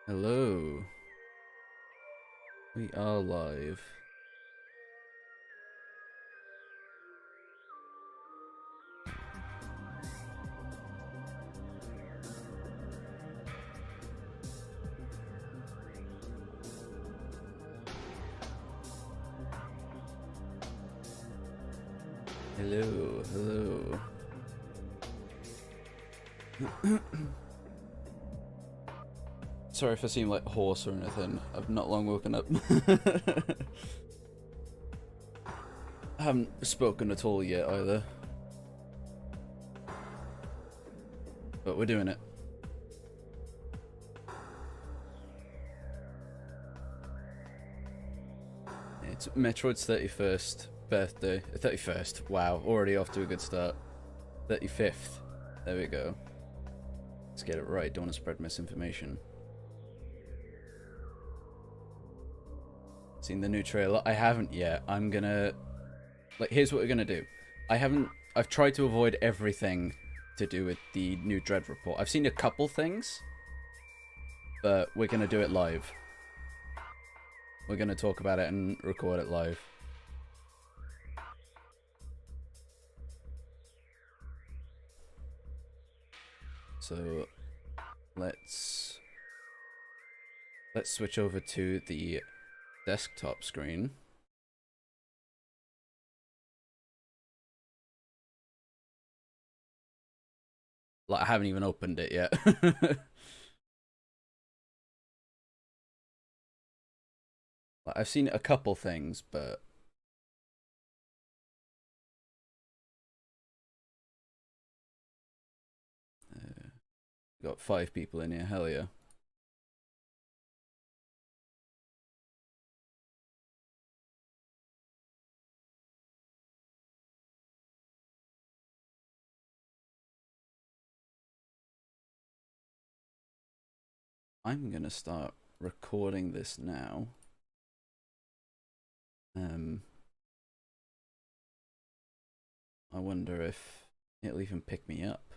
Hello. We are live. Hello, hello. Sorry if I seem like hoarse or anything. I've not long woken up. I haven't spoken at all yet either. But we're doing it. It's Metroid's 31st birthday. 31st. Wow, already off to a good start. 35th. There we go. Let's get it right. Don't want to spread misinformation. Seen the new trailer? I haven't yet. I'm gonna... Like, here's what we're gonna do. I've tried to avoid everything to do with the new Dread report. I've seen a couple things, but we're gonna do it live. We're gonna talk about it and record it live. So let's switch over to the desktop screen. Like, I haven't even opened it yet. Like, I've seen a couple things, but got 5 people in here. Hell yeah. I'm gonna start recording this now. I wonder if it'll even pick me up.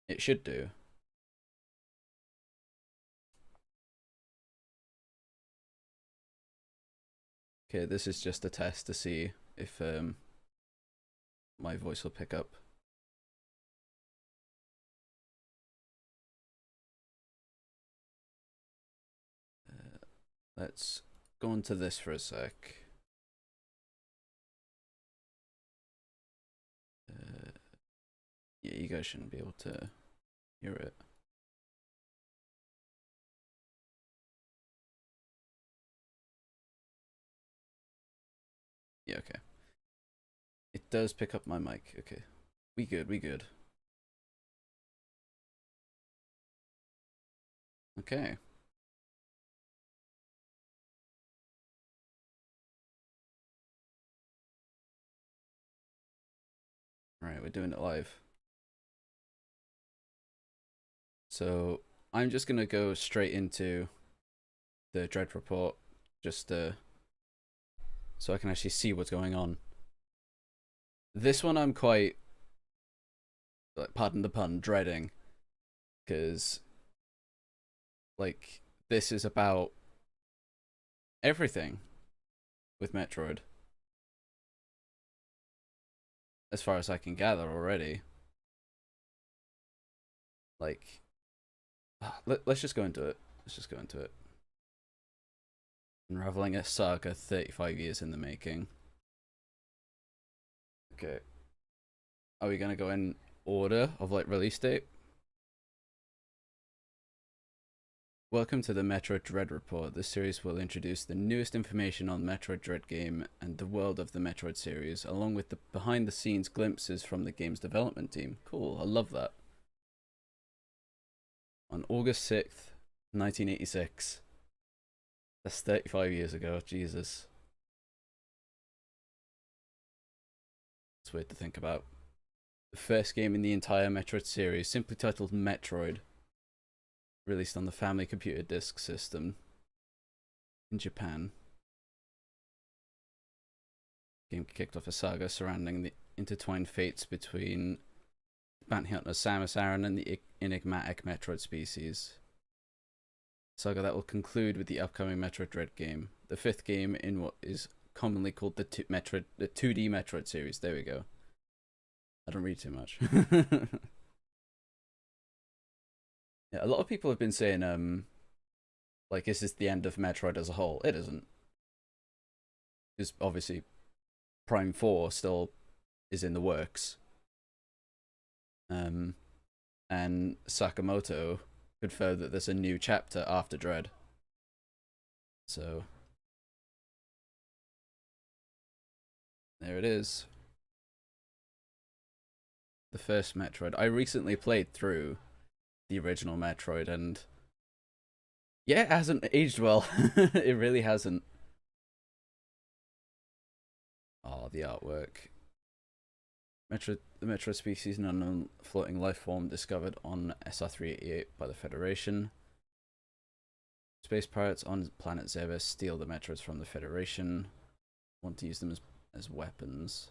It should do. Okay, this is just a test to see if my voice will pick up. Let's go into this for a sec. Yeah, you guys shouldn't be able to hear it. Yeah, okay. It does pick up my mic. Okay. We good, we good. Okay. Alright, we're doing it live. So, I'm just gonna go straight into the Dread report, just so I can actually see what's going on. This one I'm quite, like, pardon the pun, dreading, because, like, this is about everything with Metroid, as far as I can gather already. Like, let's just go into it. Let's just go into it. Unraveling a saga 35 years in the making. Okay. Are we gonna go in order of, like, release date? Welcome to the Metroid Dread Report. This series will introduce the newest information on Metroid Dread game and the world of the Metroid series, along with the behind-the-scenes glimpses from the game's development team. Cool, I love that. On August 6th, 1986. That's 35 years ago, Jesus. It's weird to think about. The first game in the entire Metroid series, simply titled Metroid, released on the Family Computer Disk System in Japan. The game kicked off a saga surrounding the intertwined fates between bounty hunter Samus Aran and the enigmatic Metroid species. Saga that will conclude with the upcoming Metroid Dread game, the fifth game in what is commonly called the 2D Metroid series. There we go. I don't read too much. Yeah, a lot of people have been saying, like, is this the end of Metroid as a whole? It isn't. Because obviously, Prime 4 still is in the works. And Sakamoto confirmed that there's a new chapter after Dread. So, there it is. The first Metroid. I recently played through the original Metroid, and yeah, it hasn't aged well. It really hasn't. Oh, the artwork. The Metroid species, an unknown floating life form discovered on SR-388 by the Federation. Space pirates on planet Zeva steal the Metroids from the Federation. Want to use them as weapons.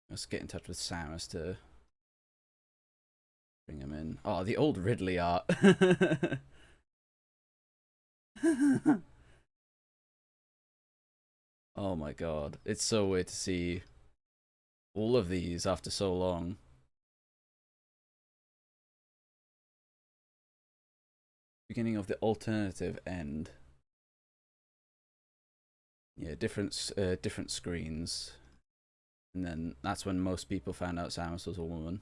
Let's get in touch with Samus to bring him in. Oh, the old Ridley art. Oh my god. It's so weird to see all of these after so long. Beginning of the alternative end. Yeah, different screens. And then that's when most people found out Samus was a woman.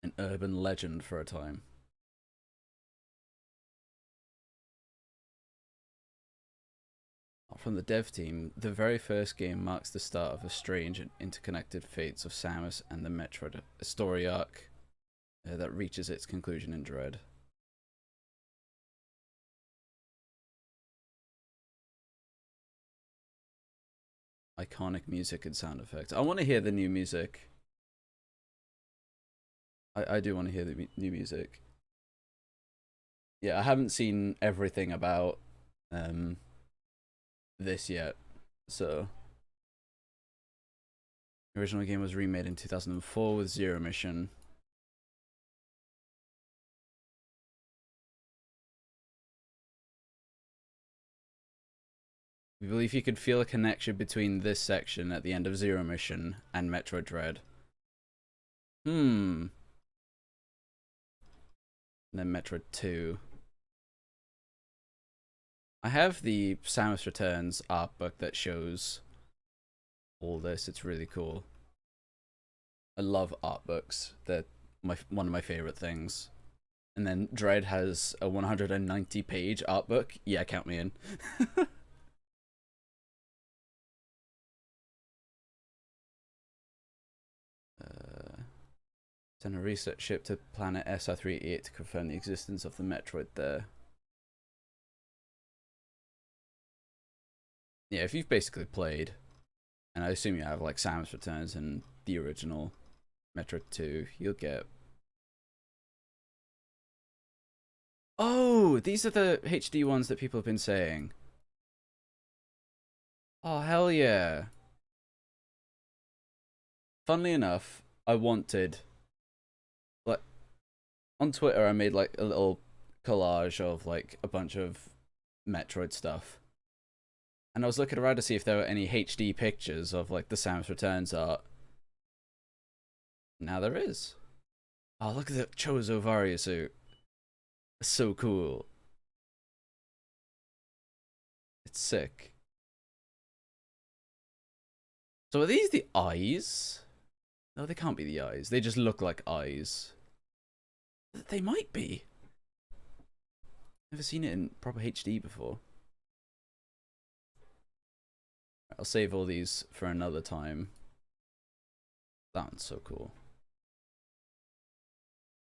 An urban legend for a time. From the dev team, the very first game marks the start of a strange and interconnected fates of Samus and the Metroid, a story arc that reaches its conclusion in Dread. Iconic music and sound effects. I want to hear the new music. I do want to hear the new music. Yeah, I haven't seen everything about this yet, so the original game was remade in 2004 with Zero Mission. We believe you could feel a connection between this section at the end of Zero Mission and Metroid Dread. And then Metroid 2. I have the Samus Returns art book that shows all this. It's really cool. I love art books. They're one of my favorite things. And then Dread has a 190-page art book. Yeah, count me in. Send a research ship to planet SR-388 to confirm the existence of the Metroid there. Yeah, if you've basically played, and I assume you have like Samus Returns and the original Metroid 2, you'll get... Oh, these are the HD ones that people have been saying. Oh, hell yeah. Funnily enough, I wanted... Like, on Twitter, I made like a little collage of like a bunch of Metroid stuff. And I was looking around to see if there were any HD pictures of like the Samus Returns art. Now there is. Oh, look at the Chozo Varia suit. It's so cool. It's sick. So are these the eyes? No, they can't be the eyes. They just look like eyes. They might be. Never seen it in proper HD before. I'll save all these for another time. That one's so cool.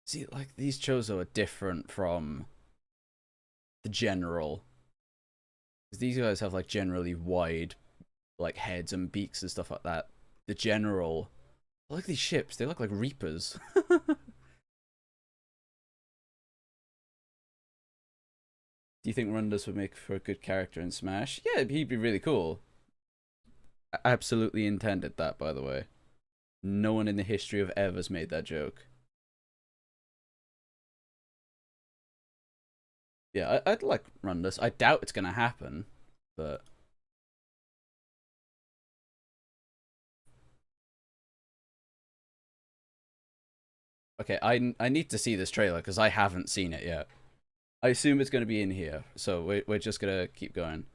See, like, these Chozo are different from the general. Because these guys have, like, generally wide, like, heads and beaks and stuff like that. The general... I like these ships. They look like Reapers. Do you think Rundus would make for a good character in Smash? Yeah, he'd be really cool. I absolutely intended that, by the way. No one in the history of ever's made that joke. Yeah, I'd like run this. I doubt it's gonna happen, but okay. I need to see this trailer because I haven't seen it yet. I assume it's gonna be in here, so we're just gonna keep going.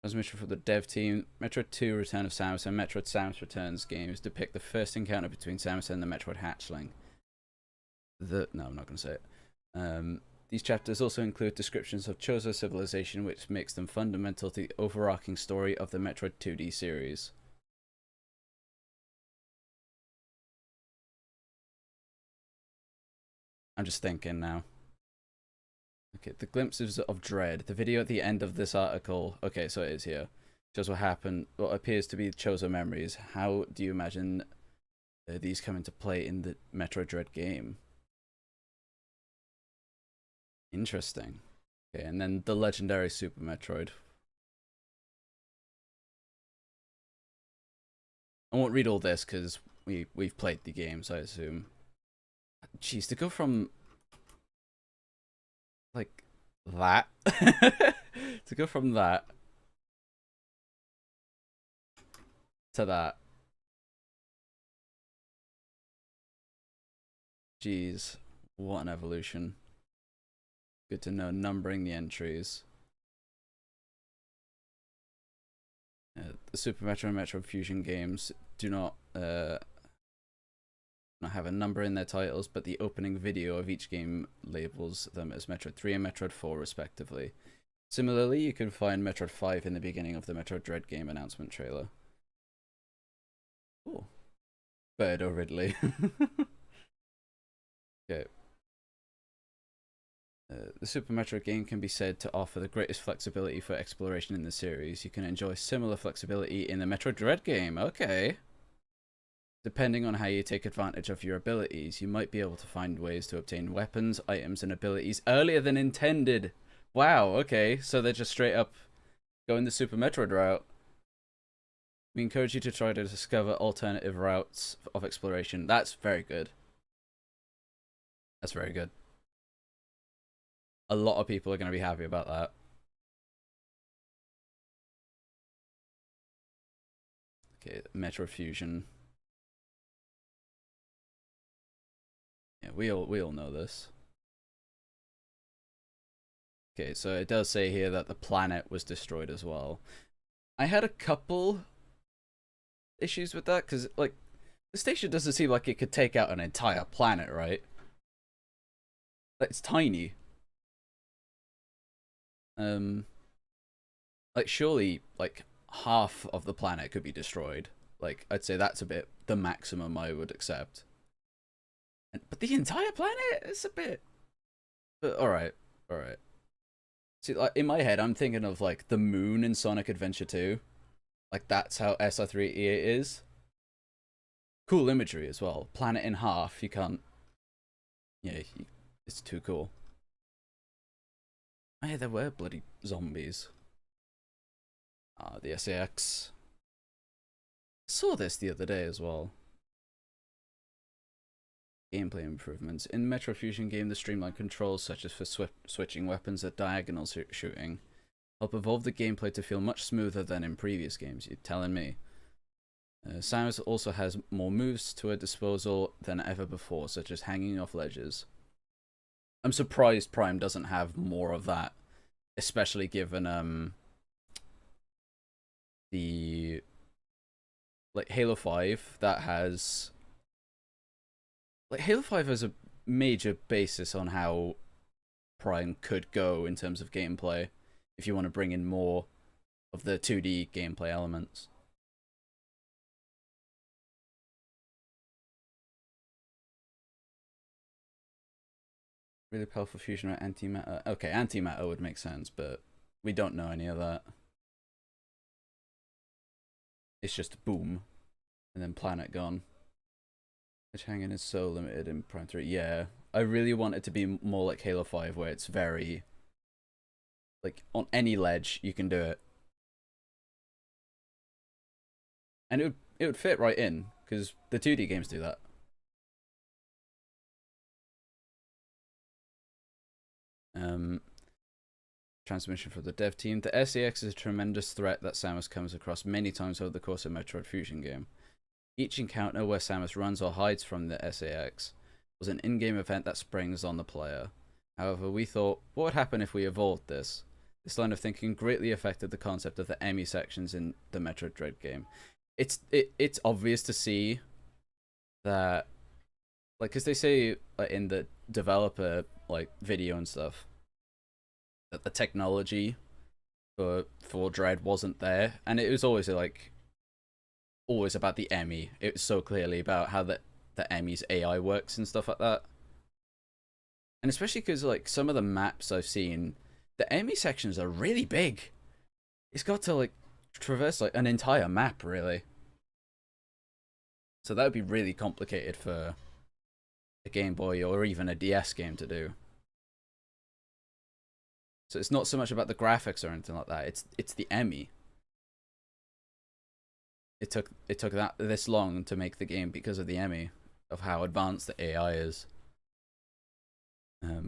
Transmission from the dev team. Metroid 2 Return of Samus and Metroid Samus Returns games depict the first encounter between Samus and the Metroid hatchling. No, I'm not gonna say it. These chapters also include descriptions of Chozo civilization, which makes them fundamental to the overarching story of the Metroid 2D series. I'm just thinking now. Okay, the glimpses of dread. The video at the end of this article. Okay, so it is here. Shows what happened. What appears to be Chozo memories. How do you imagine these come into play in the Metroid Dread game? Interesting. Okay, and then the legendary Super Metroid. I won't read all this because we've played the games, I assume. Jeez, to go from like that to go from that to that. Jeez, what an evolution. Good to know. Numbering the entries. The Super Metro and Metro Fusion games do not have a number in their titles, but the opening video of each game labels them as Metroid 3 and Metroid 4 respectively. Similarly, you can find Metroid 5 in the beginning of the Metroid Dread game announcement trailer. Cool. Birdo Ridley. Okay. The Super Metroid game can be said to offer the greatest flexibility for exploration in the series. You can enjoy similar flexibility in the Metroid Dread game. Okay. Depending on how you take advantage of your abilities, you might be able to find ways to obtain weapons, items, and abilities earlier than intended. Wow, okay, so they're just straight up going the Super Metroid route. We encourage you to try to discover alternative routes of exploration. That's very good. That's very good. A lot of people are going to be happy about that. Okay, Metro Fusion. Yeah, we all know this. Okay, so it does say here that the planet was destroyed as well. I had a couple issues with that because, like, the station doesn't seem like it could take out an entire planet, right? It's tiny. Like surely, like half of the planet could be destroyed. Like I'd say that's a bit the maximum I would accept. But the entire planet is a bit. But all right, all right. See, like in my head, I'm thinking of like the moon in Sonic Adventure 2. Like that's how SR3E8 is. Cool imagery as well. Planet in half. You can't. Yeah, it's too cool. Oh, yeah, there were bloody zombies. Ah, the SAX. Saw this the other day as well. Gameplay improvements. In Metro Fusion game, the streamlined controls, such as for switching weapons at diagonal shooting, help evolve the gameplay to feel much smoother than in previous games. You're telling me. Samus also has more moves to her disposal than ever before, such as hanging off ledges. I'm surprised Prime doesn't have more of that, especially given the like Halo 5 that has like Halo 5 has a major basis on how Prime could go in terms of gameplay if you want to bring in more of the 2D gameplay elements. Really powerful fusion or antimatter. Okay, antimatter would make sense, but we don't know any of that. It's just boom, and then planet gone. Edge hanging is so limited in Prime 3. Yeah, I really want it to be more like Halo 5, where it's very like on any ledge you can do it. and it would fit right in because the 2D games do that. Um, Transmission from the dev team. The SAX is a tremendous threat that Samus comes across many times over the course of Metroid Fusion game. Each encounter where Samus runs or hides from the SAX was an in-game event that springs on the player. However, we thought, what would happen if we evolved this? This line of thinking greatly affected the concept of the E.M.M.I sections in the Metroid Dread game. It's obvious to see that, like, because they say in the developer like video and stuff that the technology for Dread wasn't there, and it was always about the E.M.M.I. It was so clearly about how the E.M.M.I's AI works and stuff like that. And especially because like some of the maps I've seen, the E.M.M.I sections are really big. It's got to like traverse like an entire map really. So that would be really complicated for a Game Boy or even a DS game to do. So it's not so much about the graphics or anything like that. It's the E.M.M.I. It took that this long to make the game because of the E.M.M.I, of how advanced the AI is.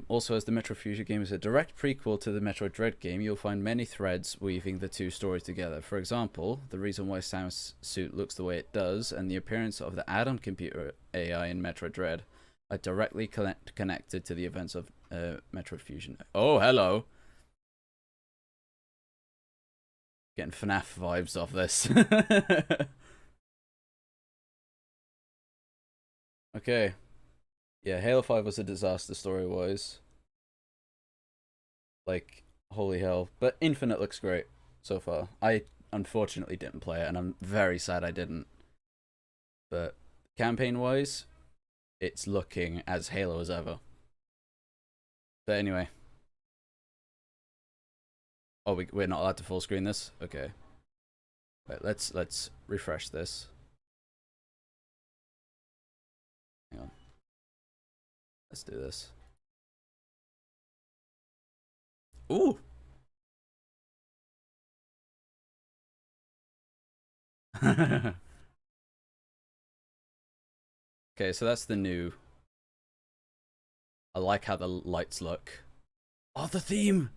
Also, as the Metroid Fusion game is a direct prequel to the Metroid Dread game, you'll find many threads weaving the two stories together. For example, the reason why Samus' suit looks the way it does, and the appearance of the add-on computer AI in Metroid Dread are directly connected to the events of Metroid Fusion. Oh, hello! Getting FNAF vibes off this. Okay. Yeah, Halo 5 was a disaster story-wise. Like, holy hell. But Infinite looks great so far. I unfortunately didn't play it, and I'm very sad I didn't. But campaign-wise, it's looking as Halo as ever. But anyway. Oh, we're not allowed to full screen this? Okay. Wait, let's refresh this. Hang on. Let's do this. Ooh! Okay, so that's the new. I like how the lights look. Oh, the theme!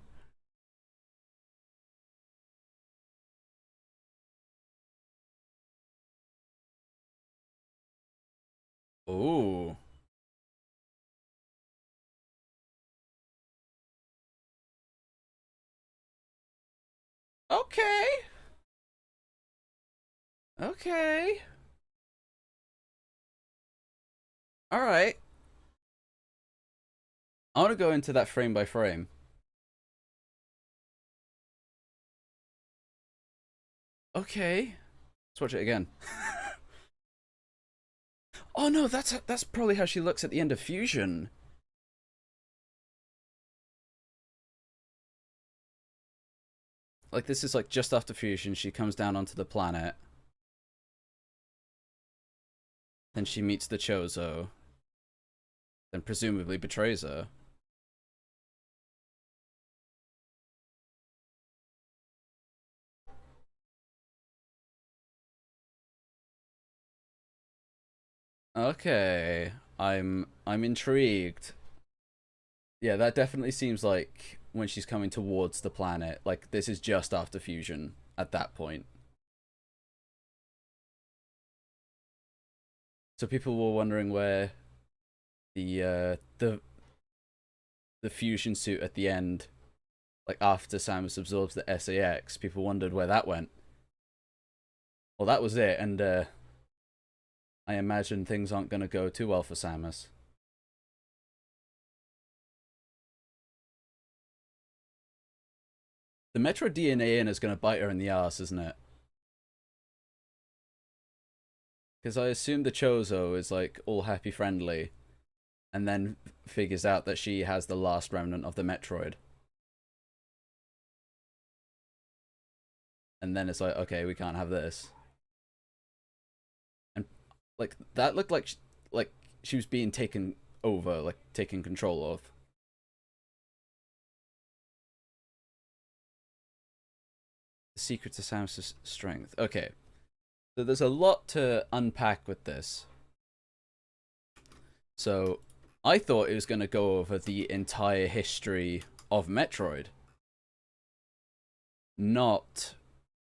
Ooh. Okay. Okay. Alright. I want to go into that frame by frame. Okay. Let's watch it again. Oh no, that's probably how she looks at the end of Fusion. Like this is like just after Fusion, she comes down onto the planet. Then she meets the Chozo. Then presumably betrays her. Okay. I'm intrigued. Yeah, that definitely seems like when she's coming towards the planet. Like this is just after Fusion at that point. So people were wondering where the fusion suit at the end, like after Samus absorbs the SAX, people wondered where that went. Well, that was it, and I imagine things aren't going to go too well for Samus. The Metro DNA in is going to bite her in the ass, isn't it? Because I assume the Chozo is like all happy friendly, and then figures out that she has the last remnant of the Metroid. And then it's like, okay, we can't have this. And like that looked like she was being taken over, like taken control of. The secret to Samus's strength. Okay. So there's a lot to unpack with this. So I thought it was going to go over the entire history of Metroid, not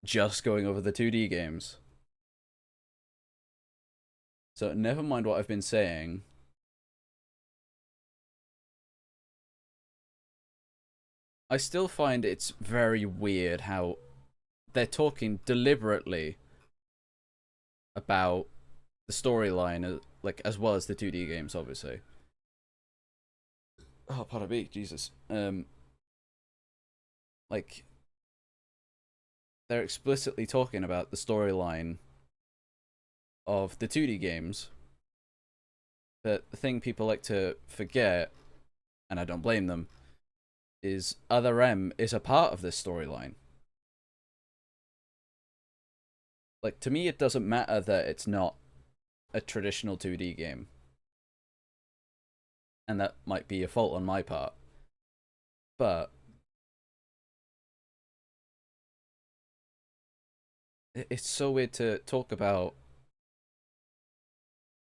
just going over the 2D games. So never mind what I've been saying. I still find it's very weird how they're talking deliberately about the storyline, like as well as the 2D games, obviously. Oh, pardon me, Jesus. Like they're explicitly talking about the storyline of the 2D games, but the thing people like to forget, and I don't blame them, is Other M is a part of this storyline. Like, to me, it doesn't matter that it's not a traditional 2D game. And that might be a fault on my part. But it's so weird to talk about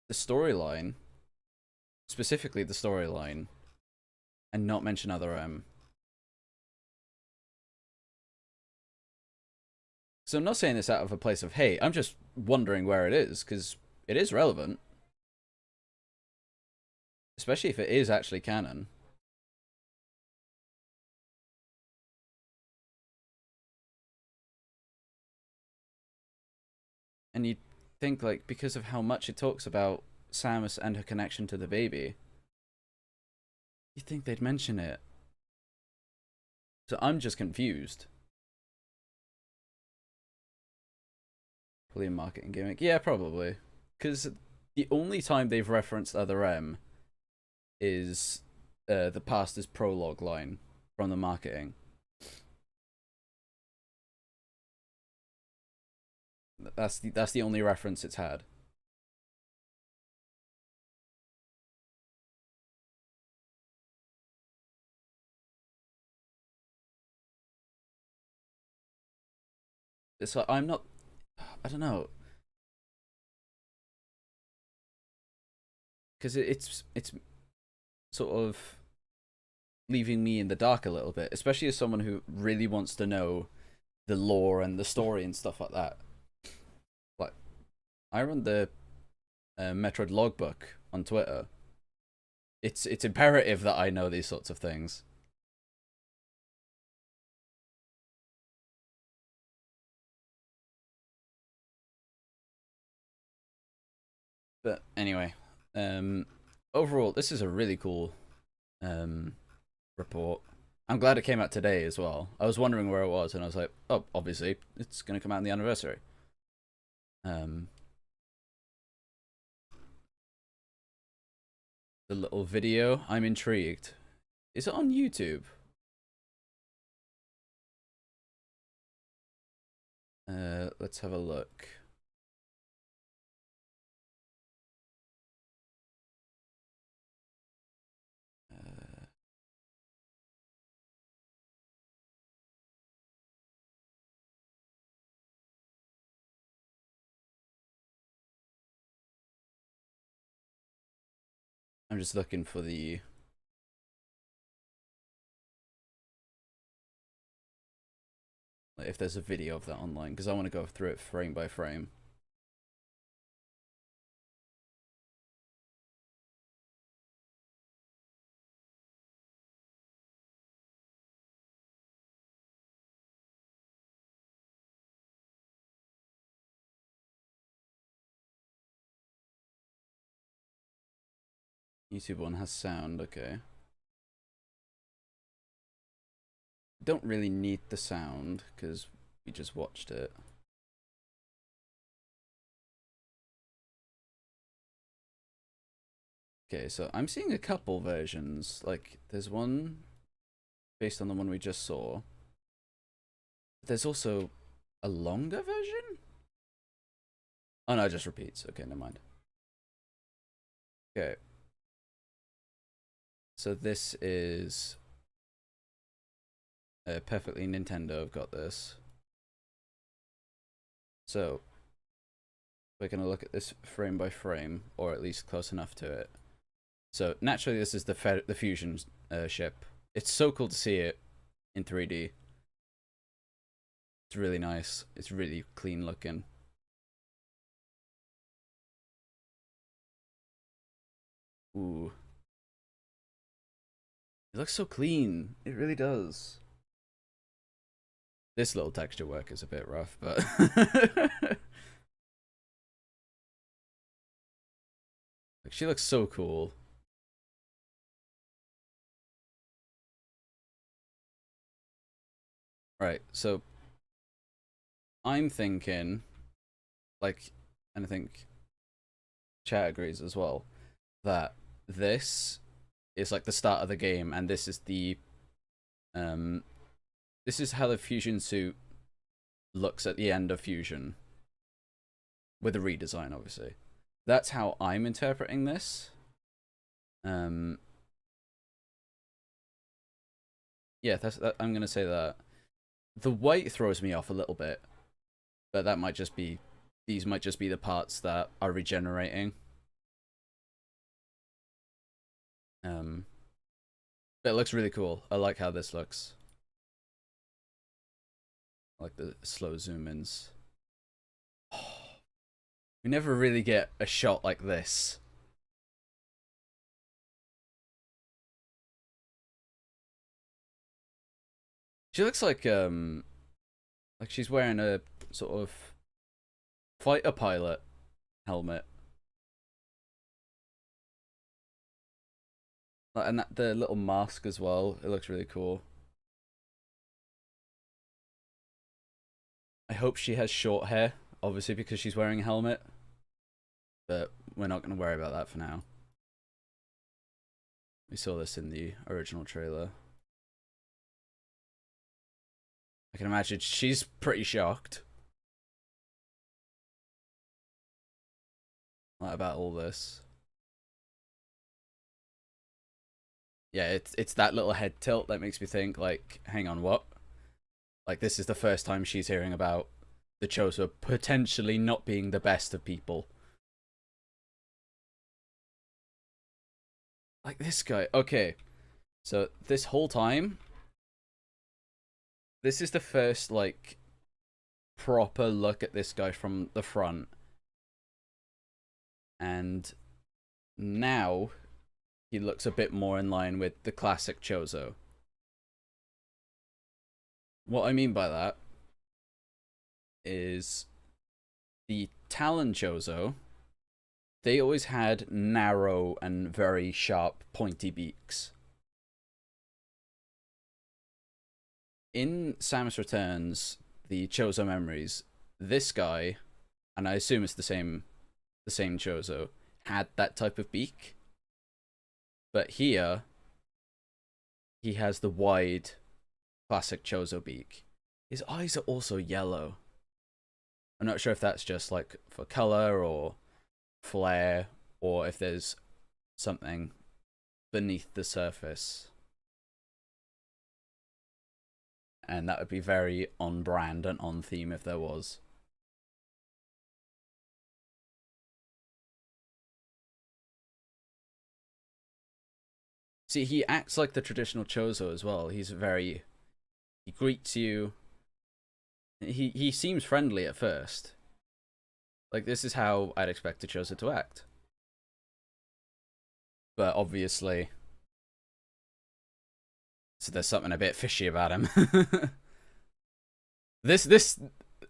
the storyline, specifically the storyline, and not mention Other M. So I'm not saying this out of a place of hate. I'm just wondering where it is, because it is relevant. Especially if it is actually canon. And you'd think, like, because of how much it talks about Samus and her connection to the baby, you'd think they'd mention it. So I'm just confused. Probably a marketing gimmick. Yeah, probably. Because the only time they've referenced Other M is the pastor's prologue line from the marketing. That's the only reference it's had. It's like I'm not. I don't know, because it's sort of leaving me in the dark a little bit, especially as someone who really wants to know the lore and the story and stuff like that. Like, I run the Metroid logbook on Twitter. It's imperative that I know these sorts of things. But anyway, um, overall, this is a really cool um report. I'm glad it came out today as well. I was wondering where it was, and I was like, oh, obviously it's gonna come out on the anniversary. Um, the little video. I'm intrigued. Is it on YouTube? Let's have a look. Uh, I'm just looking for the. Like, if there's a video of that online, because I want to go through it frame by frame. YouTube one has sound, okay. Don't really need the sound, because we just watched it. Okay, so I'm seeing a couple versions. Like, there's one based on the one we just saw. There's also a longer version? Oh no, it just repeats. Okay, never mind. Okay. So this is perfectly Nintendo. I've got this. So we're going to look at this frame by frame, or at least close enough to it. So naturally, this is the fusion ship. It's so cool to see it in 3D. It's really nice. It's really clean looking. Ooh. It looks so clean. It really does. This little texture work is a bit rough, but like, she looks so cool. Right, so I'm thinking, like, and I think chat agrees as well, that this is like the start of the game, and this is the this is how the fusion suit looks at the end of Fusion, with a redesign, obviously. That's how I'm interpreting this. Yeah, I'm gonna say that. The white throws me off a little bit, but that might just be, these might just be the parts that are regenerating. But it looks really cool. I like how this looks. I like the slow zoom ins. We never really get a shot like this. She looks like she's wearing a sort of fighter pilot helmet. And that, the little mask as well, it looks really cool. I hope she has short hair, obviously because she's wearing a helmet. But we're not going to worry about that for now. We saw this in the original trailer. I can imagine she's pretty shocked about all this. Yeah, it's that little head tilt that makes me think, like, hang on, what? Like, this is the first time she's hearing about the Chozo potentially not being the best of people. Like, this guy. Okay. So, this whole time, this is the first, like, proper look at this guy from the front. And now he looks a bit more in line with the classic Chozo. What I mean by that is the Talon Chozo, they always had narrow and very sharp, pointy beaks. In Samus Returns, the Chozo Memories, this guy, and I assume it's the same Chozo, had that type of beak. But here, he has the wide, classic Chozo beak. His eyes are also yellow. I'm not sure if that's just like for color or flare, or if there's something beneath the surface. And that would be very on brand and on theme if there was. See, he acts like the traditional Chozo as well. He greets you. He seems friendly at first. Like, this is how I'd expect a Chozo to act. But obviously, so there's something a bit fishy about him. This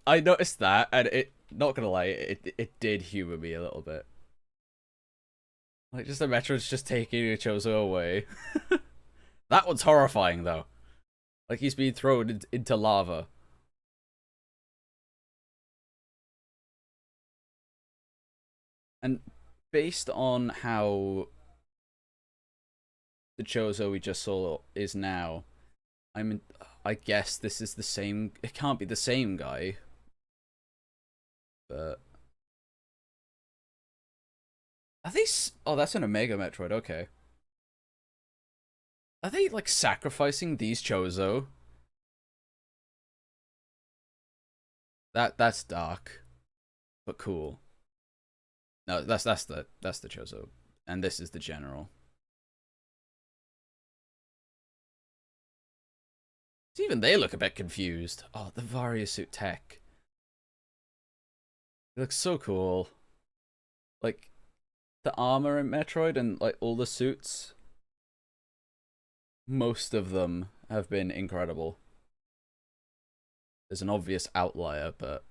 I noticed that, and it, not gonna lie, it did humor me a little bit. Like, just the Metroid's just taking a Chozo away. That one's horrifying though. Like, he's being thrown into lava. And based on how the Chozo we just saw is now, I guess this is the same. It can't be the same guy, but are these? Oh, that's an Omega Metroid. Okay, are they like sacrificing these Chozo? That's dark, but cool. No, that's the Chozo, and this is the general. Even they look a bit confused. Oh, the Varia suit tech. It looks so cool. Like the armor in Metroid and like all the suits, most of them have been incredible. There's an obvious outlier, but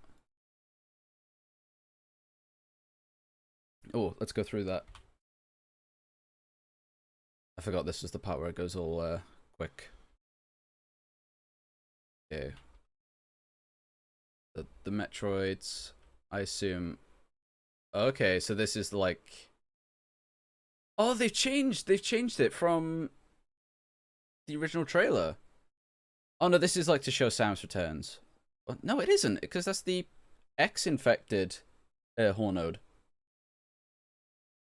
oh, let's go through that. I forgot this was the part where it goes all quick. Okay. The Metroids, I assume. Okay, so this is like. Oh, they've changed it from the original trailer. Oh no, this is like to show Samus returns. Oh, no, it isn't, because that's the X-infected Hornode.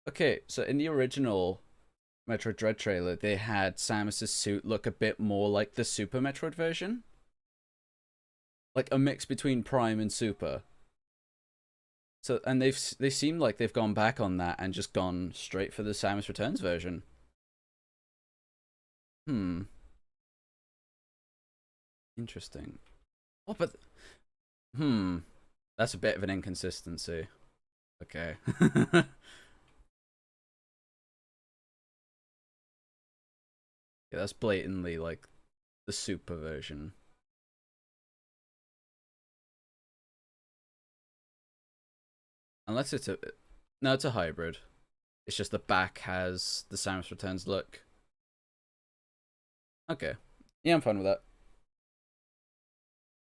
Okay, so in the original Metroid Dread trailer, they had Samus's suit look a bit more like the Super Metroid version. Like a mix between Prime and Super. So, and they seem like they've gone back on that and just gone straight for the Samus Returns version. Hmm. Interesting. Oh, but that's a bit of an inconsistency. Okay. Yeah, that's blatantly like the Super version. Unless it's a no, it's a hybrid. It's just the back has the Samus Returns look. Okay. Yeah, I'm fine with that.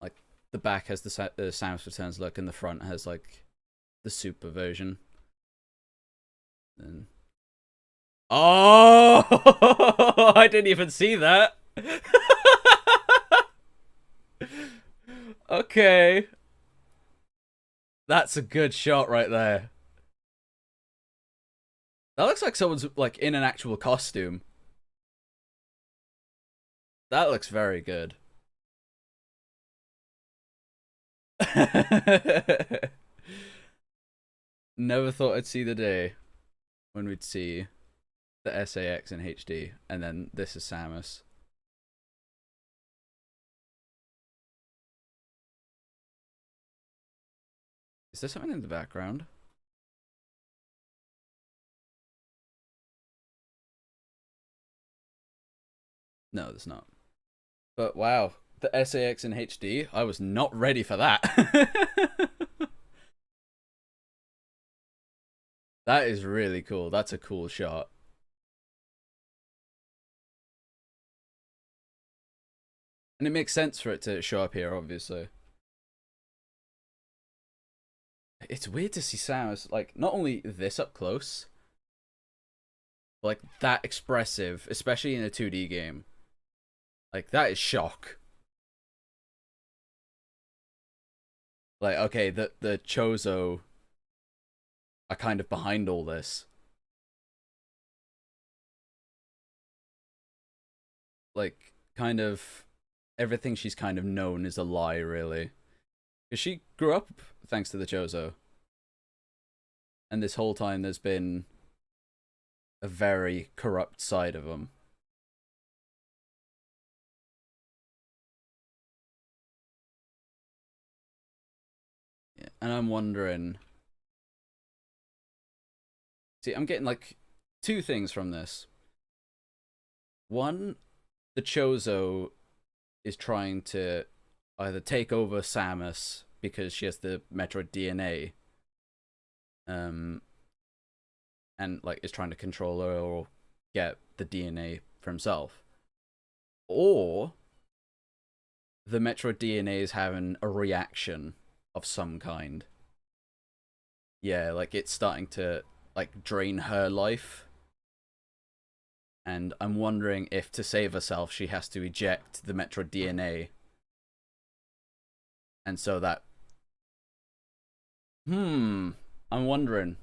Like the back has the Samus Returns look, and the front has like the Super version. And oh, I didn't even see that. Okay, that's a good shot right there. That looks like someone's like in an actual costume. That looks very good. Never thought I'd see the day when we'd see the SAX in HD, and then this is Samus. Is there something in the background? No, there's not. But wow, the SAX in HD, I was not ready for that. That is really cool. That's a cool shot. And it makes sense for it to show up here, obviously. It's weird to see Samus, like, not only this up close, but, like, that expressive, especially in a 2D game. Like, that is shock. Like, okay, the Chozo are kind of behind all this. Like, kind of, everything she's kind of known is a lie, really. Because she grew up thanks to the Chozo. And this whole time there's been a very corrupt side of them. Yeah. And I'm wondering. See, I'm getting like two things from this. One, the Chozo is trying to either take over Samus because she has the Metroid DNA, and like is trying to control her or get the DNA for himself, or the Metroid DNA is having a reaction of some kind. Yeah, like it's starting to like drain her life. And I'm wondering if to save herself she has to eject the Metroid DNA. And so that I'm wondering.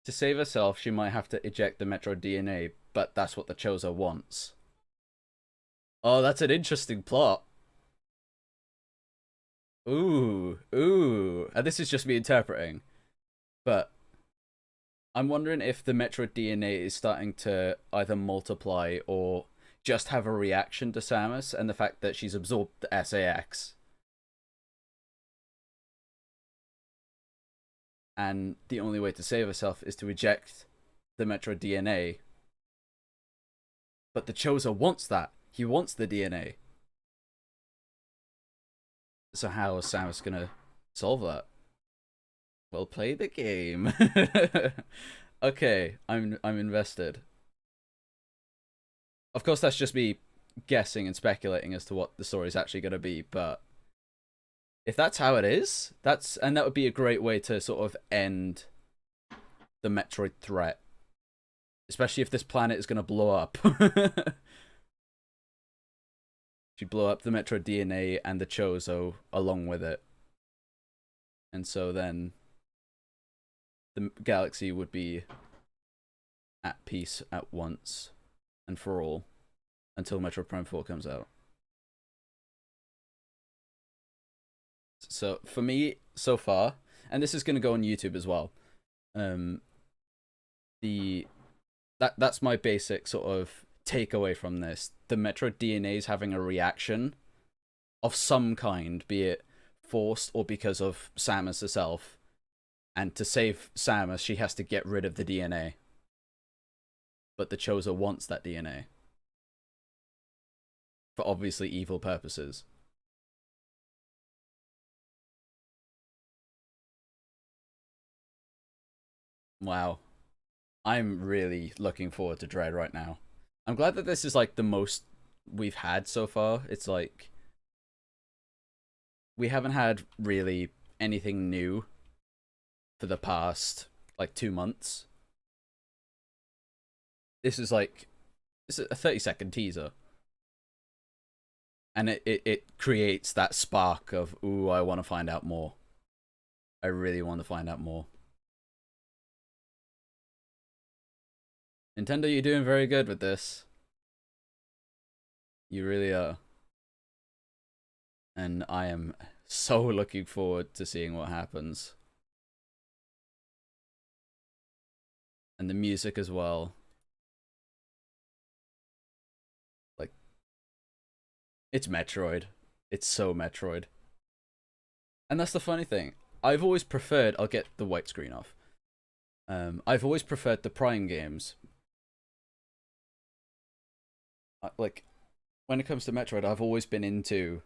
To save herself she might have to eject the Metroid DNA, but that's what the Chozo wants. Oh, that's an interesting plot. Ooh. And this is just me interpreting. But I'm wondering if the Metroid DNA is starting to either multiply or just have a reaction to Samus and the fact that she's absorbed the SAX. And the only way to save herself is to eject the Metroid DNA. But the Chozo wants that. He wants the DNA. So how is Samus gonna solve that? Well, play the game. Okay, I'm invested. Of course, that's just me guessing and speculating as to what the story's actually going to be. But if that's how it is, that would be a great way to sort of end the Metroid threat, especially if this planet is going to blow up. If you blow up the Metroid DNA and the Chozo along with it, and so then the galaxy would be at peace at once and for all until Metroid Prime 4 comes out. So for me, so far, and this is going to go on YouTube as well. Um, the that's my basic sort of takeaway from this. The Metroid DNA is having a reaction of some kind, be it forced or because of Samus herself. And to save Samus, she has to get rid of the DNA. But the Chozo wants that DNA for obviously evil purposes. Wow. I'm really looking forward to Dread right now. I'm glad that this is like the most we've had so far. It's like we haven't had really anything new for the past like 2 months. This is like this is a 30-second teaser. And it creates that spark of, ooh, I want to find out more. I really want to find out more. Nintendo, you're doing very good with this. You really are. And I am so looking forward to seeing what happens. And the music as well. Like, it's Metroid. It's so Metroid. And that's the funny thing. I've always preferred. I'll get the white screen off. I've always preferred the Prime games. Like, when it comes to Metroid, I've always been into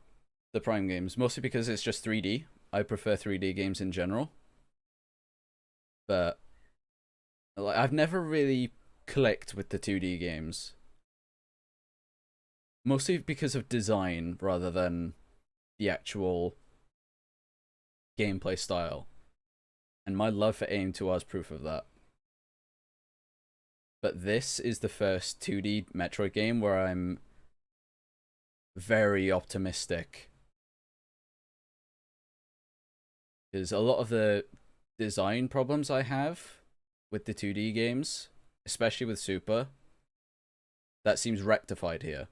the Prime games, mostly because it's just 3D. I prefer 3D games in general. But like, I've never really clicked with the 2D games. Mostly because of design rather than the actual gameplay style. And my love for aim2R is proof of that. But this is the first 2D Metroid game where I'm very optimistic. Because a lot of the design problems I have with the 2D games, especially with Super, that seems rectified here.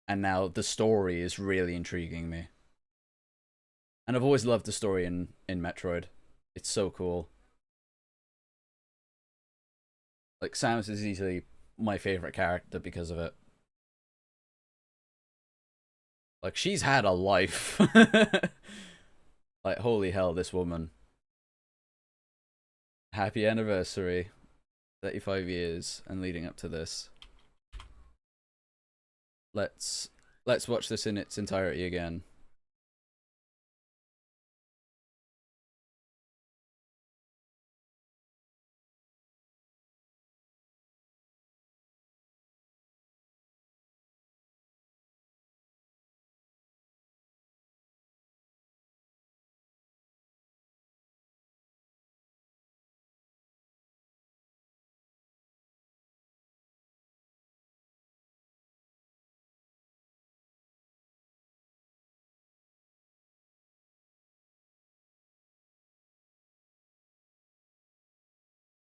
And now the story is really intriguing me. And I've always loved the story in Metroid. It's so cool. Like, Samus is easily my favorite character because of it. Like, she's had a life. Like, holy hell, this woman. Happy anniversary. 35 years and leading up to this. Let's watch this in its entirety again.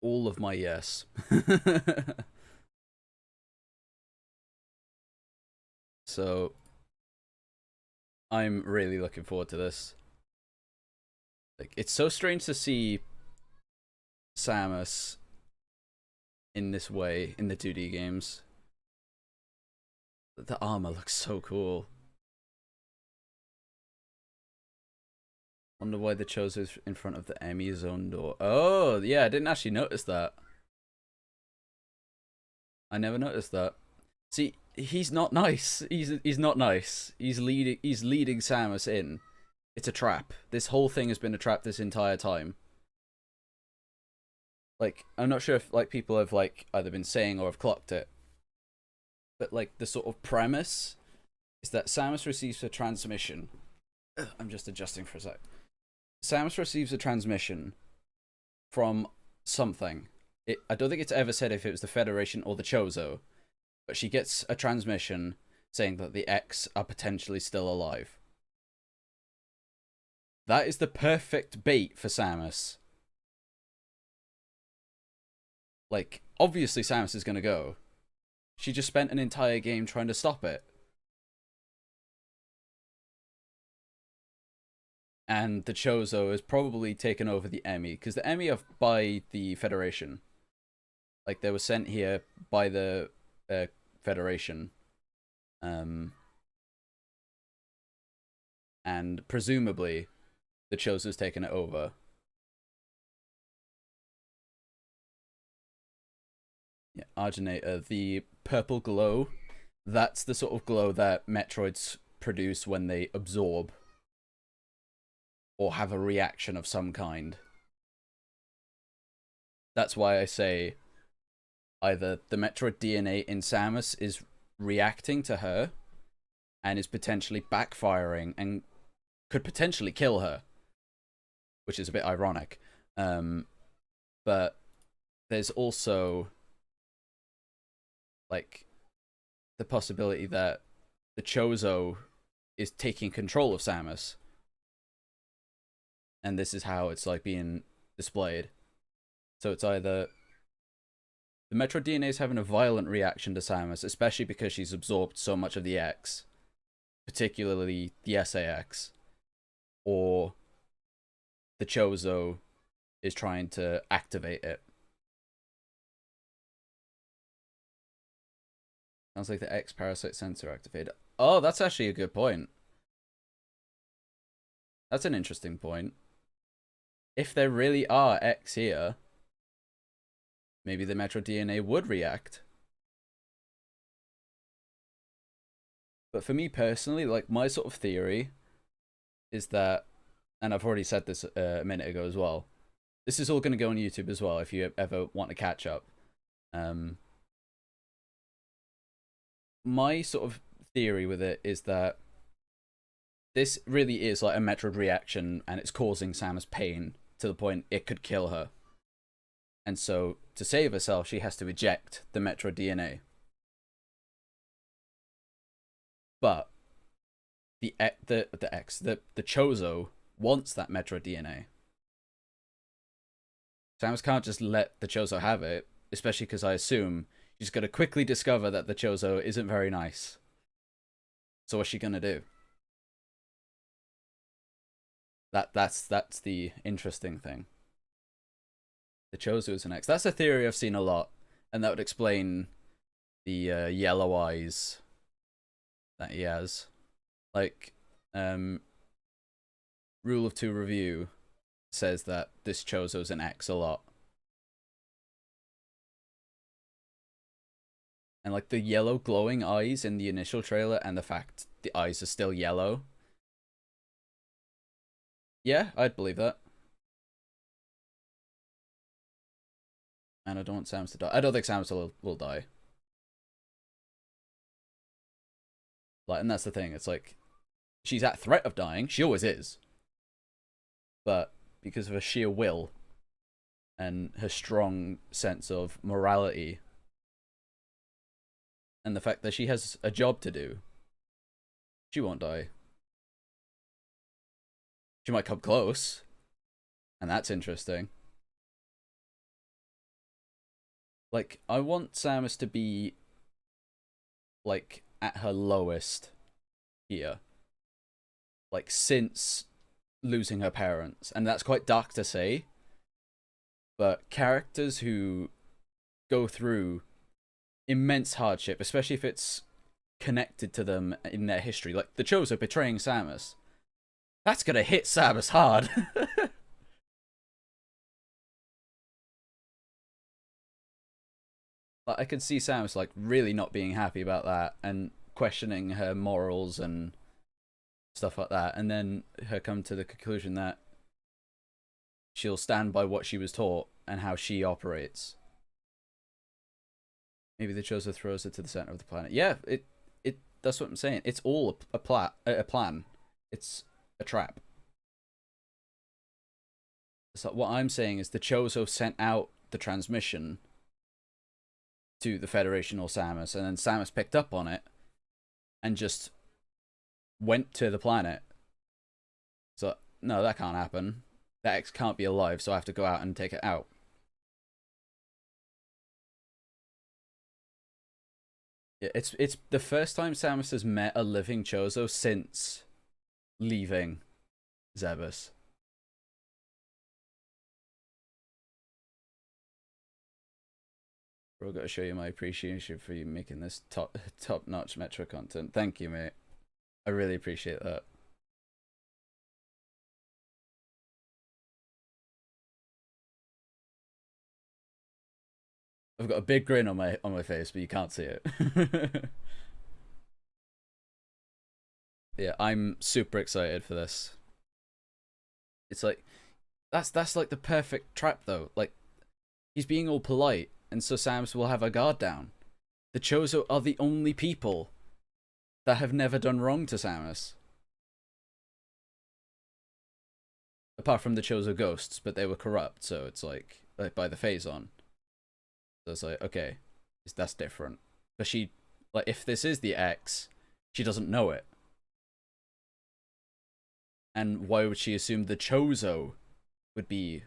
All of my yes. So I'm really looking forward to this. Like, it's so strange to see Samus in this way in the 2D games. The armor looks so cool. Wonder why the Chozo's in front of the E.M.M.I zone door. Oh, yeah, I didn't actually notice that. I never noticed that. See, he's not nice. He's not nice. He's leading Samus in. It's a trap. This whole thing has been a trap this entire time. Like, I'm not sure if like people have like either been saying or have clocked it, but like the sort of premise is that Samus receives a transmission. I'm just adjusting for a sec. Samus receives a transmission from something. I don't think it's ever said if it was the Federation or the Chozo, but she gets a transmission saying that the X are potentially still alive. That is the perfect bait for Samus. Like, obviously Samus is going to go. She just spent an entire game trying to stop it. And the Chozo has probably taken over the E.M.M.I, because the E.M.M.I are by the Federation. Like, they were sent here by the Federation. And presumably, the Chozo's taken it over. Yeah, Arginator, the purple glow, that's the sort of glow that Metroids produce when they absorb or have a reaction of some kind. That's why I say either the Metroid DNA in Samus is reacting to her and is potentially backfiring and could potentially kill her, which is a bit ironic. But there's also like the possibility that the Chozo is taking control of Samus, and this is how it's like being displayed. So it's either the Metroid DNA is having a violent reaction to Samus, especially because she's absorbed so much of the X, particularly the SA-X, or the Chozo is trying to activate it. Sounds like the X parasite sensor activated. Oh, that's actually a good point. That's an interesting point. If there really are X here, maybe the Metroid DNA would react. But for me personally, like, my sort of theory is that, and I've already said this a minute ago as well, this is all going to go on YouTube as well if you ever want to catch up. My sort of theory with it is that this really is like a Metroid reaction, and it's causing Samus pain to the point it could kill her. And so, to save herself, she has to eject the Metroid DNA. But the Chozo wants that Metroid DNA. Samus can't just let the Chozo have it, especially because I assume she's going to quickly discover that the Chozo isn't very nice. So what's she going to do? That's the interesting thing. The Chozo is an X. That's a theory I've seen a lot, and that would explain the yellow eyes that he has. Like, Rule of Two review says that this Chozo's an X a lot. And like the yellow glowing eyes in the initial trailer and the fact the eyes are still yellow. Yeah, I'd believe that. And I don't want Samus to die. I don't think Samus will die. Like, and that's the thing. It's like, she's at threat of dying. She always is. But because of her sheer will and her strong sense of morality and the fact that she has a job to do, she won't die. She might come close, and that's interesting. Like, I want Samus to be, like, at her lowest here. Like, since losing her parents, and that's quite dark to say. But characters who go through immense hardship, especially if it's connected to them in their history, like the Chozo betraying Samus, that's gonna hit Samus hard. Like, I could see Samus like really not being happy about that and questioning her morals and stuff like that, and then her come to the conclusion that she'll stand by what she was taught and how she operates. Maybe the Chozo throws her to the center of the planet. Yeah, it that's what I'm saying. It's all a plan. It's a trap. So what I'm saying is the Chozo sent out the transmission to the Federation or Samus, and then Samus picked up on it and just went to the planet. So no, that can't happen. That X can't be alive, so I have to go out and take it out. Yeah, it's the first time Samus has met a living Chozo since leaving Zebus. Bro, gotta show you my appreciation for you making this top notch Metro content. Thank you, mate. I really appreciate that. I've got a big grin on my face, but you can't see it. Yeah, I'm super excited for this. It's like that's like the perfect trap though. Like he's being all polite, and so Samus will have her guard down. The Chozo are the only people that have never done wrong to Samus. Apart from the Chozo ghosts, but they were corrupt, so it's like by the Phazon. So it's like, okay, that's different. But she, like, if this is the X, she doesn't know it. And why would she assume the Chozo would be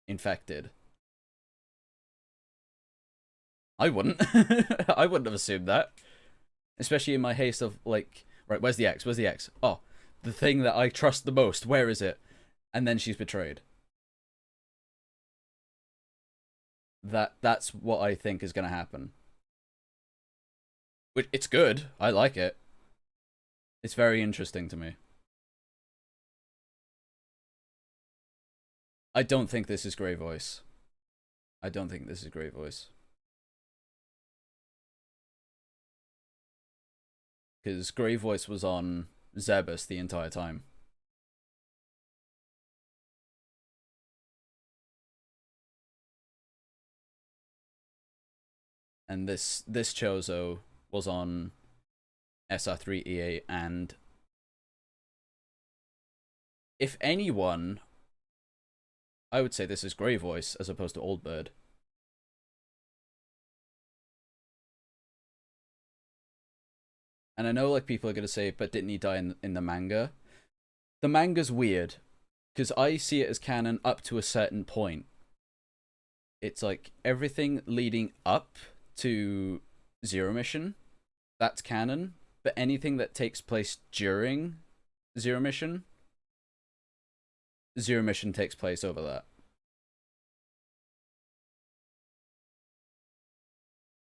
infected? I wouldn't. I wouldn't have assumed that. Especially in my haste of, like, right, where's the X? Where's the X? Oh, the thing that I trust the most. Where is it? And then she's betrayed. That's what I think is going to happen. Which, it's good. I like it. It's very interesting to me. I don't think this is Grey Voice. I don't think this is Grey Voice. Because Grey Voice was on Zebus the entire time. And this Chozo was on SR3EA, and if anyone, I would say this is Grey Voice as opposed to Old Bird. And I know like people are gonna say, but didn't he die in the manga? The manga's weird because I see it as canon up to a certain point. It's like everything leading up to Zero Mission, that's canon. But anything that takes place during Zero Mission takes place over that.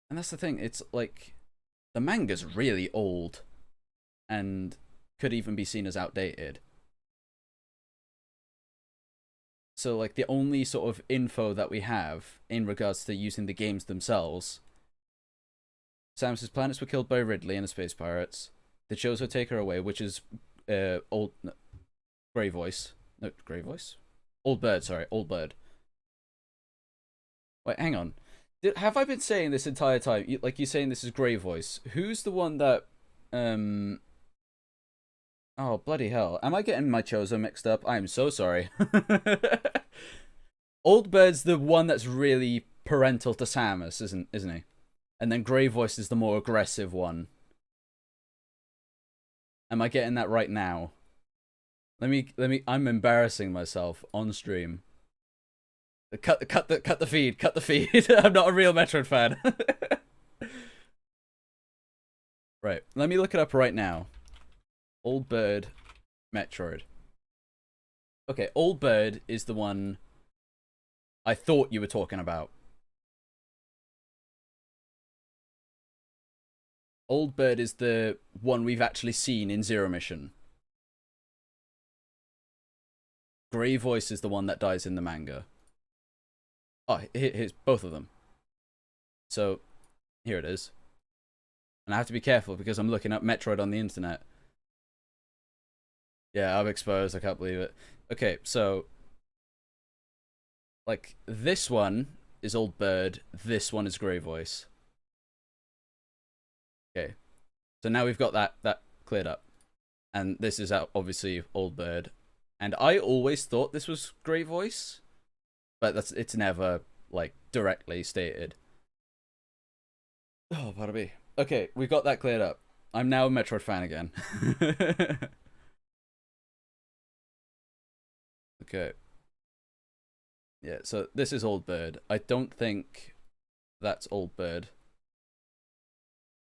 And that's the thing, it's like the manga's really old and could even be seen as outdated. So like the only sort of info that we have in regards to using the games themselves, Samus's planets were killed by Ridley and the Space Pirates. The Chozo take her away, which is old Grey Voice. No, Grey Voice? Old Bird, sorry, Old Bird. Wait, hang on. Have I been saying this entire time? Like you're saying this is Grey Voice. Who's the one that Oh, bloody hell. Am I getting my Chozo mixed up? I'm so sorry. Old Bird's the one that's really parental to Samus, isn't he? And then Grey Voice is the more aggressive one. Am I getting that right now? Let me I'm embarrassing myself on stream. Cut the feed. I'm not a real Metroid fan. Right, let me look it up right now. Old Bird Metroid. Okay, Old Bird is the one I thought you were talking about. Old Bird is the one we've actually seen in Zero Mission. Grey Voice is the one that dies in the manga. Oh, here's both of them. So, here it is. And I have to be careful because I'm looking up Metroid on the internet. Yeah, I'm exposed. I can't believe it. Okay, so like this one is Old Bird, this one is Grey Voice. Okay. So now we've got that cleared up. And this is obviously Old Bird. And I always thought this was Grey Voice, but it's never like directly stated. Oh, pardon me. Okay, we've got that cleared up. I'm now a Metroid fan again. Okay. Yeah, so this is Old Bird. I don't think that's Old Bird.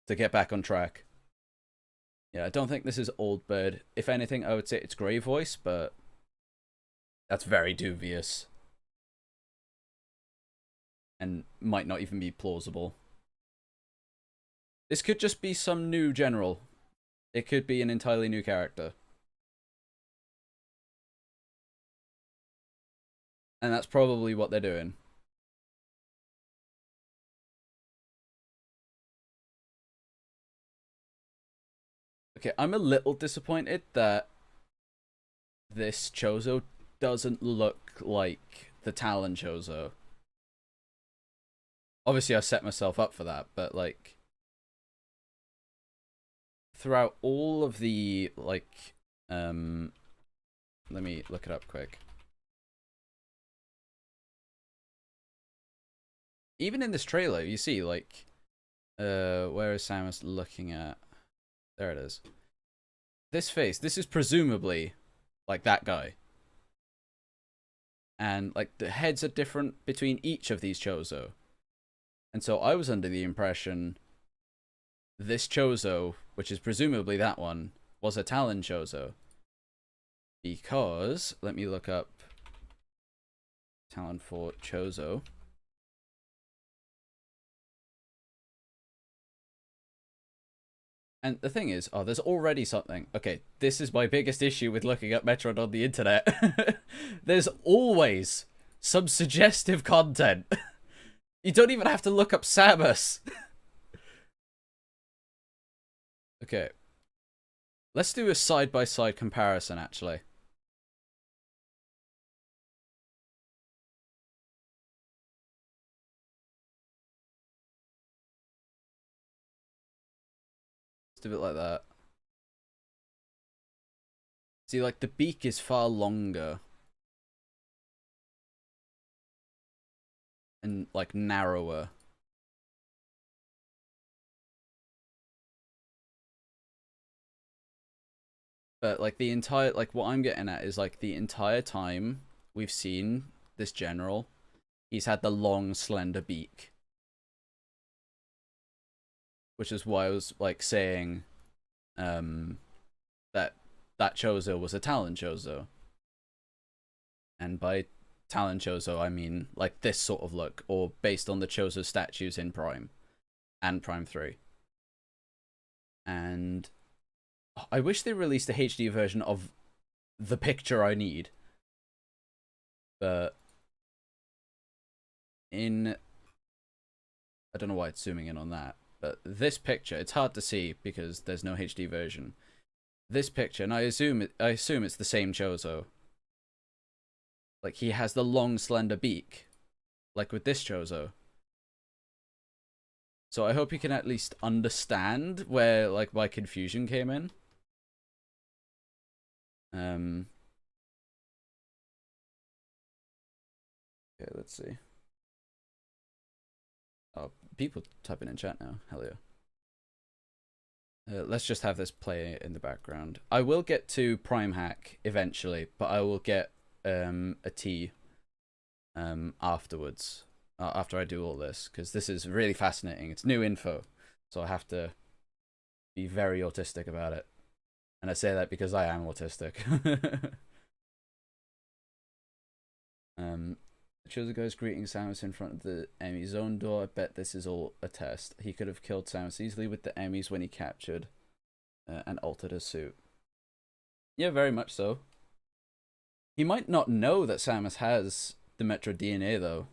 To get back on track. Yeah, I don't think this is Old Bird. If anything, I would say it's Grey Voice, but that's very dubious. And might not even be plausible. This could just be some new general. It could be an entirely new character. And that's probably what they're doing. Okay, I'm a little disappointed that this Chozo doesn't look like the Talon Chozo. Obviously, I set myself up for that, but like throughout all of the like, let me look it up quick. Even in this trailer, you see like, where is Samus looking at? There it is. This face. This is presumably like that guy. And like the heads are different between each of these Chozo. And so I was under the impression this Chozo, which is presumably that one, was a Talon Chozo. Because, let me look up Talon for Chozo. And the thing is, oh, there's already something. Okay, this is my biggest issue with looking up Metroid on the internet. There's always some suggestive content. You don't even have to look up Samus. Okay. Let's do a side-by-side comparison, actually. Let's do it like that. See, like, the beak is far longer. And, like, narrower. But, like, the entire... Like, what I'm getting at is, like, the entire time we've seen this general, he's had the long, slender beak. Which is why I was, like, saying... that Chozo was a Talon Chozo. And by Talon Chozo, I mean like this sort of look, or based on the Chozo statues in Prime and Prime 3. And I wish they released a HD version of the picture I need. But in... I don't know why it's zooming in on that, but this picture, it's hard to see because there's no HD version. This picture, and I assume it's the same Chozo. Like, he has the long, slender beak. Like with this Chozo. So I hope you can at least understand where, like, my confusion came in. Okay, let's see. Oh, people typing in chat now. Hell yeah. Let's just have this play in the background. I will get to Primehack eventually, but I will get a tea afterwards, after I do all this, because this is really fascinating. It's new info, so I have to be very autistic about it. And I say that because I am autistic. Um, Chozo goes greeting Samus in front of the E.M.M.I zone door. I bet this is all a test. He could have killed Samus easily with the E.M.M.Is when he captured and altered his suit. Yeah, very much so. He might not know that Samus has the Metroid DNA though,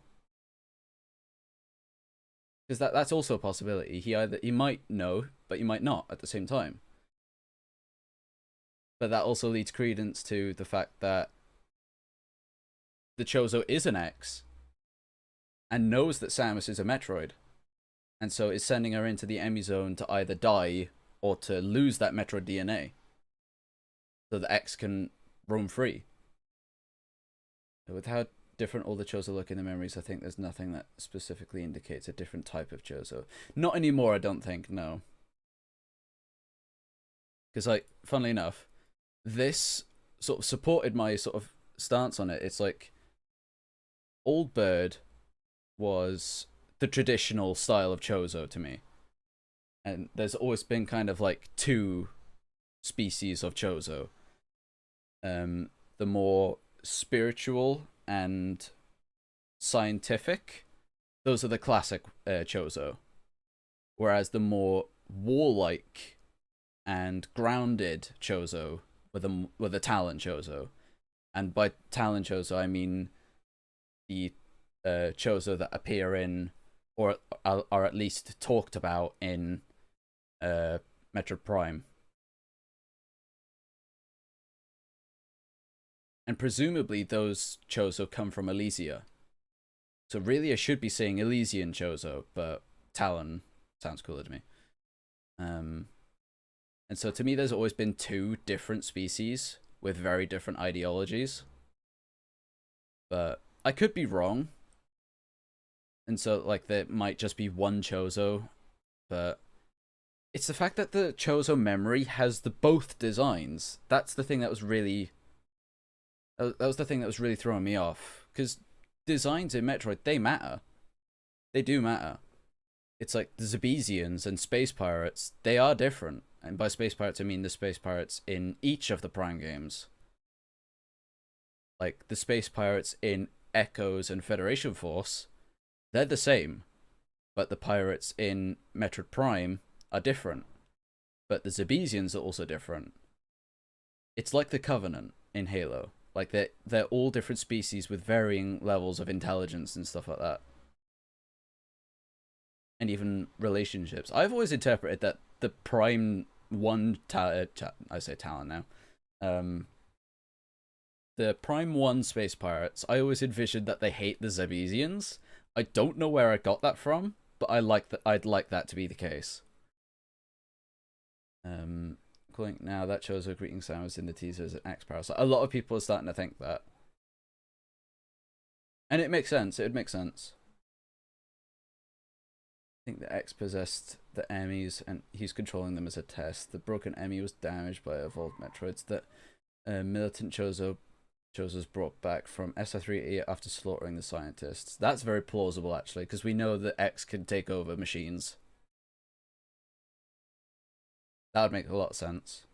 because that's also a possibility. He might know, but he might not at the same time. But that also leads credence to the fact that the Chozo is an X and knows that Samus is a Metroid, and so is sending her into the E.M.M.I zone to either die or to lose that Metroid DNA, so the X can roam free. With how different all the Chozo look in the memories, I think there's nothing that specifically indicates a different type of Chozo. Not anymore, I don't think, no. Because, like, funnily enough, this sort of supported my sort of stance on it. It's like, Old Bird was the traditional style of Chozo to me. And there's always been kind of like two species of Chozo. The more spiritual and scientific, those are the classic Chozo. Whereas the more warlike and grounded Chozo were the Talon Chozo. And by Talon Chozo, I mean the Chozo that appear in, or are at least talked about in Metroid Prime. And presumably those Chozo come from Elysia. So really I should be saying Elysian Chozo, but Talon sounds cooler to me. And so to me there's always been two different species with very different ideologies. But I could be wrong. And so like there might just be one Chozo, but it's the fact that the Chozo memory has the both designs. That's the thing that was really throwing me off, because designs in Metroid, they matter. They do matter. It's like the Zebesians and Space Pirates, they are different. And by Space Pirates, I mean the Space Pirates in each of the Prime games. Like, the Space Pirates in Echoes and Federation Force, they're the same. But the pirates in Metroid Prime are different. But the Zebesians are also different. It's like the Covenant in Halo. Like, they're all different species with varying levels of intelligence and stuff like that. And even relationships. I've always interpreted that the Prime 1... I say Talon now. The Prime 1 Space Pirates, I always envisioned that they hate the Zebesians. I don't know where I got that from, but I'd like that to be the case. Calling now that Chozo greeting Samus in the teaser as an X parasite. A lot of people are starting to think that. And it makes sense. It would make sense. I think the X possessed the E.M.M.Is and he's controlling them as a test. The broken E.M.M.I was damaged by evolved Metroids that militant Chozo's brought back from SR3 after slaughtering the scientists. That's very plausible, actually, because we know that X can take over machines. That would make a lot of sense.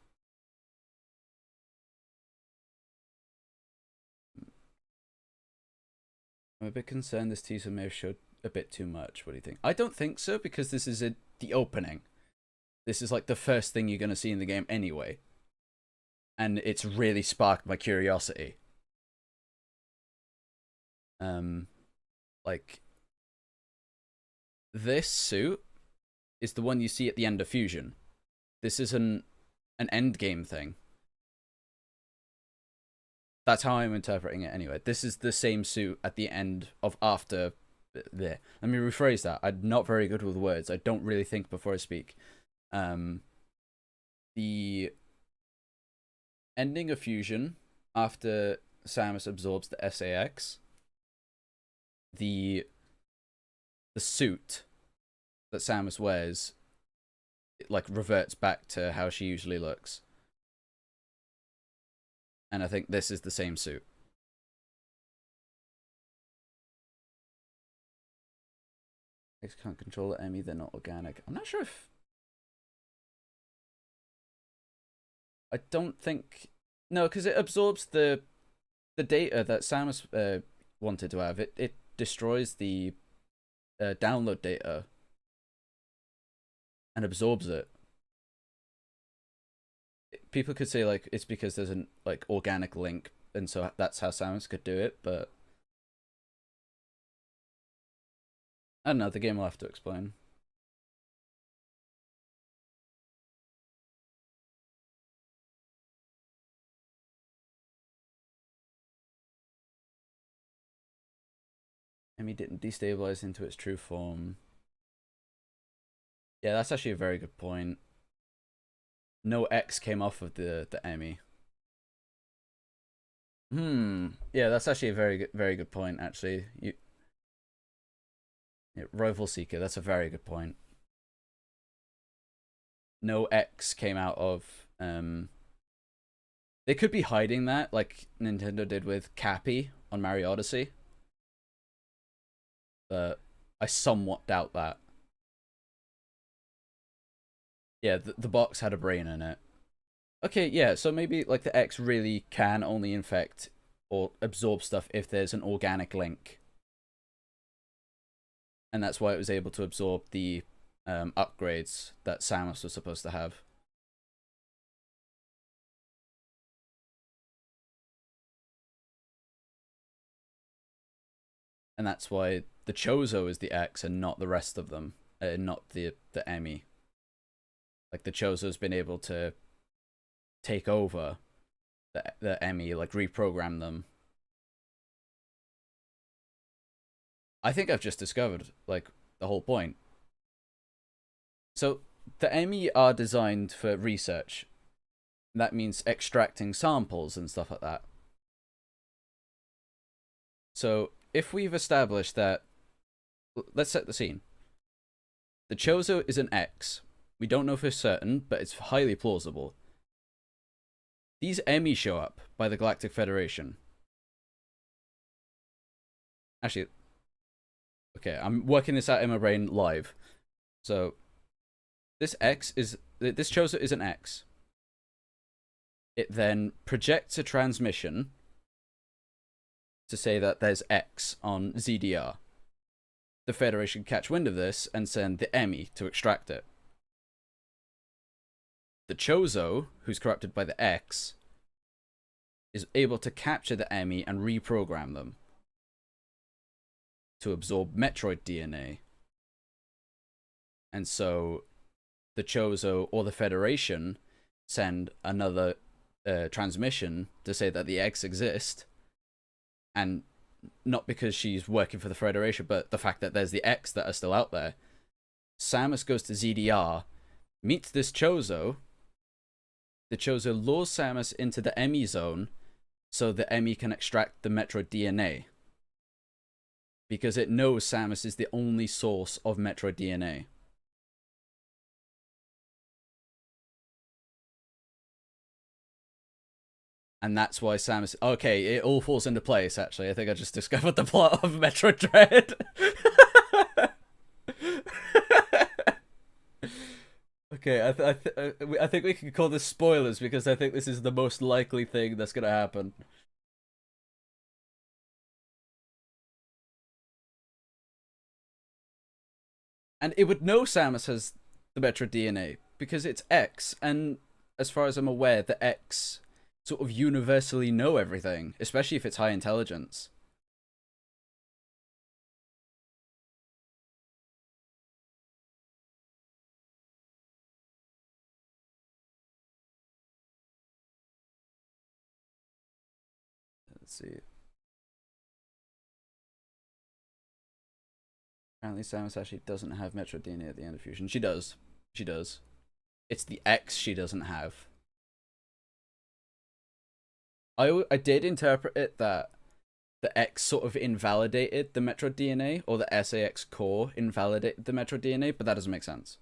I'm a bit concerned this teaser may have showed a bit too much. What do you think? I don't think so, because this is the opening. This is like the first thing you're going to see in the game anyway. And it's really sparked my curiosity. Like, this suit is the one you see at the end of Fusion. This is an end game thing. That's how I'm interpreting it anyway. This is the same suit at the end of after there. Let me rephrase that. I'm not very good with words. I don't really think before I speak. The ending of Fusion, after Samus absorbs the SAX, the suit that Samus wears, it like reverts back to how she usually looks. And I think this is the same suit. X can't control the E.M.M.I, they're not organic. I'm not sure if... I don't think... No, because it absorbs the data that Samus wanted to have. It destroys the download data and absorbs it. People could say like it's because there's an like organic link, and so that's how Samus could do it. But I don't know. The game will have to explain. E.M.M.I didn't destabilize into its true form. Yeah, that's actually a very good point. No X came off of the E.M.M.I. Yeah, that's actually a very good point. Actually, Rival Seeker. That's a very good point. No X came out of. They could be hiding that, like Nintendo did with Cappy on Mario Odyssey, but I somewhat doubt that. Yeah, the box had a brain in it. Okay, yeah, so maybe like the X really can only infect or absorb stuff if there's an organic link. And that's why it was able to absorb the upgrades that Samus was supposed to have. And that's why the Chozo is the X and not the rest of them, not the E.M.M.I. Like the Chozo's been able to take over the E.M.M.I, like reprogram them. I think I've just discovered like the whole point. So the E.M.M.I are designed for research. That means extracting samples and stuff like that. So if we've established that, let's set the scene. The Chozo is an X. We don't know for certain, but it's highly plausible. These E.M.M.I show up by the Galactic Federation. Actually, okay, I'm working this out in my brain live. So this Chozo is an X. It then projects a transmission to say that there's X on ZDR. The Federation catch wind of this and send the E.M.M.I to extract it. The Chozo, who's corrupted by the X, is able to capture the E.M.M.I and reprogram them to absorb Metroid DNA. And so the Chozo or the Federation send another transmission to say that the X exist, and not because she's working for the Federation, but the fact that there's the X that are still out there. Samus goes to ZDR, meets this Chozo. The Chozo lures Samus into the E.M.M.I zone so the E.M.M.I can extract the Metroid DNA. Because it knows Samus is the only source of Metroid DNA. And that's why Samus... Okay, it all falls into place, actually. I think I just discovered the plot of Metroid Dread. Okay, I think we can call this spoilers because I think this is the most likely thing that's gonna happen. And it would know Samus has the Metroid DNA because it's X, and as far as I'm aware, the X sort of universally know everything, especially if it's high intelligence. Let's see. Apparently, Samus actually doesn't have Metroid DNA at the end of Fusion. She does. She does. It's the X she doesn't have. I did interpret it that the X sort of invalidated the Metroid DNA, or the SAX core invalidated the Metroid DNA, but that doesn't make sense.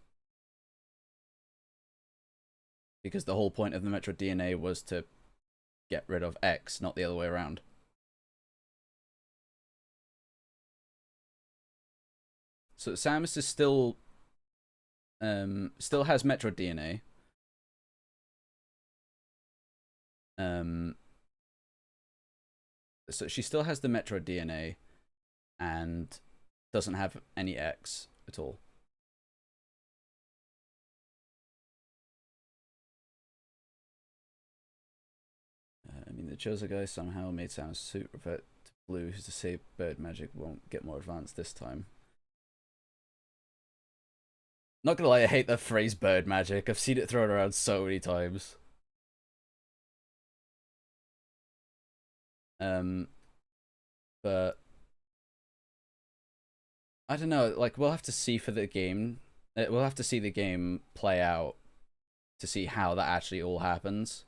Because the whole point of the Metroid DNA was to get rid of X, not the other way around. So Samus is still has Metroid DNA. So she still has the Metroid DNA and doesn't have any X at all. I mean, the Chozo guy somehow made Samus' suit revert to blue, who's to say bird magic won't get more advanced this time. Not gonna lie, I hate the phrase bird magic. I've seen it thrown around so many times. But I don't know. Like, we'll have to see for the game. We'll have to see the game play out to see how that actually all happens.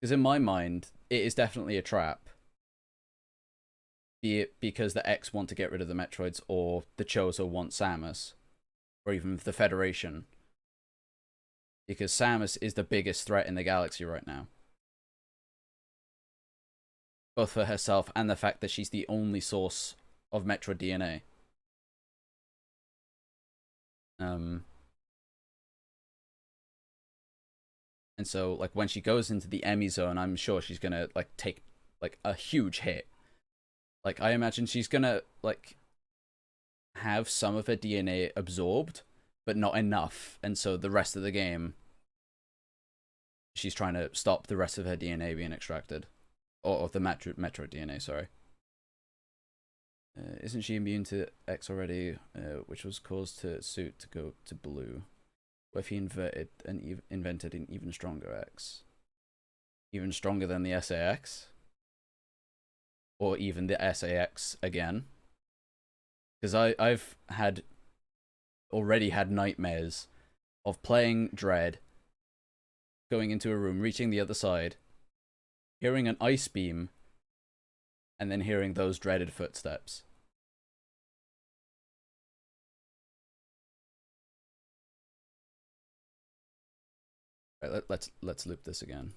Because in my mind, it is definitely a trap. Be it because the X want to get rid of the Metroids, or the Chozo want Samus, or even the Federation. Because Samus is the biggest threat in the galaxy right now. Both for herself and the fact that she's the only source of Metroid DNA. And so, like, when she goes into the E.M.M.I zone, I'm sure she's gonna, like, take, like, a huge hit. Like, I imagine she's gonna, like, have some of her DNA absorbed, but not enough. And so the rest of the game, she's trying to stop the rest of her DNA being extracted. Or the Metroid DNA, sorry. Isn't she immune to X already, which was caused her suit to go to blue? What if he invented an even stronger X? Even stronger than the SAX? Or even the SAX again? Because I've already had nightmares of playing Dread, going into a room, reaching the other side, hearing an ice beam, and then hearing those dreaded footsteps. Right, let's loop this again.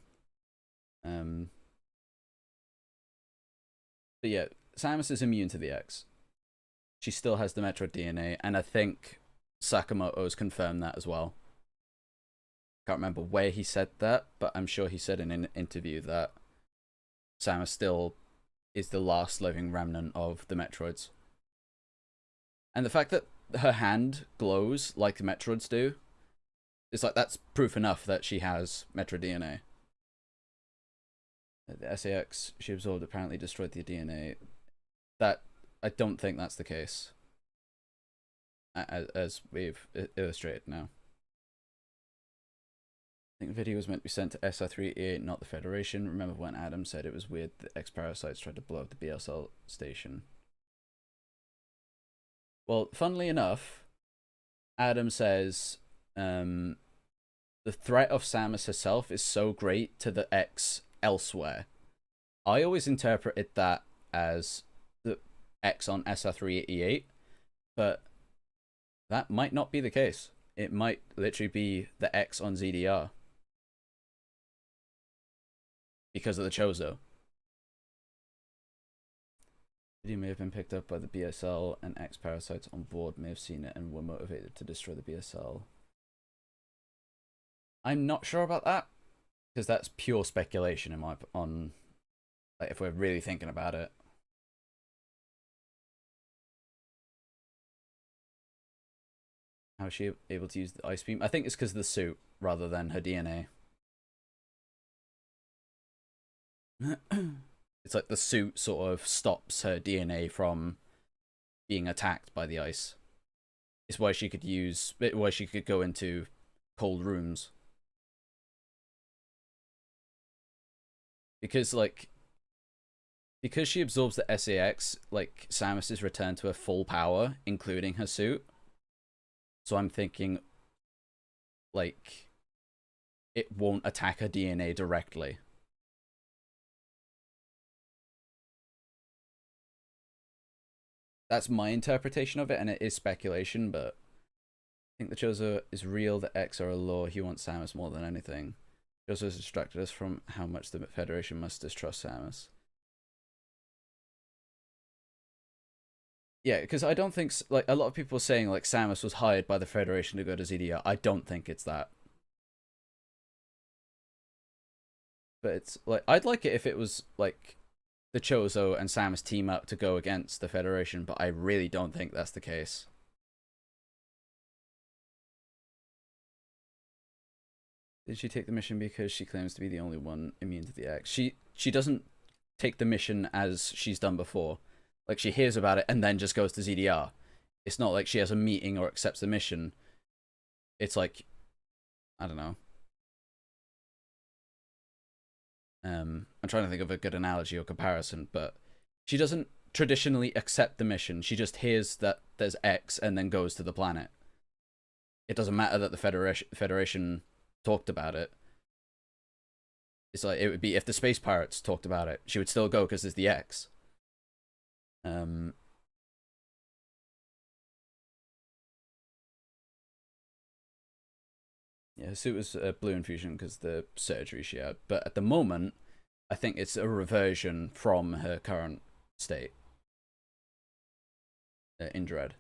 But yeah, Samus is immune to the X. She still has the Metroid DNA, and I think Sakamoto's confirmed that as well. Can't remember where he said that, but I'm sure he said in an interview that Samus still is the last living remnant of the Metroids. And the fact that her hand glows like the Metroids do, it's like that's proof enough that she has Metroid DNA. The SAX she absorbed apparently destroyed the DNA. That I don't think that's the case, as we've illustrated now. I think the video was meant to be sent to SR388, not the Federation. Remember when Adam said it was weird that X-Parasites tried to blow up the BSL station? Well, funnily enough, Adam says the threat of Samus herself is so great to the X elsewhere. I always interpreted that as the X on SR388, but that might not be the case. It might literally be the X on ZDR. Because of the Chozo. Video may have been picked up by the BSL, and X-Parasites on board may have seen it and were motivated to destroy the BSL. I'm not sure about that, because that's pure speculation in my like, if we're really thinking about it. How is she able to use the ice beam? I think it's because of the suit rather than her DNA. It's like the suit sort of stops her DNA from being attacked by the ice. It's why she could go into cold rooms. Because she absorbs the SAX, like, Samus is returned to her full power, including her suit. So I'm thinking, like, it won't attack her DNA directly. That's my interpretation of it, and it is speculation, but I think the Chozo is real, the X are a law, he wants Samus more than anything. Chozo has distracted us from how much the Federation must distrust Samus. Yeah, because I don't think, like, a lot of people are saying, like, Samus was hired by the Federation to go to ZDR. I don't think it's that. But it's, like, I'd like it if it was, like, the Chozo and Samus team up to go against the Federation, but I really don't think that's the case. Did she take the mission because she claims to be the only one immune to the X? She doesn't take the mission as she's done before. Like, she hears about it and then just goes to ZDR. It's not like she has a meeting or accepts the mission. It's like, I don't know. I'm trying to think of a good analogy or comparison, but she doesn't traditionally accept the mission. She just hears that there's X and then goes to the planet. It doesn't matter that the Federation talked about it. It's like, it would be if the Space Pirates talked about it, she would still go because there's the X. Yeah, her suit was blue infusion because the surgery she had. But at the moment, I think it's a reversion from her current state in Dread.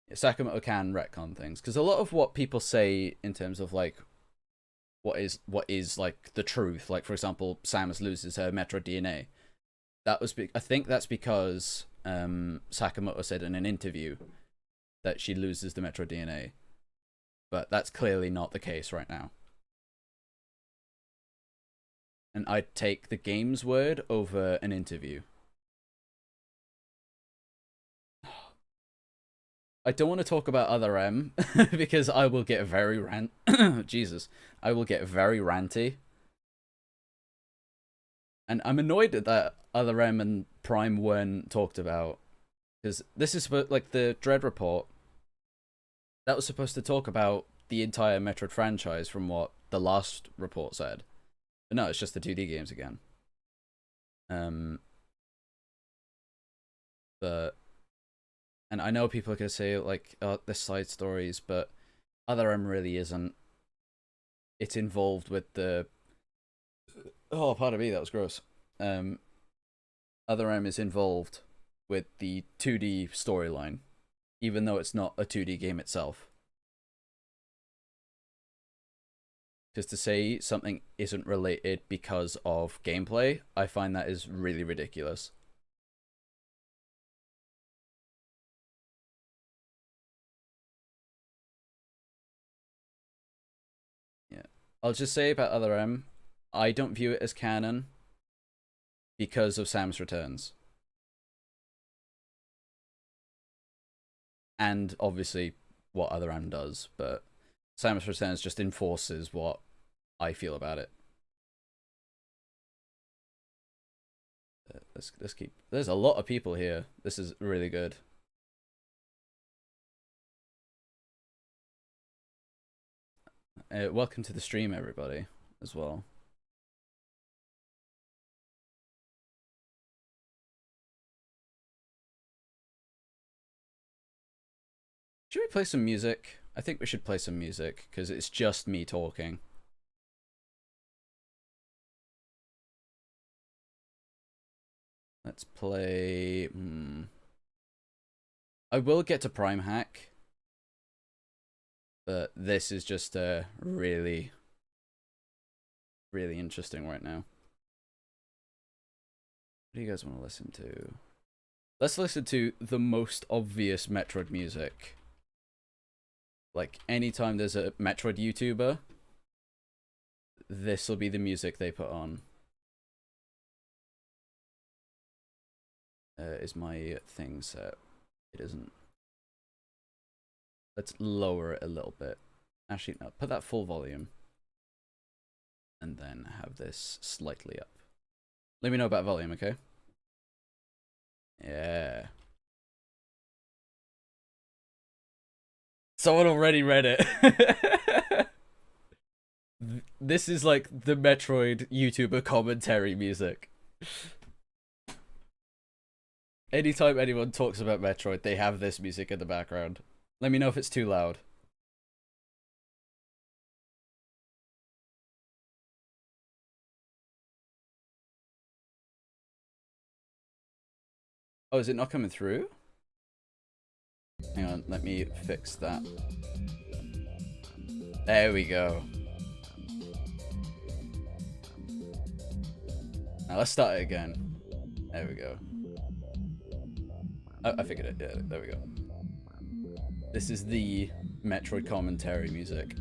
Yeah, Sakamoto can retcon things because a lot of what people say in terms of like what is like the truth, like for example, Samus loses her Metroid DNA. That was I think that's because Sakamoto said in an interview that she loses the Metroid DNA, but that's clearly not the case right now. And I'd take the game's word over an interview. I don't want to talk about Other M because I will get very Jesus, I will get very ranty. And I'm annoyed that Other M and Prime weren't talked about, because this is like the Dread report. That was supposed to talk about the entire Metroid franchise from what the last report said. But no, it's just the 2D games again. But, and I know people are going to say, like, oh, there's side stories, but Other M really isn't. It's involved with the... Oh, pardon me, that was gross. Other M is involved with the 2D storyline, even though it's not a 2D game itself. Because to say something isn't related because of gameplay, I find that is really ridiculous. Yeah. I'll just say about Other M, I don't view it as canon because of Samus Returns. And obviously what Other M does, but Samus Returns just enforces what I feel about it. Let's keep... There's a lot of people here. This is really good. Welcome to the stream, everybody, as well. Should we play some music? I think we should play some music, because it's just me talking. Let's play... I will get to Primehack, but this is just really, really interesting right now. What do you guys want to listen to? Let's listen to the most obvious Metroid music. Like, anytime there's a Metroid YouTuber, this will be the music they put on. Is my thing set? It isn't. Let's lower it a little bit. Actually, no, put that full volume. And then have this slightly up. Let me know about volume, okay? Yeah. Someone already read it. This is like the Metroid YouTuber commentary music. Anytime anyone talks about Metroid, they have this music in the background. Let me know if it's too loud. Oh, is it not coming through? Hang on, let me fix that. There we go. Now let's start it again. There we go. I figured it. Yeah, there we go. This is the Metroid commentary music.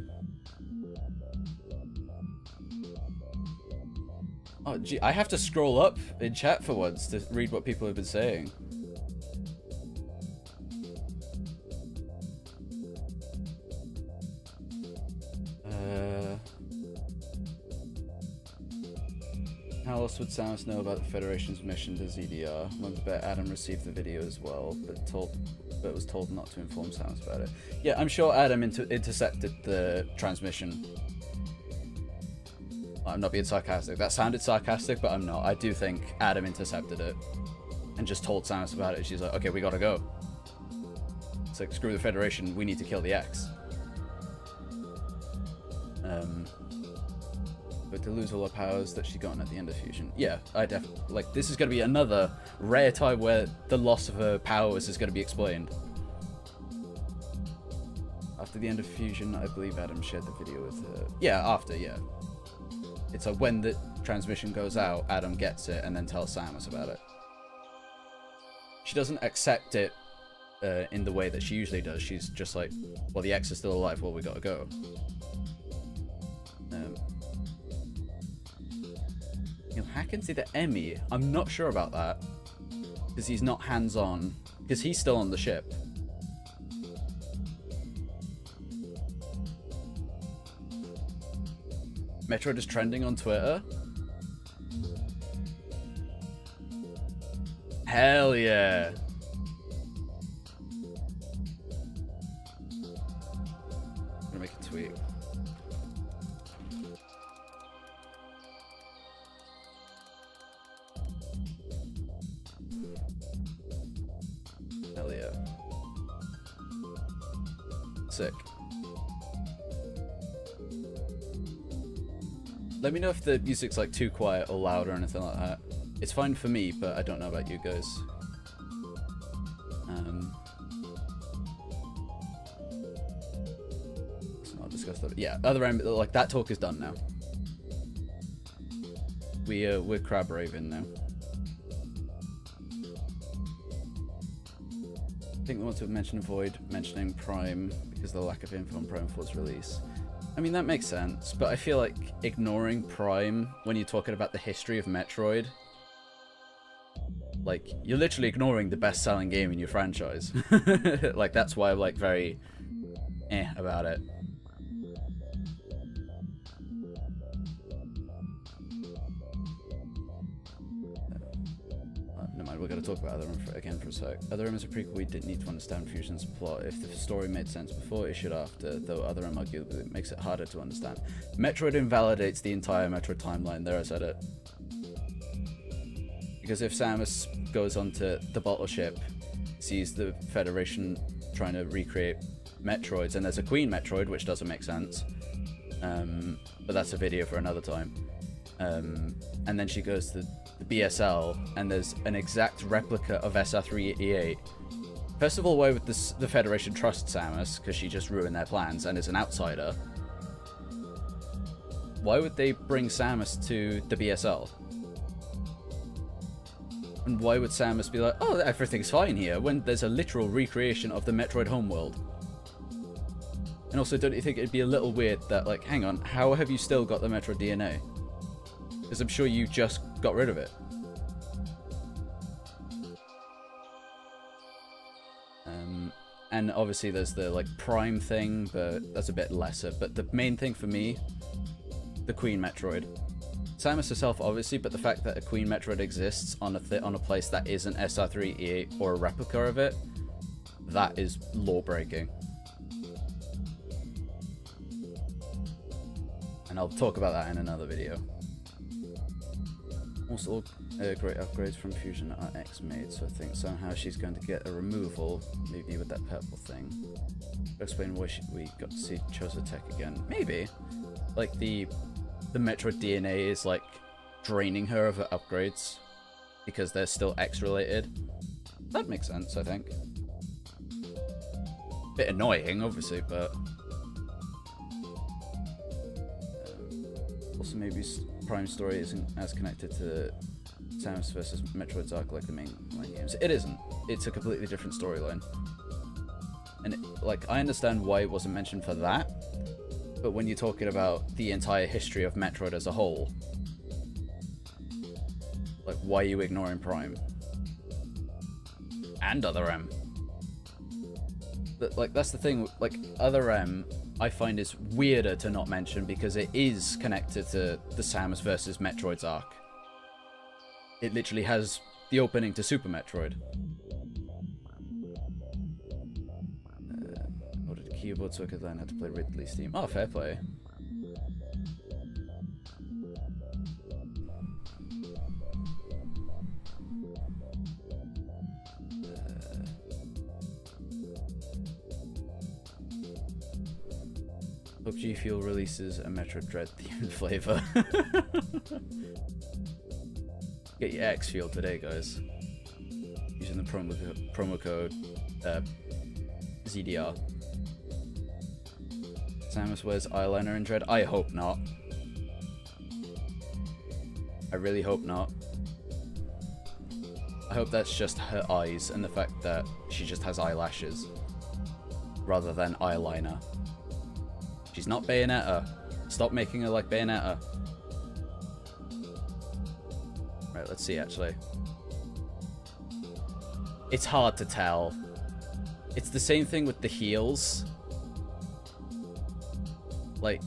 Oh, gee, I have to scroll up in chat for once to read what people have been saying. How else would Samus know about the Federation's mission to ZDR? When the bet Adam received the video as well, but was told not to inform Samus about it. Yeah, I'm sure Adam intercepted the transmission. I'm not being sarcastic. That sounded sarcastic, but I'm not. I do think Adam intercepted it and just told Samus about it. She's like, okay, we gotta go. It's like, screw the Federation, we need to kill the X. But to lose all her powers that she gotten at the end of Fusion. Yeah, I definitely, like, this is gonna be another rare time where the loss of her powers is gonna be explained. After the end of Fusion, I believe Adam shared the video with her. Yeah, after, yeah. It's like when the transmission goes out, Adam gets it and then tells Samus about it. She doesn't accept it in the way that she usually does. She's just like, well, the X is still alive, well, we gotta go. He'll hack into the E.M.M.I. I'm not sure about that. Because he's not hands-on. Because he's still on the ship. Metroid is trending on Twitter. Hell yeah. I'm gonna make a tweet. Hell yeah. Sick. Let me know if the music's like too quiet or loud or anything like that. It's fine for me, but I don't know about you guys. Let's not discuss that. Yeah, other end, like that talk is done now. We're crab raving now. I think they want to avoid mentioning Prime because of the lack of info on Prime 4's release. I mean, that makes sense, but I feel like ignoring Prime when you're talking about the history of Metroid, like, you're literally ignoring the best-selling game in your franchise. Like, that's why I'm, like, very about it. Never mind, we're going to talk about Other M again for a sec. Other M is a prequel we didn't need to understand Fusion's plot. If the story made sense before, it should after, though Other M arguably makes it harder to understand. Metroid invalidates the entire Metroid timeline. There, I said it. Because if Samus goes onto the bottle ship, sees the Federation trying to recreate Metroids, and there's a Queen Metroid, which doesn't make sense. But that's a video for another time. And then she goes to the BSL, and there's an exact replica of SR388. First of all, why would the Federation trust Samus? Because she just ruined their plans and is an outsider. Why would they bring Samus to the BSL? And why would Samus be like, oh, everything's fine here, when there's a literal recreation of the Metroid homeworld? And also, don't you think it'd be a little weird that, like, hang on, how have you still got the Metroid DNA? Because I'm sure you just got rid of it. And obviously there's the, like, Prime thing, but that's a bit lesser. But the main thing for me, the Queen Metroid. Samus herself, obviously, but the fact that a Queen Metroid exists on a place that isn't SR388 or a replica of it, that is law-breaking. And I'll talk about that in another video. Also, all great upgrades from Fusion are X made, so I think somehow she's going to get a removal, maybe with that purple thing. Explain why we got to see Chozo tech again. Maybe. Like, the Metroid DNA is, like, draining her of her upgrades because they're still X-related. That makes sense, I think. Bit annoying, obviously, but... also, maybe Prime story isn't as connected to Samus versus Metroid's Arc like the mainline games. It isn't. It's a completely different storyline. And like, I understand why it wasn't mentioned for that, but when you're talking about the entire history of Metroid as a whole, like, why are you ignoring Prime? And Other M. But, like, that's the thing, like, Other M, I find is weirder to not mention because it is connected to the Samus versus Metroid's arc. It literally has the opening to Super Metroid. Ordered a keyboard so I could learn how to play Ridley's theme. Oh, fair play. Hope G Fuel releases a Metroid Dread themed flavor. Get your X Fuel today, guys. Using the promo code ZDR. Samus wears eyeliner in Dread? I hope not. I really hope not. I hope that's just her eyes and the fact that she just has eyelashes rather than eyeliner. She's not Bayonetta. Stop making her like Bayonetta. Right, let's see actually. It's hard to tell. It's the same thing with the heels. Like,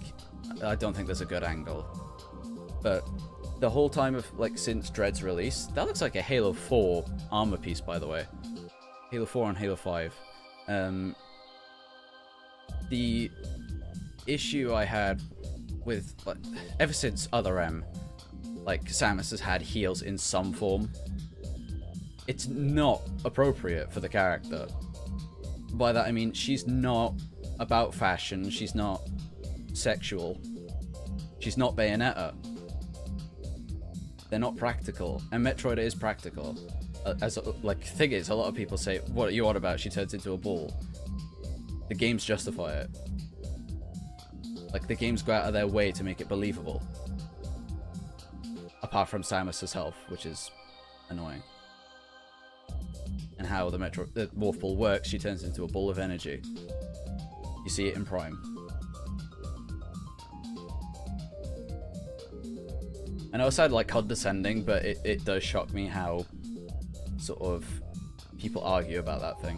I don't think there's a good angle. But the whole time of, like, since Dread's release, that looks like a Halo 4 armor piece, by the way. Halo 4 and Halo 5. The issue I had with, like, ever since Other M, like, Samus has had heels in some form. It's not appropriate for the character. By that I mean she's not about fashion, she's not sexual, she's not Bayonetta. They're not practical, and Metroid is practical. Like, thing is, a lot of people say, what are you on about? She turns into a ball. The games justify it. Like, the games go out of their way to make it believable. Apart from Samus herself, which is annoying. And how the Morph Ball works, she turns into a ball of energy. You see it in Prime. I know it sounded like condescending, but it does shock me how sort of people argue about that thing.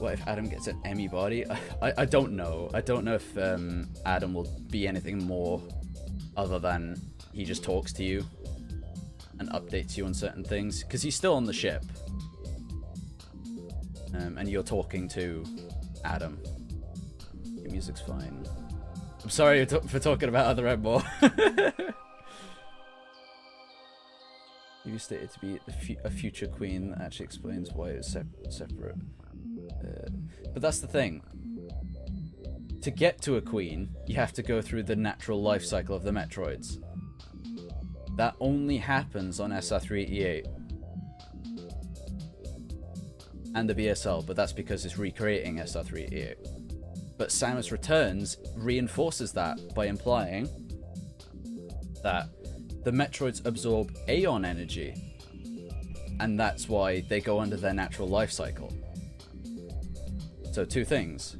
What if Adam gets an E.M.M.I body? I don't know. I don't know if Adam will be anything more other than he just talks to you and updates you on certain things, because he's still on the ship. And you're talking to Adam. Your music's fine. I'm sorry for talking about Other M more. You stated to be a future queen. That actually explains why it's separate. But that's the thing. To get to a queen, you have to go through the natural life cycle of the Metroids. That only happens on SR388. And the BSL, but that's because it's recreating SR388. But Samus Returns reinforces that by implying that the Metroids absorb Aeon energy, and that's why they go under their natural life cycle. So two things.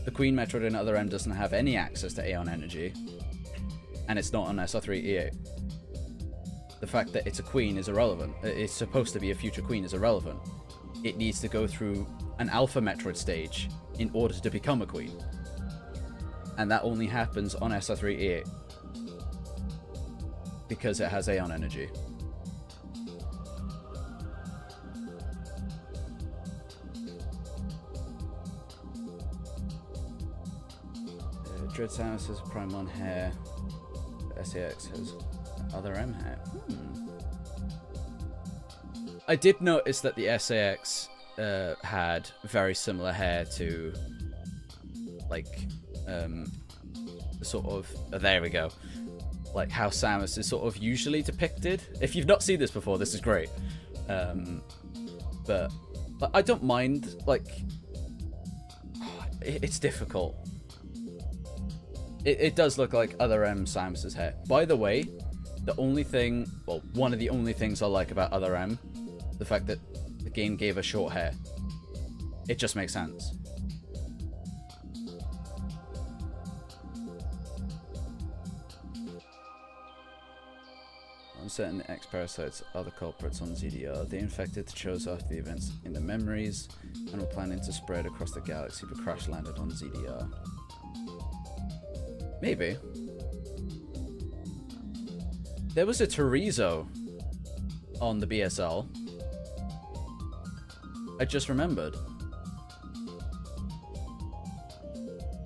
The Queen Metroid in Other M doesn't have any access to Aeon energy, and it's not on SR388. The fact that it's a queen is irrelevant. It's supposed to be a future queen is irrelevant. It needs to go through an Alpha Metroid stage in order to become a queen. And that only happens on SR388. Because it has Aeon energy. Dread Samus has Prime 1 hair. SAX has Other M hair. I did notice that the SAX had very similar hair to, like, sort of, there we go, like how Samus is sort of usually depicted. If you've not seen this before, this is great. But I don't mind, like, it's difficult. It does look like other M Samus's hair. By the way, the only thing, well, one of the only things I like about other M, the fact that the game gave her short hair. It just makes sense. Certain X-parasites are the culprits on ZDR. They infected the Chozo after the events in the memories and were planning to spread across the galaxy but crash landed on ZDR. Maybe. There was a Chorizo on the BSL. I just remembered.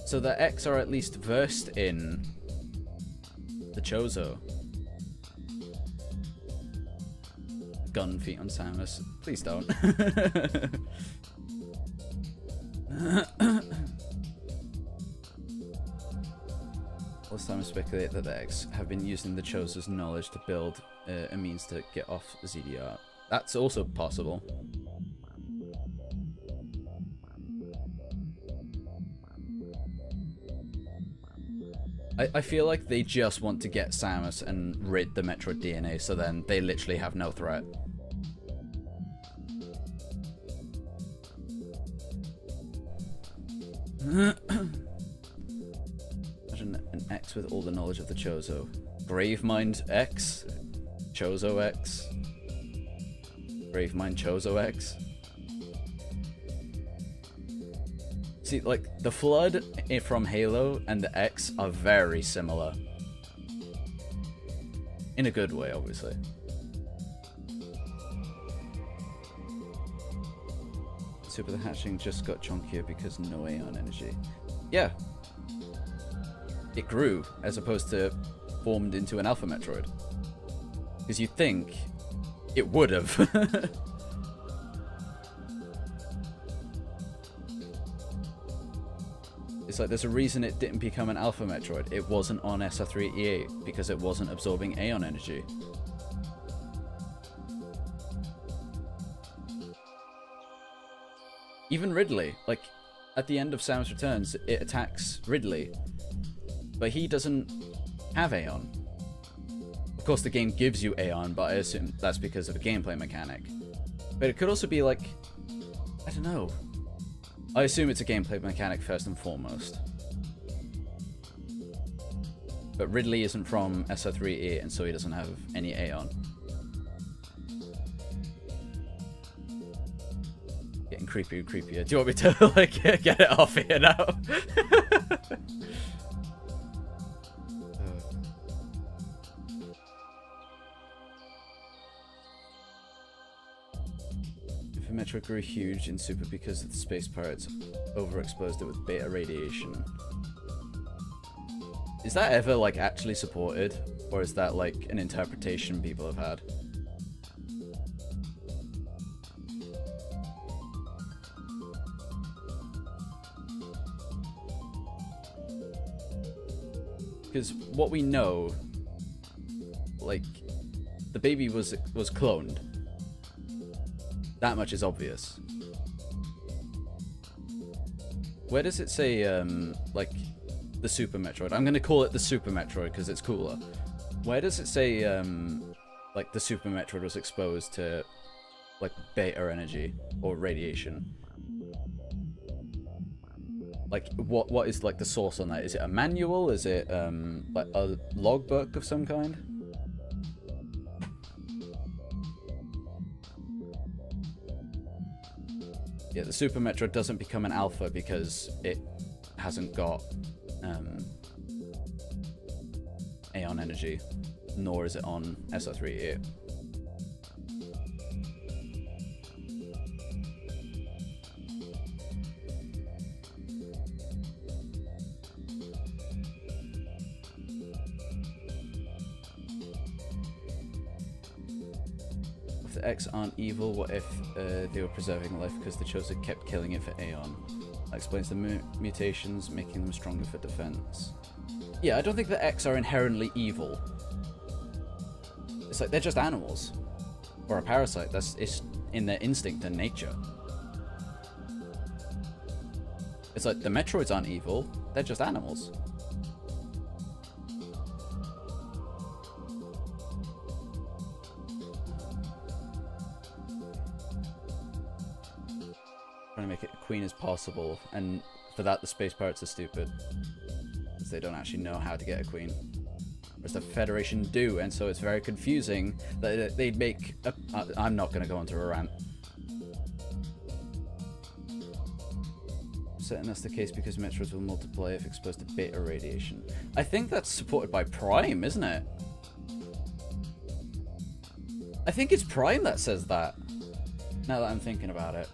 So the X are at least versed in the Chozo. Gun feet on Samus. Please don't. Last time I speculate that the X have been using the Chozo's knowledge to build a means to get off ZDR. That's also possible. I feel like they just want to get Samus and rid the Metroid DNA, so then they literally have no threat. Imagine an X with all the knowledge of the Chozo. Gravemind X? Chozo X? Gravemind Chozo X? See, like, the Flood from Halo and the X are very similar. In a good way, obviously. Super the hatchling just got chunkier because no Aeon energy. Yeah. It grew, as opposed to formed into an Alpha Metroid. Because you'd think it would have. It's like there's a reason it didn't become an Alpha Metroid. It wasn't on SR3E8 because it wasn't absorbing Aeon energy. Even Ridley, like at the end of Samus Returns, it attacks Ridley, but he doesn't have Aeon. Of course, the game gives you Aeon, but I assume that's because of a gameplay mechanic. But it could also be like, I don't know. I assume it's a gameplay mechanic first and foremost. But Ridley isn't from SR3E, and so he doesn't have any Aeon. Getting creepier and creepier. Do you want me to like get it off here now? Metroid grew huge in Super because the space pirates overexposed it with beta radiation. Is that ever like actually supported, or is that like an interpretation people have had? Because what we know, like, the baby was cloned. That much is obvious. Where does it say, like, the Super Metroid? I'm gonna call it the Super Metroid because it's cooler. Where does it say, like, the Super Metroid was exposed to, like, beta energy or radiation? Like, what is, like, the source on that? Is it a manual? Is it, like, a logbook of some kind? Yeah, the Super Metroid doesn't become an alpha because it hasn't got Aeon energy, nor is it on SR3E8. If the X aren't evil, what if they were preserving life because the Chozo kept killing it for Aeon? That explains the mutations, making them stronger for defense. Yeah, I don't think the X are inherently evil. It's like they're just animals. Or a parasite. It's in their instinct and nature. It's like the Metroids aren't evil, they're just animals. make it queen as possible, and for that the space pirates are stupid, because they don't actually know how to get a queen. Whereas the Federation do, and so it's very confusing that they'd make a... I'm not going to go into a rant. Certain that's the case because Metroids will multiply if exposed to beta radiation. I think that's supported by Prime, isn't it? I think it's Prime that says that, now that I'm thinking about it.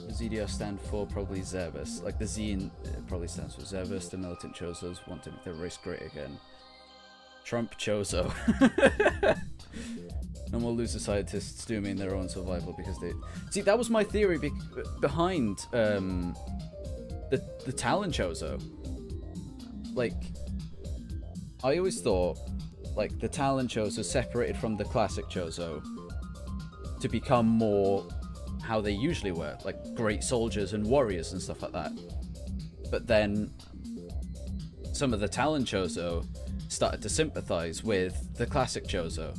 ZDR stand for probably Zervus. Like the Z in, probably stands for Zervus. The militant Chozos want to make the race great again. Trump Chozo. No more loser scientists dooming their own survival because they... See, that was my theory behind the Talon Chozo. Like, I always thought, like, the Talon Chozo separated from the classic Chozo to become more how they usually were, like great soldiers and warriors and stuff like that. But then some of the Talon Chozo started to sympathize with the classic Chozo.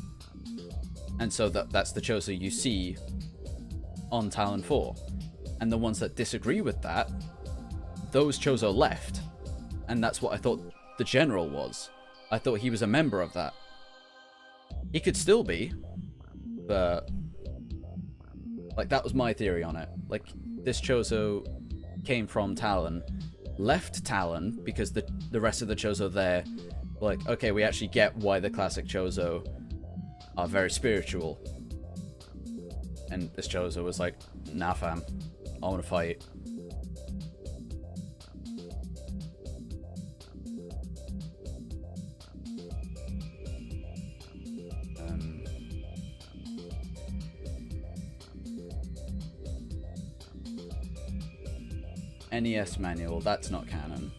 And so that's the Chozo you see on Talon 4. And the ones that disagree with that, those Chozo left. And that's what I thought the general was. I thought he was a member of that. He could still be, but like that was my theory on it. Like this Chozo came from Talon, left Talon because the rest of the Chozo there were like, okay, we actually get why the classic Chozo are very spiritual. And this Chozo was like, nah fam, I want to fight. NES manual, that's not canon.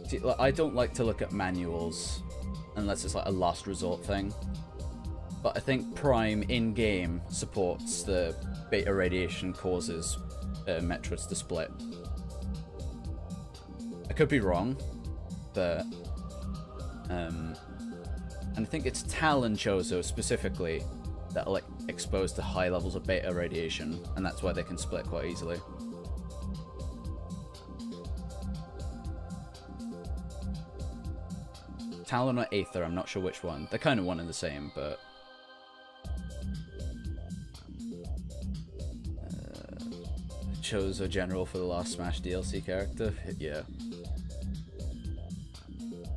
See, like, I don't like to look at manuals unless it's like a last resort thing. But I think Prime in-game supports the beta radiation causes Metroids to split. I could be wrong, but... and I think it's Talon Chozo specifically that are like exposed to high levels of beta radiation, and that's why they can split quite easily. Talon or Aether, I'm not sure which one. They're kind of one and the same, but... Chozo General for the last Smash DLC character? Yeah.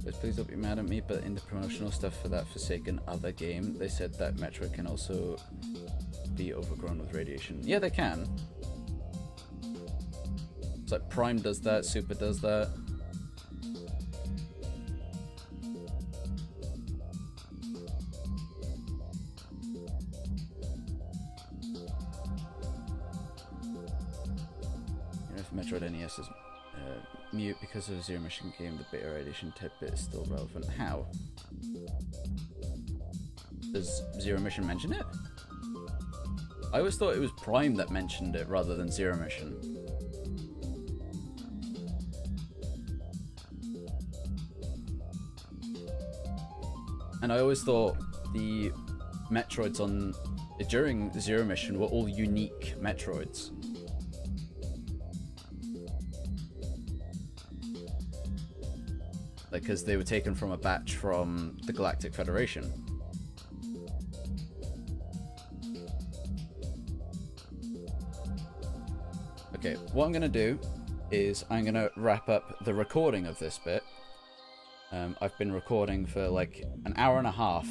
But please don't be mad at me, but in the promotional stuff for that Forsaken other game, they said that Metroid can also be overgrown with radiation. Yeah, they can. It's like Prime does that, Super does that. You know, if Metroid NES is mute because of Zero Mission game, the beta radiation tidbit is still relevant. How? Does Zero Mission mention it? I always thought it was Prime that mentioned it rather than Zero Mission. And I always thought the Metroids on during Zero Mission were all unique Metroids. Like, because they were taken from a batch from the Galactic Federation. Okay, what I'm going to do is I'm going to wrap up the recording of this bit. I've been recording for like an hour and a half.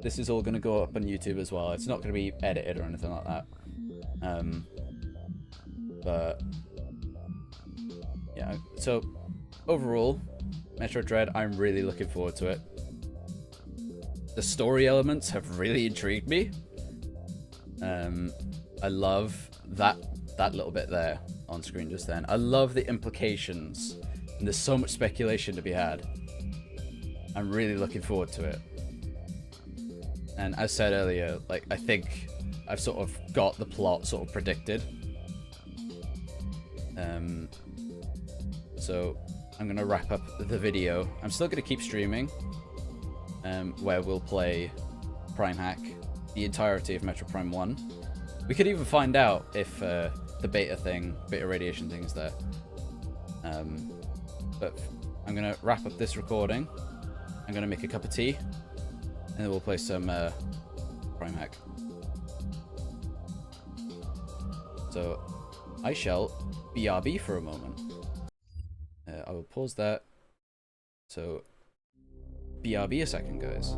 This is all going to go up on YouTube as well. It's not going to be edited or anything like that. But yeah, so overall, Metroid Dread, I'm really looking forward to it. The story elements have really intrigued me. I love that little bit there on screen just then. I love the implications, and there's so much speculation to be had. I'm really looking forward to it. And as said earlier, like, I think I've sort of got the plot sort of predicted. So I'm gonna wrap up the video. I'm still gonna keep streaming, where we'll play Primehack, the entirety of Metroid Prime 1. We could even find out if the beta radiation thing is there. But I'm gonna wrap up this recording. I'm gonna make a cup of tea, and then we'll play some Primehack. So I shall BRB for a moment. I will pause that. So BRB a second, guys.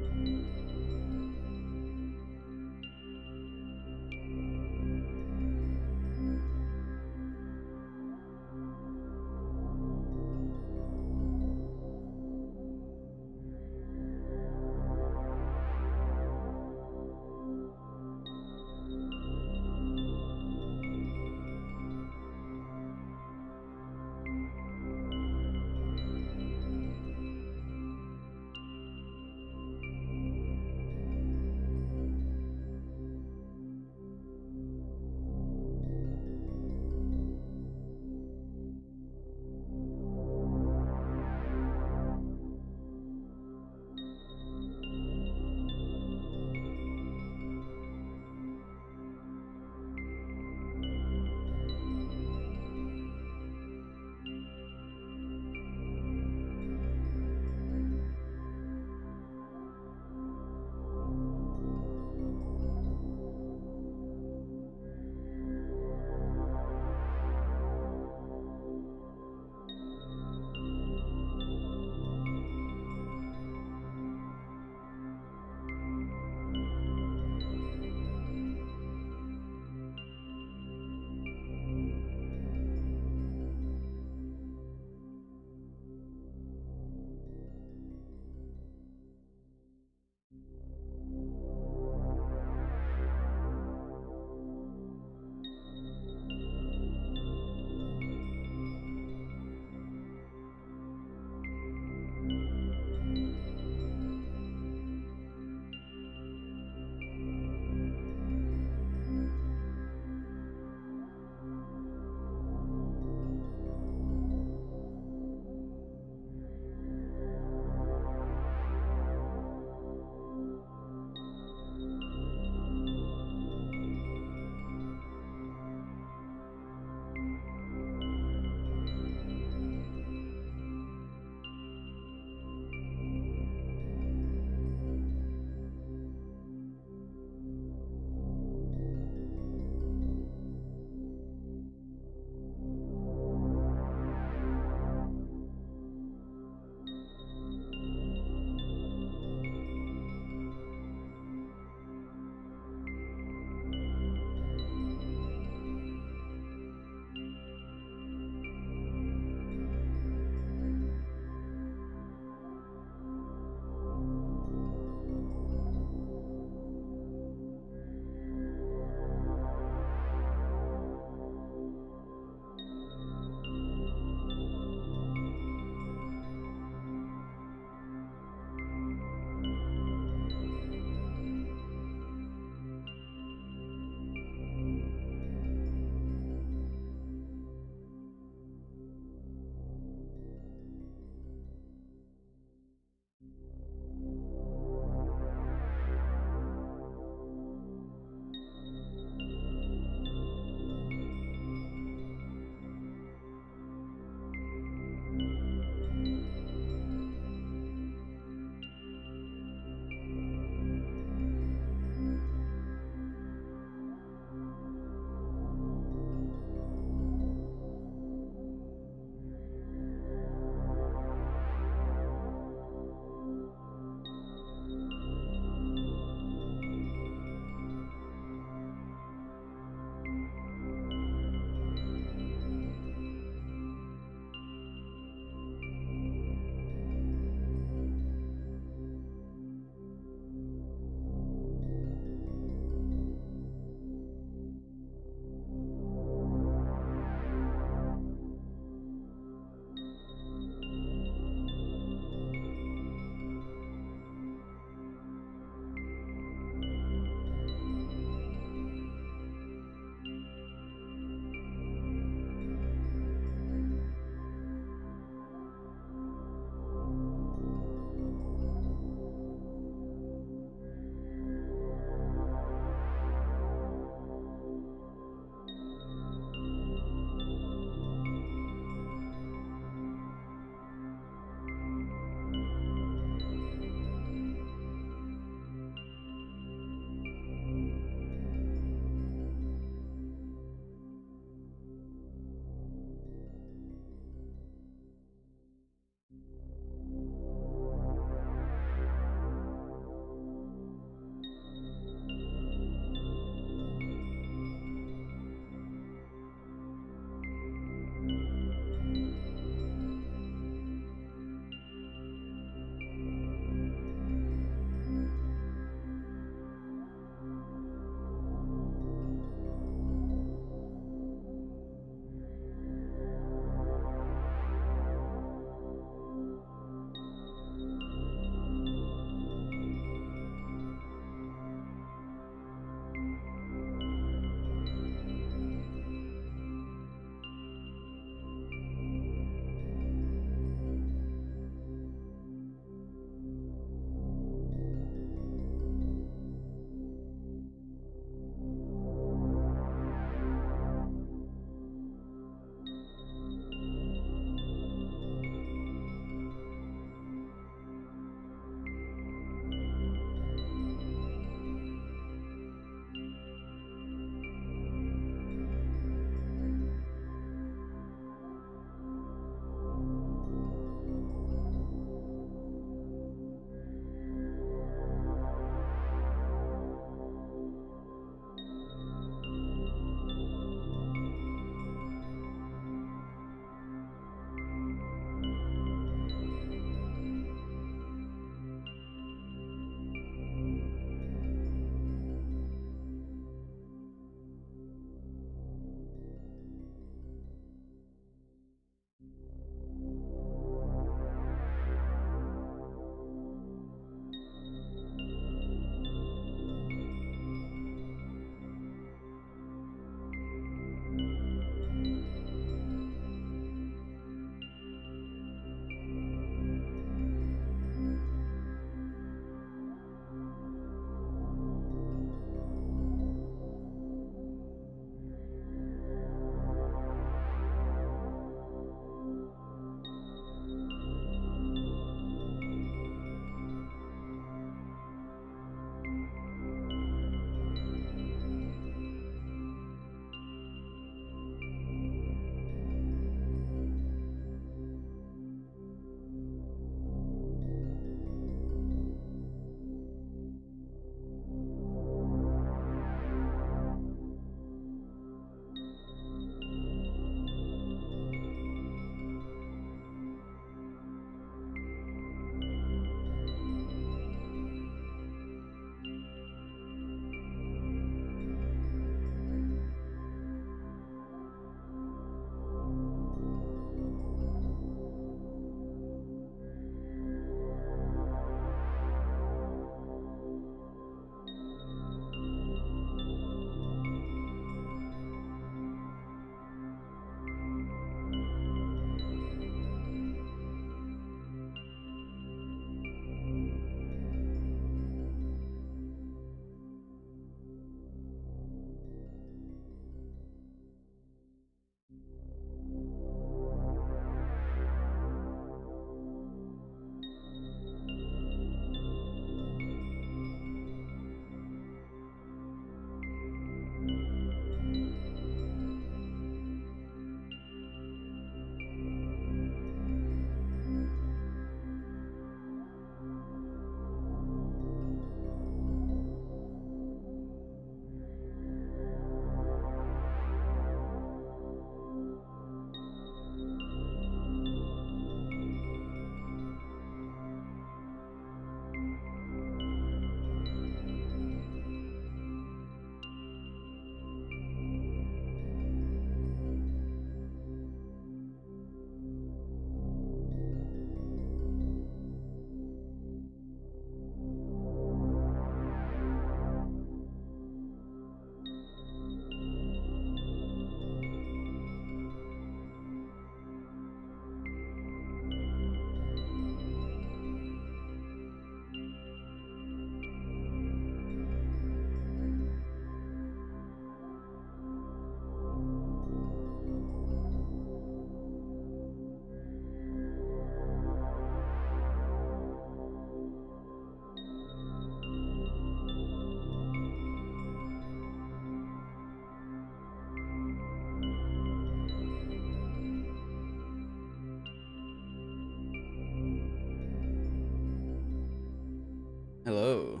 Hello.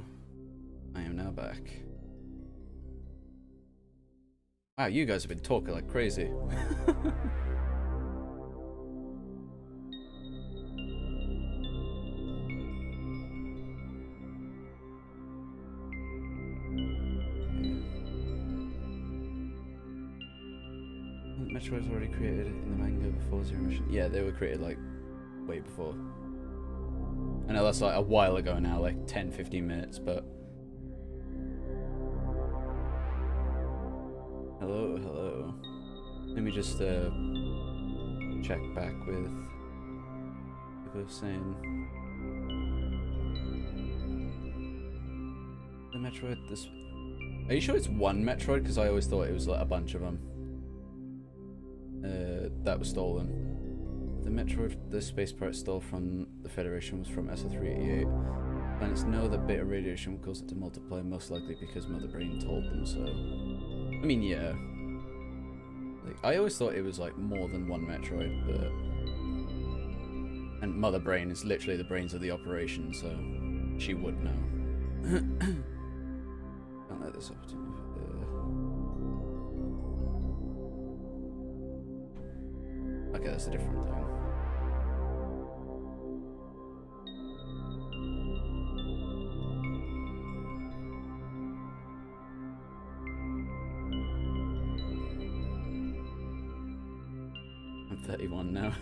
I am now back. Wow, you guys have been talking like crazy. Metroid was already created in the manga before Zero Mission. Yeah, they were created like way before. I know that's like a while ago now, like 10-15 minutes, but... Hello, hello. Let me just check back with people saying the Metroid this... Are you sure it's one Metroid? Because I always thought it was like a bunch of them. That was stolen. The Metroid the space pirate stole from the Federation was from SR-388. Planets know that beta radiation will cause it to multiply, most likely because Mother Brain told them so. I mean, yeah. Like, I always thought it was like more than one Metroid, but... And Mother Brain is literally the brains of the operation, so she would know. Can't let this opportunity... Okay, that's a different thing. I'm 31 now.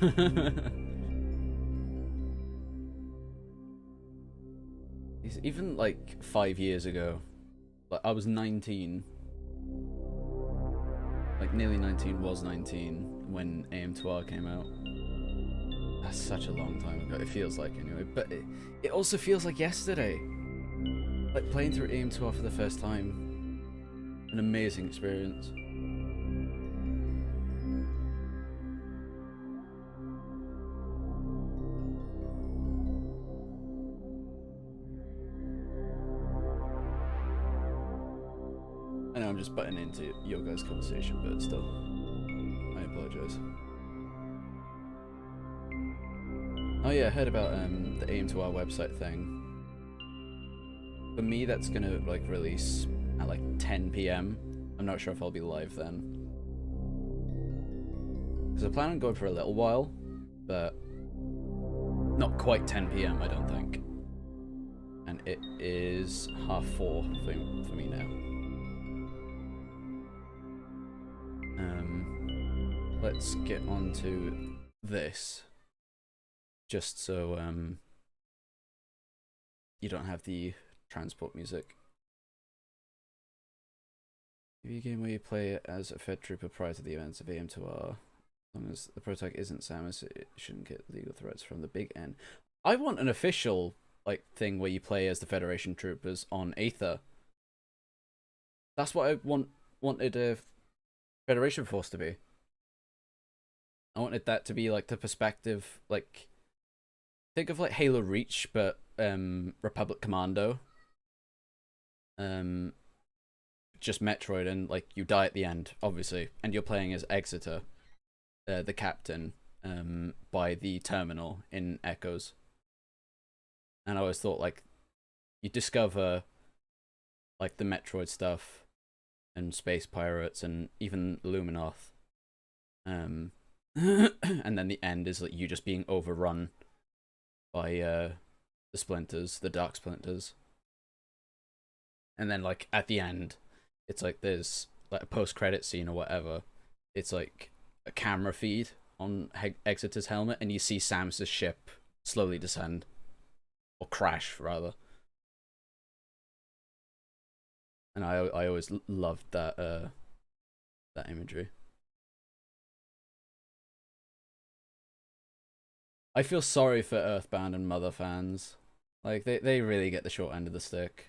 Even like 5 years ago, like I was 19. Like nearly 19, was 19 when E.M.M.I came out. That's such a long time ago. It feels like anyway, but it also feels like yesterday. Like playing through E.M.M.I for the first time, an amazing experience. I know I'm just butting into your guys' conversation, but still, I apologize. Oh yeah, I heard about the E.M.M.I website thing. For me, that's gonna like release at like 10 PM. I'm not sure if I'll be live then, because I plan on going for a little while, but not quite 10 PM, I don't think. And it is 4:30 for me now. Let's get on to this, just so you don't have the transport music. Review game where you play as a Fed trooper prior to the events of E.M.M.I. As long as the prototype isn't Samus, it shouldn't get legal threats from the big N. I want an official like thing where you play as the Federation troopers on Aether. That's what I wanted a Federation Force to be. I wanted that to be like the perspective, like think of like Halo Reach, but Republic Commando. Just Metroid, and like you die at the end, obviously, and you're playing as Exeter, the captain, by the terminal in Echoes. And I always thought like you discover like the Metroid stuff and space pirates and even Luminoth. And then the end is like you just being overrun by the splinters, the dark splinters. And then like at the end, it's like there's like a post-credit scene or whatever. It's like a camera feed on Exeter's helmet, and you see Samus's ship slowly descend, or crash rather. And I always loved that that imagery. I feel sorry for Earthbound and Mother fans. Like they really get the short end of the stick.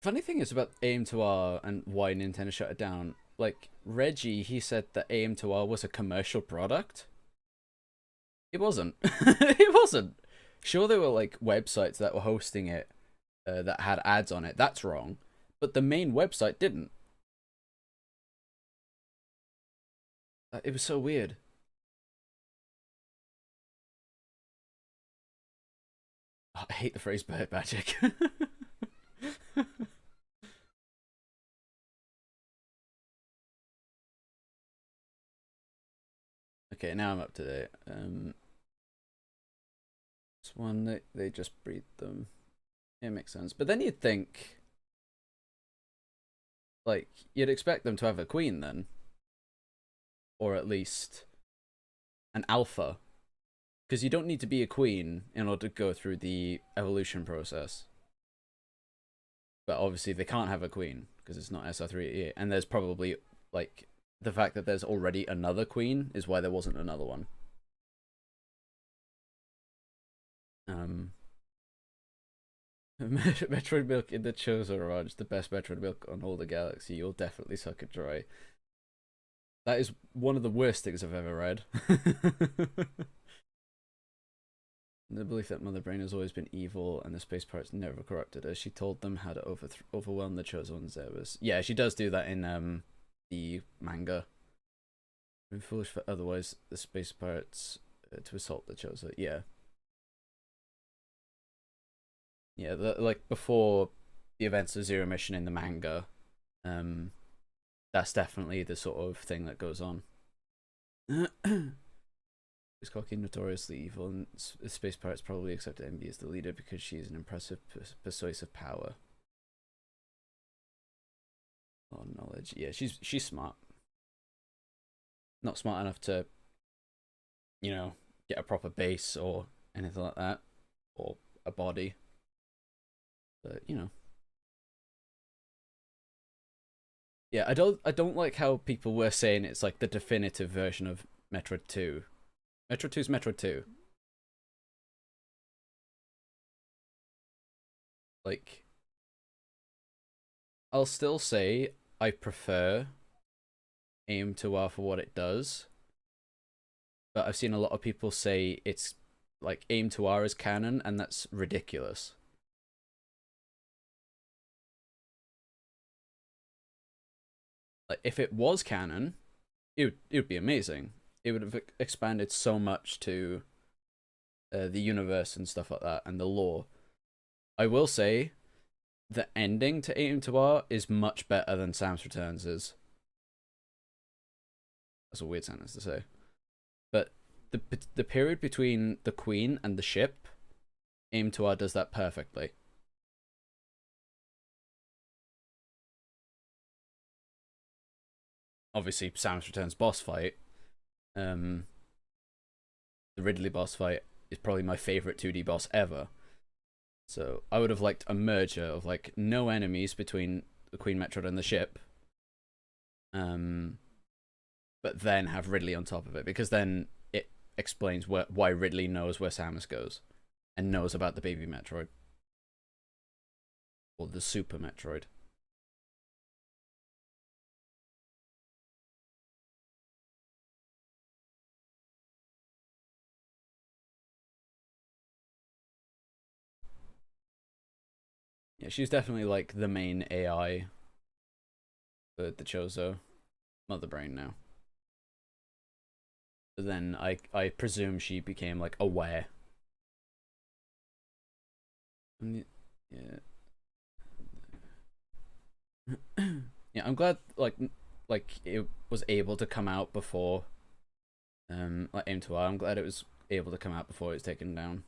Funny thing is about E.M.M.I and why Nintendo shut it down. Like Reggie, he said that E.M.M.I was a commercial product. It wasn't. It wasn't. Sure, there were like websites that were hosting it that had ads on it. That's wrong. But the main website didn't. It was so weird. Oh, I hate the phrase bird magic. Okay, now I'm up to date. This one they just breed them. It makes sense. But then you'd think, like, you'd expect them to have a queen then, or at least an alpha, because you don't need to be a queen in order to go through the evolution process. But obviously they can't have a queen because it's not SR388, and there's probably like the fact that there's already another queen is why there wasn't another one. Metroid milk in the Chozo Ranch, the best Metroid milk on all the galaxy. You'll definitely suck it dry. That is one of the worst things I've ever read. The belief that Mother Brain has always been evil and the space pirates never corrupted her. She told them how to overwhelm the Chozo and Zebras. Yeah, she does do that in the manga. Been foolish for otherwise the space pirates to assault the Chozo. Yeah. Yeah, like before the events of Zero Mission in the manga, that's definitely the sort of thing that goes on. Is Cocky notoriously evil, and the space pirates probably accept Envy as the leader because she is an impressive, persuasive power. Oh, knowledge. Yeah, she's smart. Not smart enough to, get a proper base or anything like that, or a body. But yeah, I don't like how people were saying it's like the definitive version of Metroid 2. Metroid 2 is Metroid 2. Like, I'll still say I prefer E.M.M.I for what it does, but I've seen a lot of people say it's like E.M.M.I is canon, and that's ridiculous. Like, if it was canon, it would be amazing. It would have expanded so much to the universe and stuff like that, and the lore. I will say the ending to E.M.M.I is much better than Sam's Returns is. That's a weird sentence to say, but the period between the Queen and the ship, E.M.M.I does that perfectly. Obviously, Sam's Returns boss fight, the Ridley boss fight, is probably my favorite 2D boss ever. So I would have liked a merger of like no enemies between the Queen Metroid and the ship, but then have Ridley on top of it, because then it explains why Ridley knows where Samus goes and knows about the baby Metroid or the Super Metroid. Yeah, she's definitely like the main AI for the Chozo Mother Brain now. But then I presume she became like aware. Yeah. Yeah, I'm glad like it was able to come out before like M2R. I'm glad it was able to come out before it was taken down.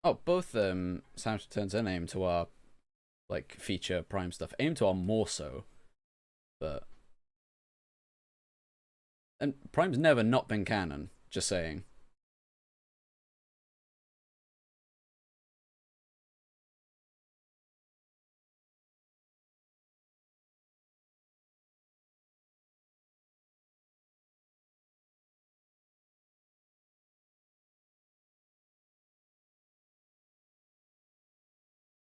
Oh, both Samus Returns and M2R like feature Prime stuff. M2R more so, but and Prime's never not been canon. Just saying.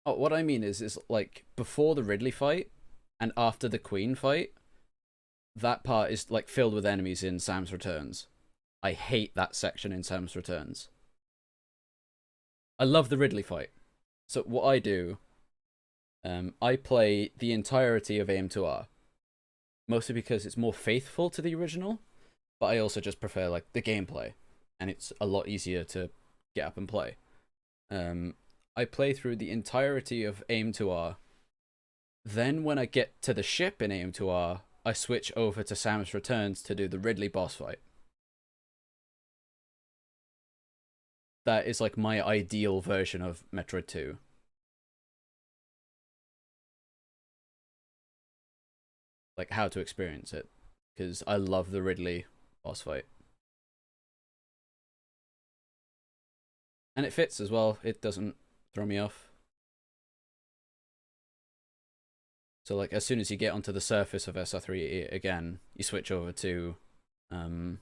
Oh, what I mean is like before the Ridley fight and after the Queen fight, that part is like filled with enemies in Sam's Returns. I hate that section in Samus Returns. I love the Ridley fight. So what I do, I play the entirety of AM2R, mostly because it's more faithful to the original, but I also just prefer like the gameplay, and it's a lot easier to get up and play. I play through the entirety of AM2R. Then when I get to the ship in AM2R, I switch over to Samus Returns to do the Ridley boss fight. That is like my ideal version of Metroid 2. Like how to experience it, because I love the Ridley boss fight. And it fits as well, it doesn't throw me off. So like as soon as you get onto the surface of SR3 again, you switch over to Samus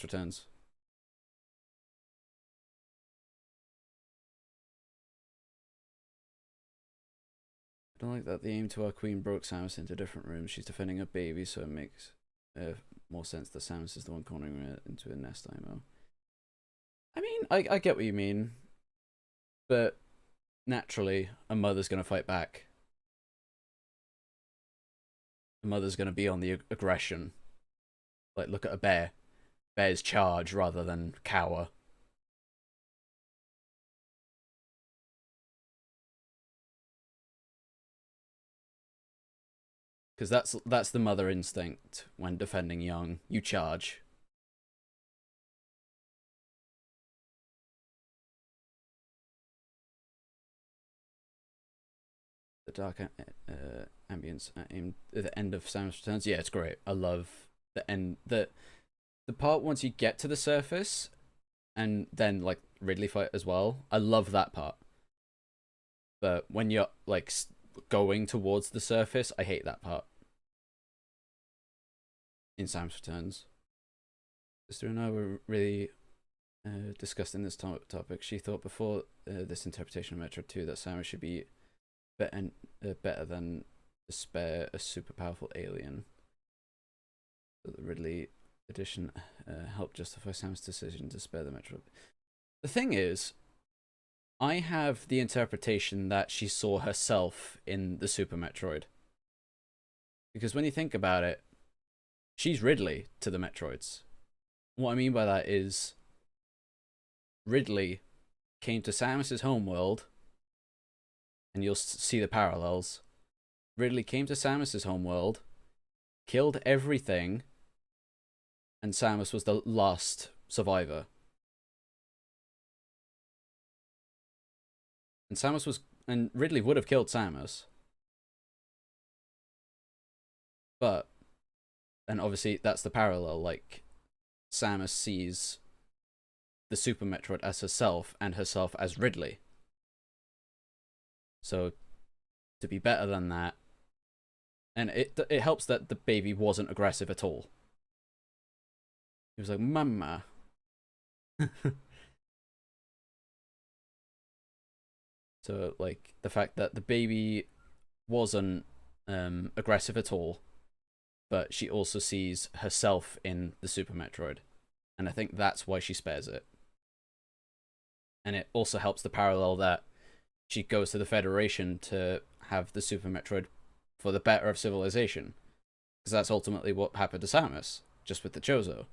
Returns. I don't like that the aim to our queen broke Samus into different rooms. She's defending a baby, so it makes more sense that Samus is the one cornering her into a nest IMO. I mean, I get what you mean, but naturally, a mother's going to fight back. A mother's going to be on the aggression. Like, look at a bear. Bears charge rather than cower. Because that's the mother instinct when defending young. You charge. The dark ambience at the end of Samus Returns. Yeah, it's great. I love the end. The part once you get to the surface, and then like Ridley fight as well. I love that part. But when you're like going towards the surface, I hate that part. In Samus Returns, Sister and I were really discussing this topic. She thought before this interpretation of Metroid 2 that Samus should be better than to spare a super powerful alien. The Ridley edition helped justify Samus' decision to spare the Metroid. The thing is, I have the interpretation that she saw herself in the Super Metroid. Because when you think about it, she's Ridley to the Metroids. What I mean by that is Ridley came to Samus's homeworld, and you'll see the parallels. Ridley came to Samus's homeworld, killed everything, and Samus was the last survivor. And Ridley would have killed Samus. But, and obviously that's the parallel, like, Samus sees the Super Metroid as herself, and herself as Ridley. So, to be better than that, and it helps that the baby wasn't aggressive at all. He was like, Mama. So, like, the fact that the baby wasn't aggressive at all, but she also sees herself in the Super Metroid. And I think that's why she spares it. And it also helps the parallel that she goes to the Federation to have the Super Metroid for the better of civilization. Because that's ultimately what happened to Samus, just with the Chozo.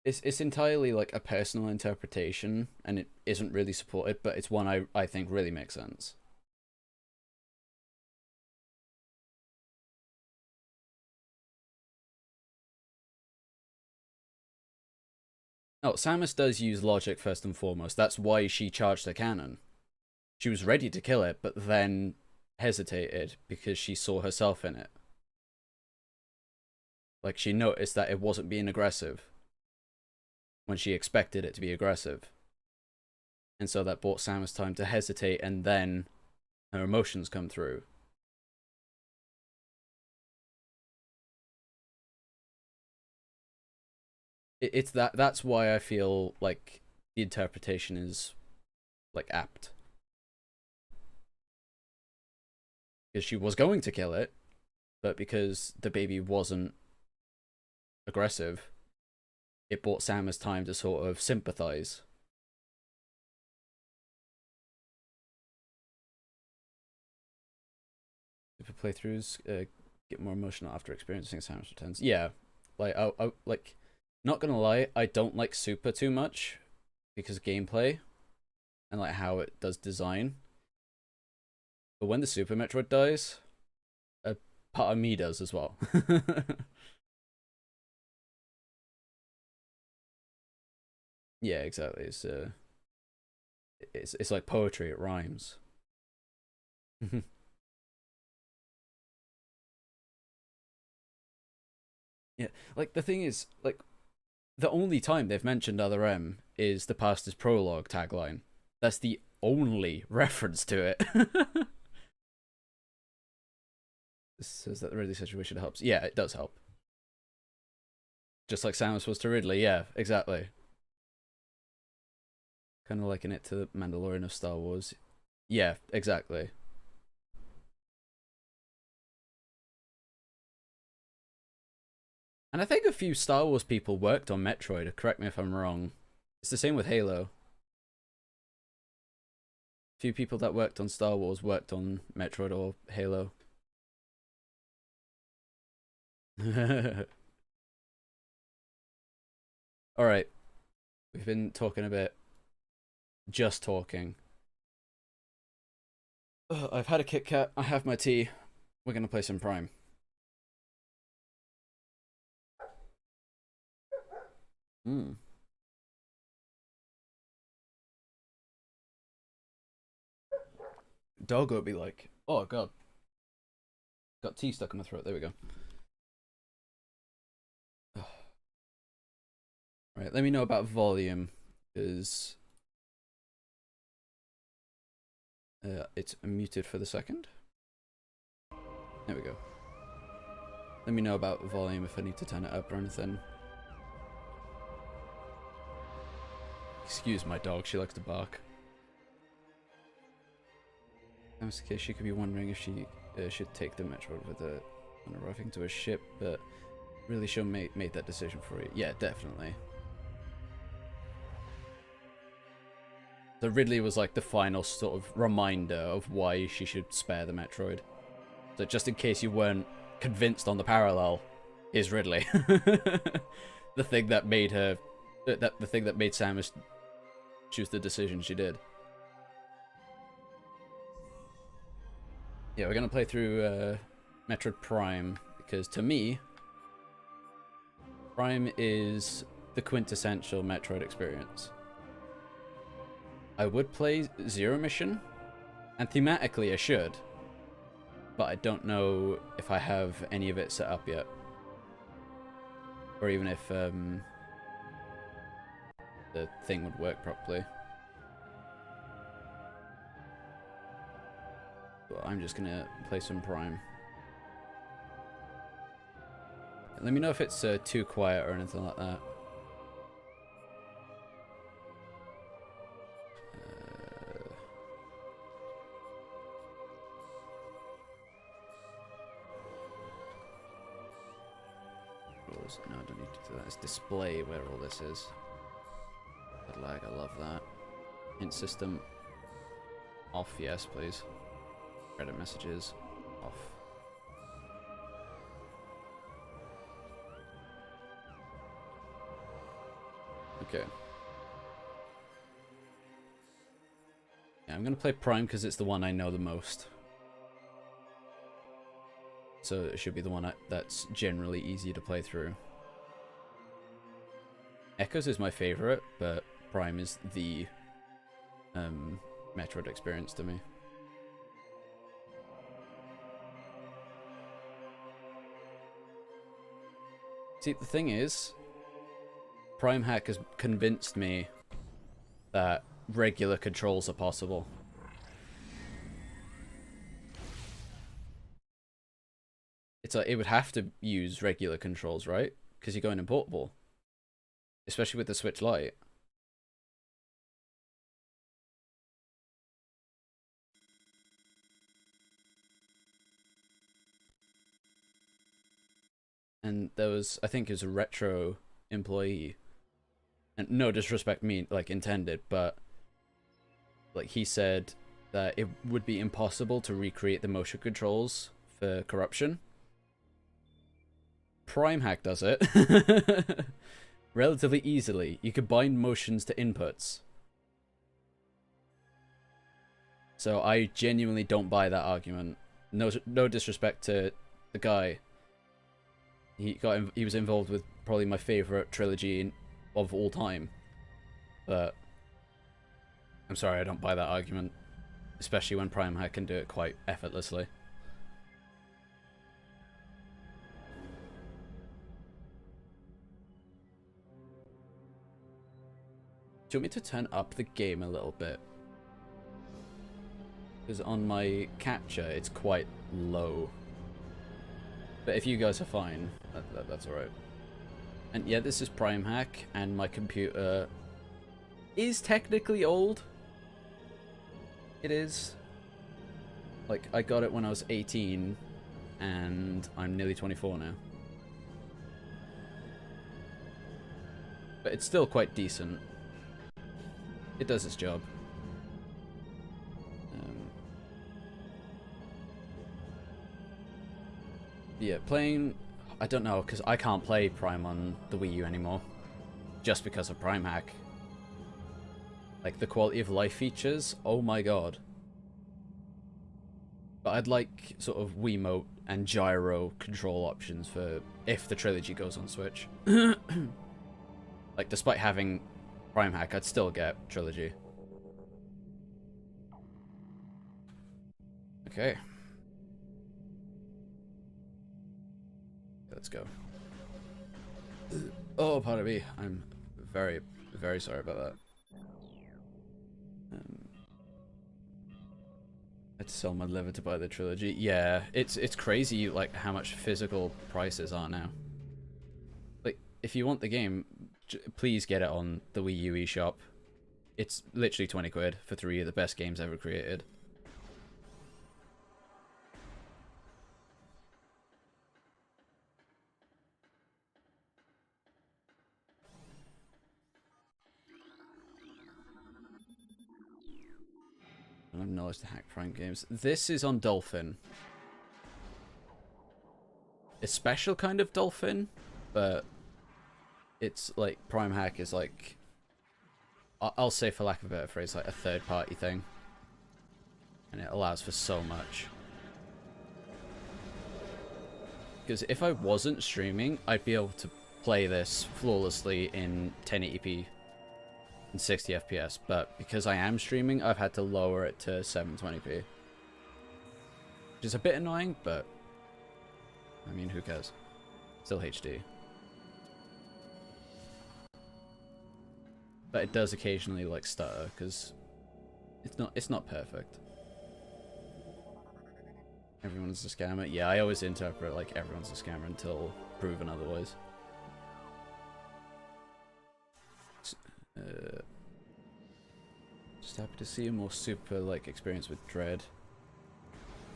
It's entirely like a personal interpretation, and it isn't really supported, but it's one I think really makes sense. Oh, Samus does use logic first and foremost. That's why she charged her cannon. She was ready to kill it, but then hesitated because she saw herself in it. Like, she noticed that it wasn't being aggressive when she expected it to be aggressive. And so that bought Samus time to hesitate, and then her emotions come through. it's that's why I feel like the interpretation is like apt, because she was going to kill it, but because the baby wasn't aggressive, it bought Samus time to sort of sympathize. If playthroughs get more emotional after experiencing Samus Returns, yeah, like I like, not gonna lie, I don't like Super too much because of gameplay and like how it does design. But when the Super Metroid dies, a part of me does as well. Yeah, exactly. It's like poetry. It rhymes. Yeah, like the thing is, like the only time they've mentioned Other M is the past is prologue tagline. That's the only reference to it. This says that the Ridley situation helps. Yeah, it does help. Just like Samus was to Ridley. Yeah, exactly. Kind of liken it to the Mandalorian of Star Wars. Yeah, exactly. And I think a few Star Wars people worked on Metroid. Correct me if I'm wrong. It's the same with Halo. A few people that worked on Star Wars worked on Metroid or Halo. All right, we've been talking a bit, just talking. I've had a Kit Kat. I have my tea. We're gonna play some Prime. Mm. Dog would be like, oh god, got tea stuck in my throat. There we go. Right, let me know about volume, because it's muted for the second. There we go. Let me know about volume if I need to turn it up or anything. Excuse my dog, she likes to bark. In this case, she could be wondering if she should take the Metroid with her on arriving to a ship, but really she'll made that decision for you. Yeah, definitely. So Ridley was like the final sort of reminder of why she should spare the Metroid. So just in case you weren't convinced on the parallel, is Ridley. The thing that made her, the thing that made Samus choose the decision she did. Yeah, we're gonna play through Metroid Prime, because to me, Prime is the quintessential Metroid experience. I would play Zero Mission, and thematically I should, but I don't know if I have any of it set up yet, or even if the thing would work properly. But I'm just gonna play some Prime. Let me know if it's too quiet or anything like that. No, I don't need to do that. It's display where all this is. Good lag, I love that. Hint system off, yes, please. Credit messages off. Okay. Yeah, I'm gonna play Prime because it's the one I know the most. So it should be the one that's generally easy to play through. Echoes is my favorite, but Prime is the Metroid experience to me. See, the thing is, Primehack has convinced me that regular controls are possible. It's like, it would have to use regular controls, right? Because you're going in portable. especially with the Switch Lite. And there was, I think it was a Retro employee, and no disrespect me like intended, but like he said that it would be impossible to recreate the motion controls for Corruption. Primehack does it relatively easily. You could bind motions to inputs. So I genuinely don't buy that argument. No disrespect to the guy. He was involved with probably my favorite trilogy of all time. But I'm sorry, I don't buy that argument, especially when Primehack can do it quite effortlessly. Do you want me to turn up the game a little bit? Because on my capture, it's quite low. But if you guys are fine, that's alright. And yeah, this is Primehack, and my computer is technically old. It is. Like, I got it when I was 18, and I'm nearly 24 now. But it's still quite decent. It does its job. Yeah, playing... I don't know, because I can't play Prime on the Wii U anymore. Just because of Primehack. Like, the quality of life features, oh my god. But I'd like sort of Wiimote and gyro control options for if the trilogy goes on Switch. Like, despite having Primehack, I'd still get trilogy. Okay. Let's go. Oh, pardon me. I'm very, very sorry about that. I'd sell my liver to buy the trilogy. Yeah, it's crazy like how much physical prices are now. Like, if you want the game, please get it on the Wii U eShop. It's literally 20 quid for 3 of the best games ever created. I have knowledge to hack Prime games. This is on Dolphin. A special kind of Dolphin, but it's like Primehack is like, I'll say for lack of a better phrase, like a third-party thing, and it allows for so much. Because if I wasn't streaming, I'd be able to play this flawlessly in 1080p and 60 FPS, but because I am streaming, I've had to lower it to 720p. Which is a bit annoying, but I mean, who cares? Still HD. But it does occasionally like stutter because it's not perfect. Everyone's a scammer. Yeah, I always interpret like everyone's a scammer until proven otherwise. Just happy to see a more super like experience with Dread.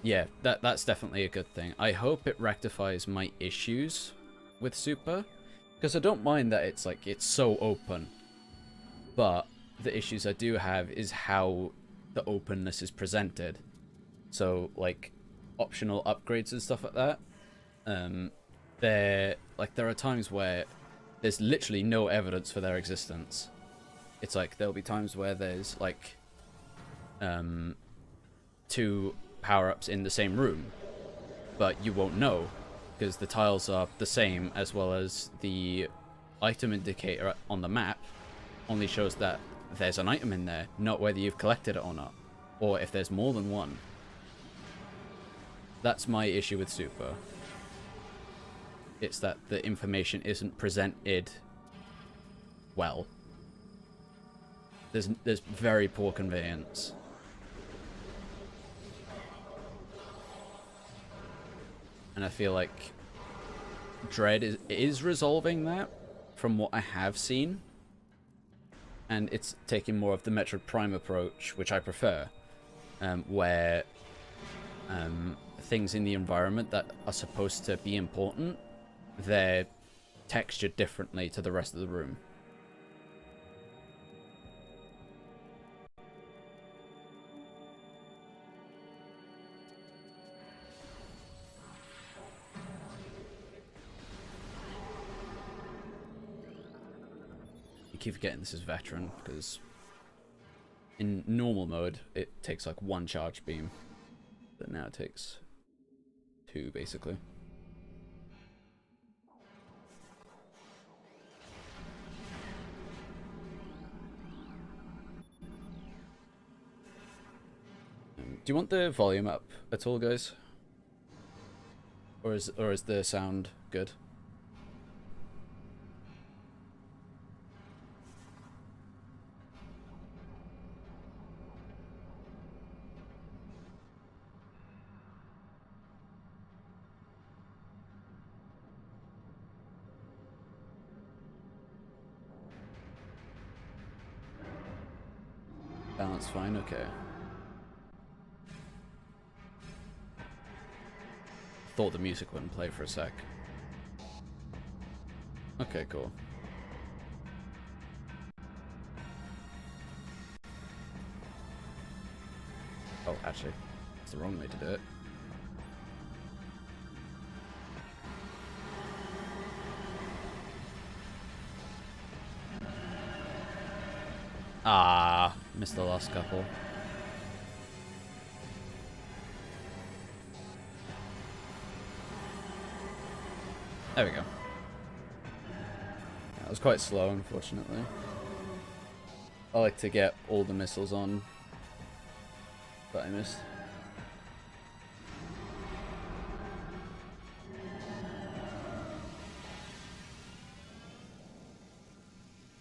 Yeah, that's definitely a good thing. I hope it rectifies my issues with Super, because I don't mind that it's like it's so open, but the issues I do have is how the openness is presented. So like optional upgrades and stuff like that. There are times where there's literally no evidence for their existence. It's like there'll be times where there's like 2 power-ups in the same room, but you won't know because the tiles are the same, as well as the item indicator on the map only shows that there's an item in there, not whether you've collected it or not, or if there's more than one. That's my issue with Super. It's that the information isn't presented well. There's very poor conveyance. And I feel like Dread is resolving that from what I have seen, and it's taking more of the Metroid Prime approach, which I prefer, where things in the environment that are supposed to be important, they're textured differently to the rest of the room. I keep forgetting this is veteran, because in normal mode it takes like 1 charge beam, but now it takes 2 basically. Do you want the volume up at all, guys? Or is the sound good? Balance fine, okay. Thought the music wouldn't play for a sec. Okay, cool. Oh, actually, it's the wrong way to do it. Ah, missed the last couple. There we go. That was quite slow, unfortunately. I like to get all the missiles on, but I missed.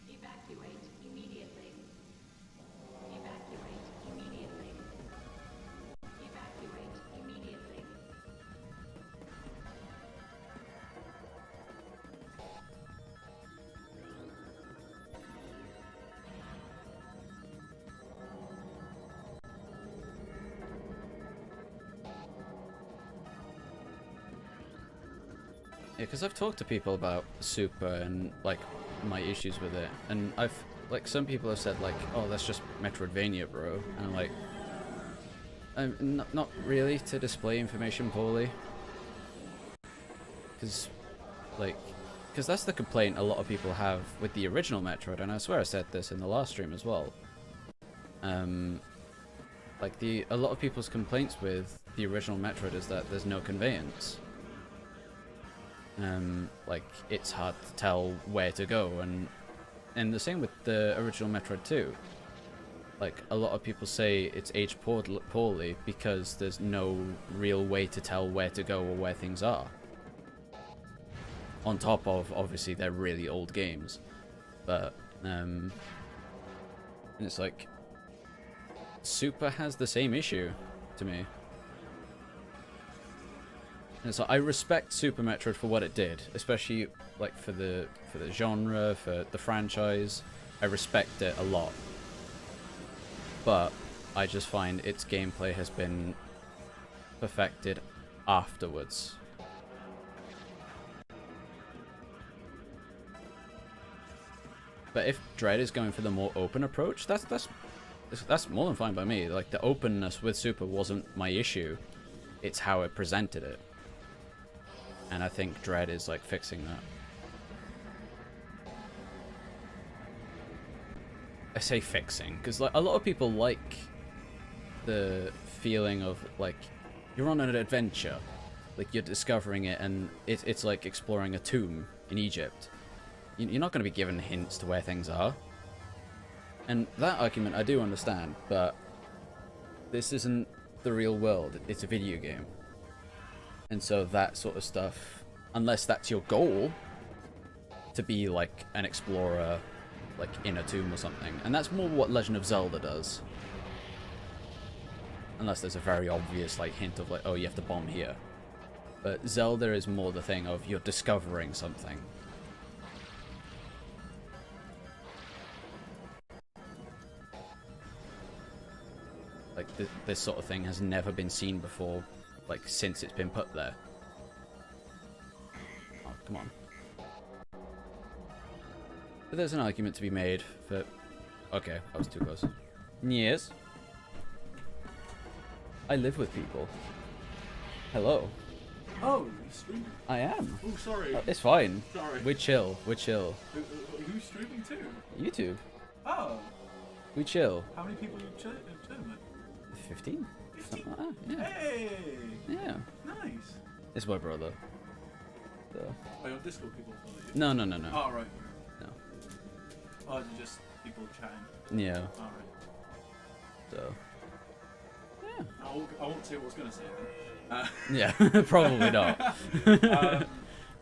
Evacuate immediately. Evacuate immediately. Evacuate immediately. Yeah, because I've talked to people about Super and like my issues with it, and I've like some people have said like, oh, that's just Metroidvania, bro, and I'm like, not really, to display information poorly, because that's the complaint a lot of people have with the original Metroid, and I swear I said this in the last stream as well. Like a lot of people's complaints with the original Metroid is that there's no conveyance. Like it's hard to tell where to go, and the same with the original Metroid 2. Like a lot of people say it's aged poorly because there's no real way to tell where to go or where things are. On top of obviously they're really old games, but and it's like Super has the same issue to me. And so I respect Super Metroid for what it did, especially like for the genre, for the franchise. I respect it a lot. But I just find its gameplay has been perfected afterwards. But if Dread is going for the more open approach, that's more than fine by me. Like the openness with Super wasn't my issue. It's how it presented it. And I think Dread is like fixing that. I say fixing because like a lot of people like the feeling of like you're on an adventure, like you're discovering it, and it's like exploring a tomb in Egypt. You're not going to be given hints to where things are, and that argument I do understand. But this isn't the real world; it's a video game. And so that sort of stuff, unless that's your goal, to be like an explorer, like in a tomb or something. And that's more what Legend of Zelda does. Unless there's a very obvious like hint of like, oh, you have to bomb here. But Zelda is more the thing of you're discovering something. Like this sort of thing has never been seen before, like since it's been put there. Oh, come on. But there's an argument to be made for... Okay, I was too close. Yes. I live with people. Hello. Oh, you streaming? I am. Oh, sorry. It's fine. Sorry. We chill. We chill. Who's streaming too? YouTube. Oh. We chill. How many people you chilling with? 15? 15? Something like that. Yeah. Hey. Yeah. Nice. It's my brother. So. Oh, your Discord people follow you? No, no, no, no. Oh, right. No. Oh, they're just people chatting. Yeah. All right. So. Yeah. I won't say what I was gonna say then. Yeah, probably not.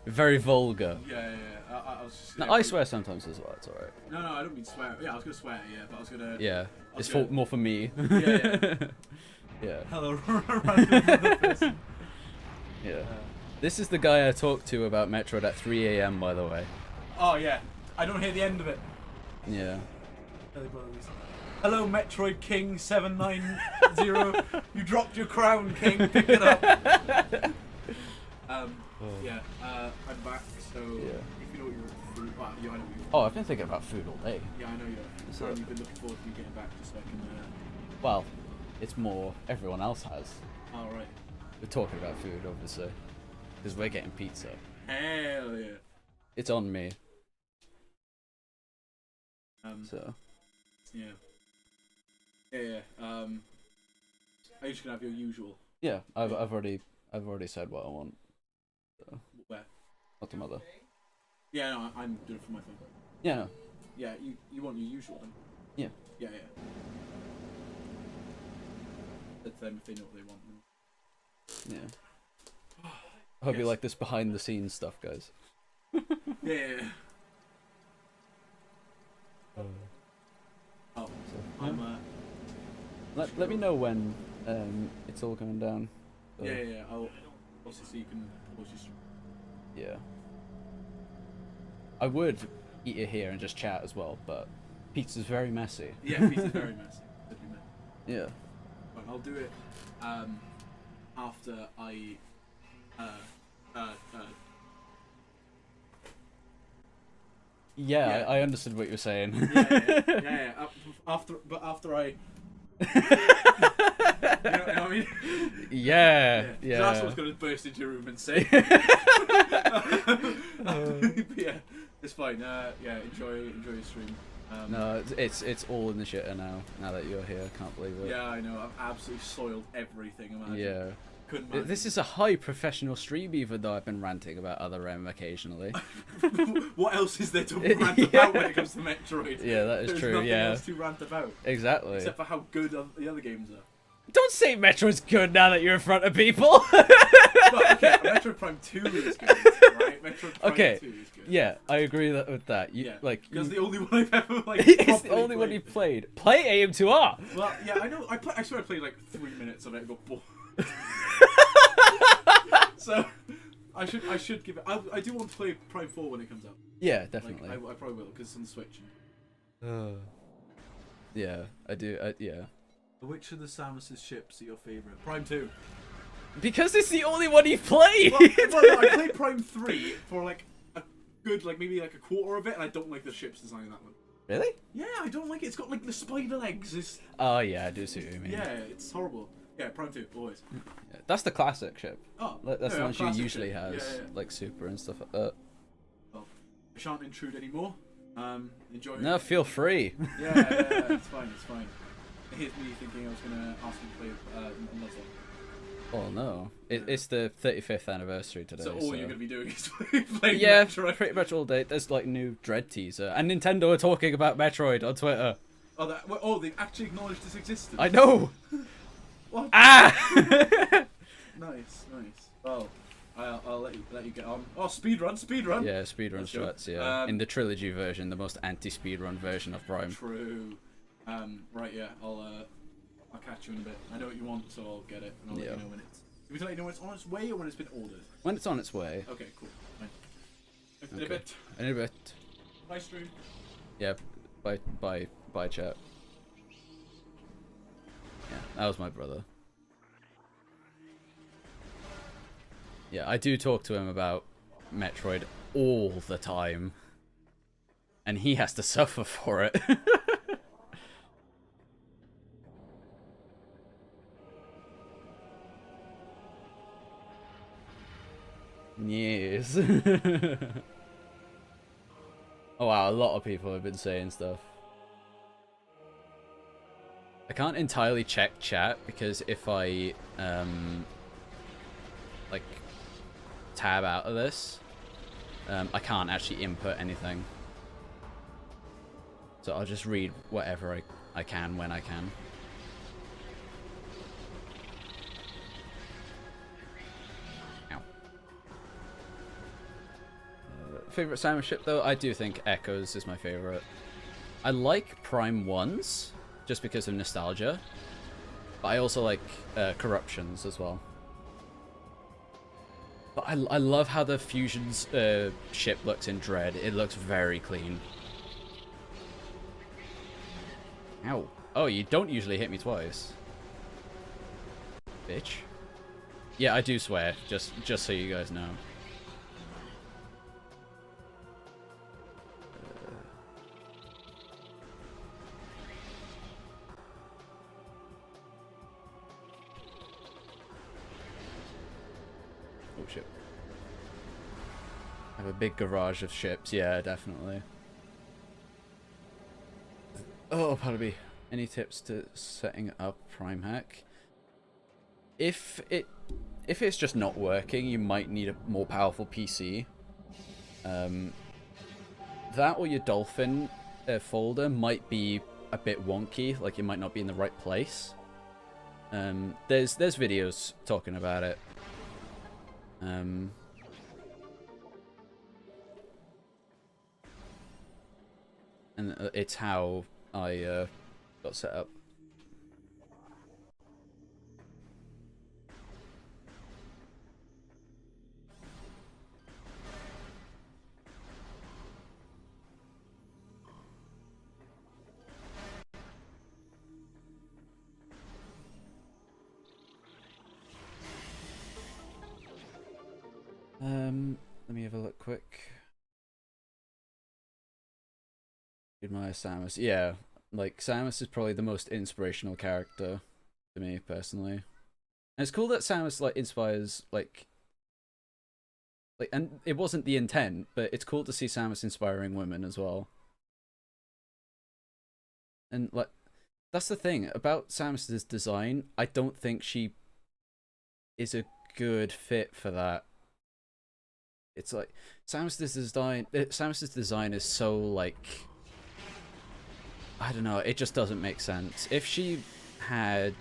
Very vulgar. Yeah. I was just. No, Yeah, I swear sometimes as well. It's alright. No, I don't mean swear. Yeah, I was gonna swear. Yeah, but I was gonna. Yeah, was it's gonna- more for me. Yeah. Yeah. Hello, random other person. Yeah. This is the guy I talked to about Metroid at 3 a.m. by the way. Oh yeah, I don't hear the end of it. Yeah. Hello, Metroid King 790. You dropped your crown, King. Pick it up. Yeah. I'm back. So Yeah. if you know what you're food, well, yeah, I know what you're. Oh, I've been thinking about food all day. Yeah, I know you're. So you've been looking forward to me getting back just so I can. Well, it's more everyone else has. Oh right. We're talking about food, obviously, because we're getting pizza. Hell yeah. It's on me. So. Yeah. Yeah. Are you just gonna have your usual? Yeah, I've already said what I want. So. Where? Not the mother. Yeah, no, I'm doing it for my phone. Yeah. No. Yeah, you want your usual then? Yeah. Yeah. Let them if they know what they want. Yeah. I hope you Yes. like this behind the scenes stuff, guys. Yeah. Oh, So, I'm let me know when it's all going down. So, yeah. I'll also so you can also stream. Yeah. I would eat it here and just chat as well, but pizza's very messy. Yeah, pizza's very messy. Definitely messy. Yeah. But I'll do it after I Yeah, Yeah. I understood what you were saying. yeah. After I. You know what I mean? Yeah. So Yeah. that's what's gonna burst into your room and say. But yeah, it's fine. Yeah, enjoy your stream. No, it's all in the shitter now. Now that you're here, I can't believe it. Yeah, I know. I've absolutely soiled everything. Imagine. Yeah. Couldn't imagine. This is a high professional stream, even though I've been ranting about other M occasionally. What else is there to rant about when it comes to Metroid? Yeah, that is There's true. nothing Yeah. else to rant about Exactly. except for how good the other games are. Don't say Metroid's good now that you're in front of people. Well, okay, Metroid Prime 2 is good, right? Metroid Prime Okay. 2 is good. Yeah, I agree with that. You, Yeah, like, because you- the only one I've ever like. it's the properly only one you played. played. Play AM2R. Well, yeah, I know. I swear I played like 3 minutes of it and got bored. So I should give it. I do want to play Prime 4 when it comes out. Yeah, Like, definitely. I probably will because it's on the Switch. Yeah, I do. Yeah. Which of the Samus's ships are your favourite? Prime 2. Because it's the only one you've played. Well, no, I played Prime 3 for like a good, like maybe like a quarter of it, and I don't like the ship's design in that one. Really? Yeah, I don't like it. It's got like the spider legs. It's, Oh yeah, I do see what you mean. yeah, it's horrible. Yeah, Prime 2, always. Yeah, that's the classic ship. Oh, That's the yeah, one she classic usually ship. has, Yeah. like Super and stuff like that. Well, I shan't intrude anymore. Enjoy. No, feel free. Yeah, it's fine, it's fine. Here's me thinking I was gonna ask you to play Muzzle. Oh no, it's the 35th anniversary today. So all you're gonna be doing is playing Yeah, Metroid. pretty much all day. There's like new Dread teaser, and Nintendo are talking about Metroid on Twitter. Oh, they actually acknowledged its existence. I know. What? Ah. Nice. Well, I'll let you get on. Oh, speedrun. Yeah, speedrun Let's go. strats. Yeah, in the trilogy version, the most anti-speedrun version of Prime. True. Right, yeah. I'll catch you in a bit. I know what you want, so I'll get it, and I'll let Yeah. you know when it's. Do we let you know when it's on its way or when it's been ordered? When it's on its way. Okay, cool. Fine. In a Okay. bit. In a bit. Bye, stream. Yeah. Bye, chat. Yeah. That was my brother. Yeah, I do talk to him about Metroid all the time. And he has to suffer for it. Yes. Oh wow, a lot of people have been saying stuff. I can't entirely check chat because if I like tab out of this, I can't actually input anything. So I'll just read whatever I can when I can. Ow. Favorite Samus ship though? I do think Echoes is my favorite. I like Prime 1s just because of nostalgia. But I also like Corruptions as well. But I love how the Fusion's ship looks in Dread. It looks very clean. Ow. Oh, you don't usually hit me twice. Bitch. Yeah, I do swear, just so you guys know. Oh shit. I have a big garage of ships, yeah, definitely. Oh, pardon me. Any tips to setting up Primehack? If it's just not working, you might need a more powerful PC. That or your Dolphin folder might be a bit wonky, like it might not be in the right place. There's videos talking about it. And it's how I got set up. Let me have a look quick. Admire Samus. Yeah, like Samus is probably the most inspirational character to me personally. And it's cool that Samus like inspires like and it wasn't the intent, but it's cool to see Samus inspiring women as well. And like that's the thing about Samus's design. I don't think she is a good fit for that. It's like Samus's design is so like I don't know, it just doesn't make sense. If she had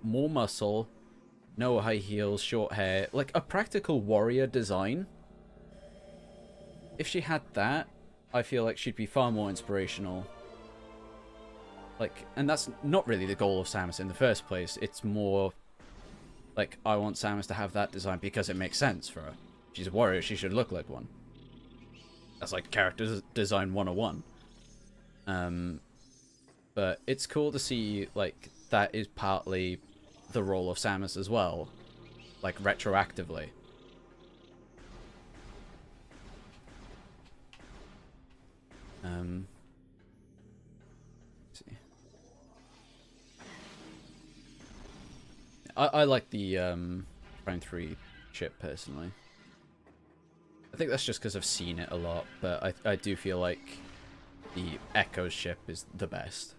more muscle, no high heels, short hair, like a practical warrior design. If she had that, I feel like she'd be far more inspirational. Like, and that's not really the goal of Samus in the first place. It's more like, I want Samus to have that design because it makes sense for her. She's a warrior, she should look like one. That's like character design 101. But it's cool to see, like, that is partly the role of Samus as well. Like, retroactively. Let's see. I like the Prime 3 chip personally. I think that's just because I've seen it a lot, but I do feel like the Echo ship is the best.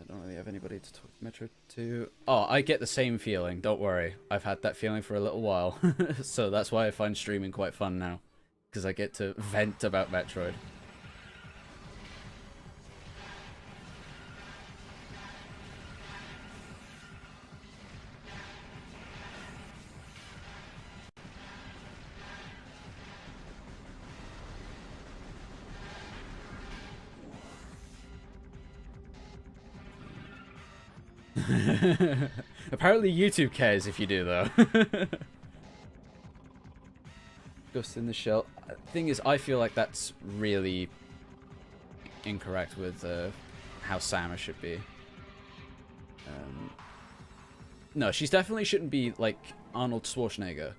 I don't really have anybody to talk Metroid to. Oh, I get the same feeling, don't worry. I've had that feeling for a little while, so that's why I find streaming quite fun now. Because I get to vent about Metroid. Apparently YouTube cares if you do, though. Ghost in the Shell. Thing is, I feel like that's really incorrect with how Samus should be. No, she's definitely shouldn't be like Arnold Schwarzenegger.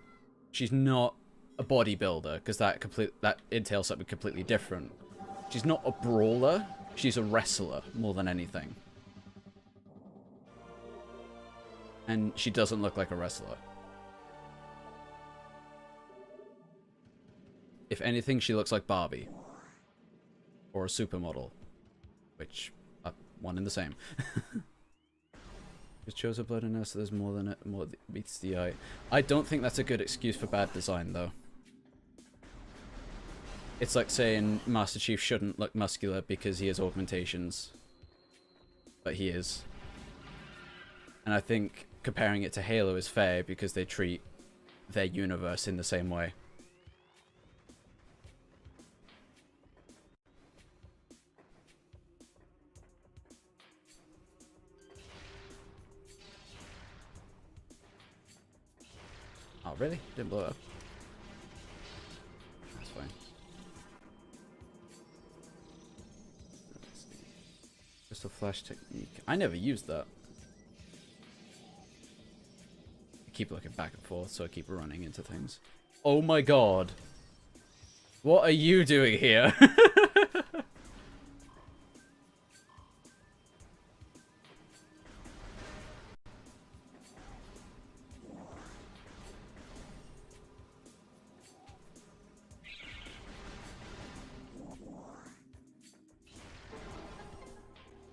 She's not a bodybuilder because that entails something completely different. She's not a brawler. She's a wrestler more than anything. And she doesn't look like a wrestler. If anything, she looks like Barbie. Or a supermodel. Which are one and the same. Because Chozo blood in her, so there's more than it, more meets the eye. I don't think that's a good excuse for bad design, though. It's like saying Master Chief shouldn't look muscular because he has augmentations. But he is. And I think comparing it to Halo is fair because they treat their universe in the same way. Oh, really? Didn't blow it up. That's fine. Crystal Flash technique. I never used that. I keep looking back and forth, so I keep running into things. Oh my god. What are you doing here?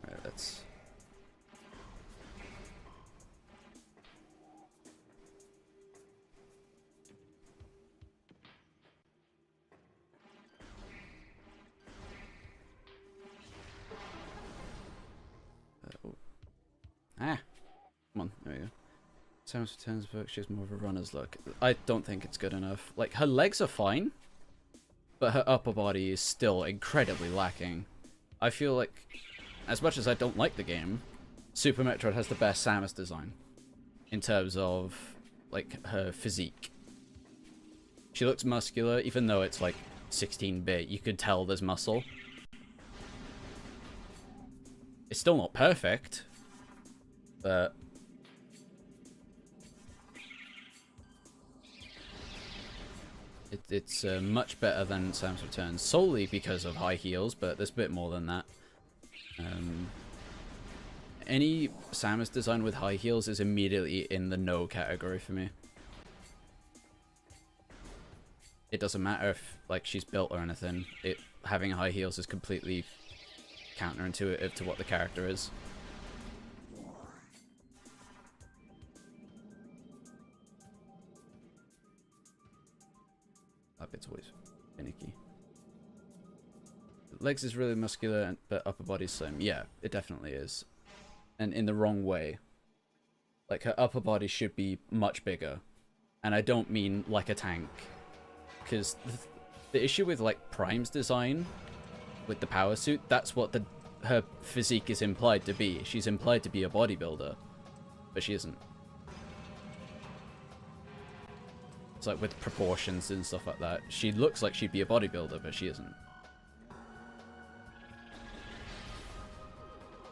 Alright, let's... oh. Ah! Come on, there we go. Samus returns, but she has more of a runner's look. I don't think it's good enough. Like, her legs are fine, but her upper body is still incredibly lacking. I feel like, as much as I don't like the game, Super Metroid has the best Samus design. In terms of, like, her physique. She looks muscular, even though it's, like, 16-bit. You could tell there's muscle. It's still not perfect, but... It's much better than Samus Returns, solely because of high heels, but there's a bit more than that. Any Samus design with high heels is immediately in the no category for me. It doesn't matter if like she's built or anything. Having high heels is completely counterintuitive to what the character is. That bit's always finicky. Legs is really muscular, but upper body's slim. Yeah, it definitely is. And in the wrong way. Like, her upper body should be much bigger. And I don't mean like a tank. Because the issue with, like, Prime's design, with the power suit, that's what her physique is implied to be. She's implied to be a bodybuilder. But she isn't. It's like with proportions and stuff like that. She looks like she'd be a bodybuilder, but she isn't.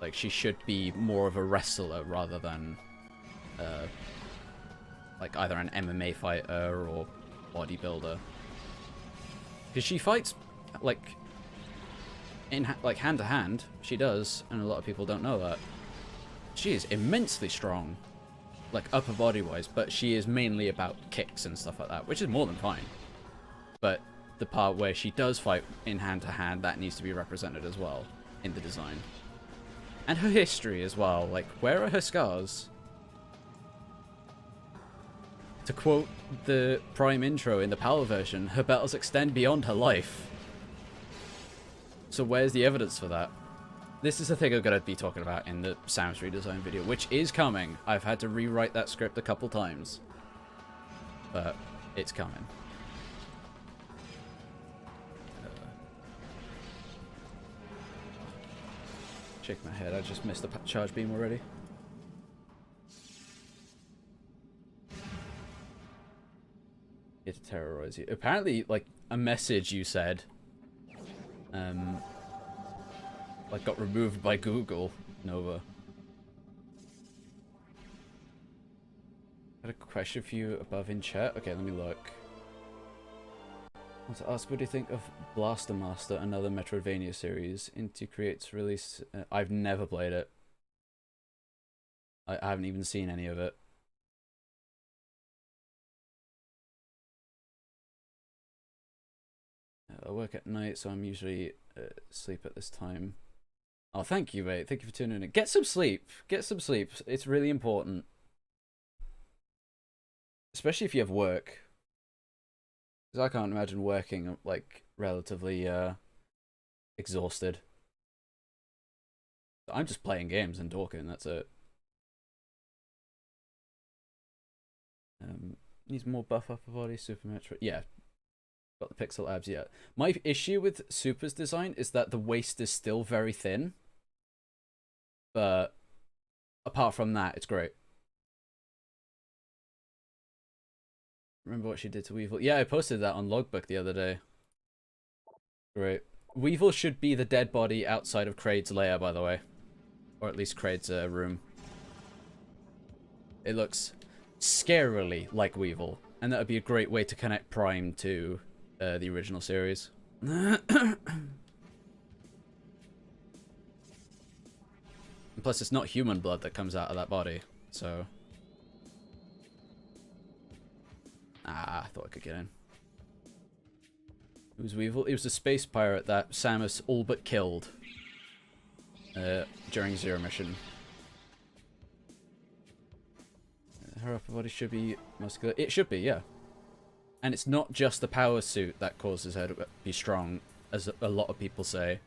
Like, she should be more of a wrestler rather than, like, either an MMA fighter or bodybuilder. Because she fights, like, like, hand to hand. She does, and a lot of people don't know that. She is immensely strong. Like, upper body-wise, but she is mainly about kicks and stuff like that, which is more than fine. But the part where she does fight in hand-to-hand, that needs to be represented as well in the design. And her history as well, like, where are her scars? To quote the Prime intro in the PAL version, her battles extend beyond her life. So where's the evidence for that? This is the thing I'm going to be talking about in the Samus redesign video, which is coming. I've had to rewrite that script a couple times. But it's coming. Shake my head, I just missed the charge beam already. here to terrorize you. Apparently, like, a message you said, like, got removed by Google, Nova. Got a question for you above in chat. Okay, let me look. I want to ask, what do you think of Blaster Master, another Metroidvania series? Inti creates release. I've never played it. I haven't even seen any of it. I work at night, so I'm usually asleep at this time. Oh, thank you, mate. Thank you for tuning in. Get some sleep. Get some sleep. It's really important. Especially if you have work. Because I can't imagine working, like, relatively exhausted. I'm just playing games and talking, that's it. Needs more buff upper body, Super Metroid. Yeah. Got the pixel abs, yeah. My issue with Super's design is that the waist is still very thin. But apart from that, it's great. Remember what she did to Weevil? Yeah, I posted that on Logbook the other day. Great. Weevil should be the dead body outside of Kraid's lair, by the way. Or at least Kraid's room. It looks scarily like Weevil. And that would be a great way to connect Prime to the original series. And plus, it's not human blood that comes out of that body, so... Ah, I thought I could get in. Who's Weevil? He was a space pirate that Samus all but killed during Zero Mission. Her upper body should be muscular. It should be, yeah. And it's not just the power suit that causes her to be strong, as a lot of people say.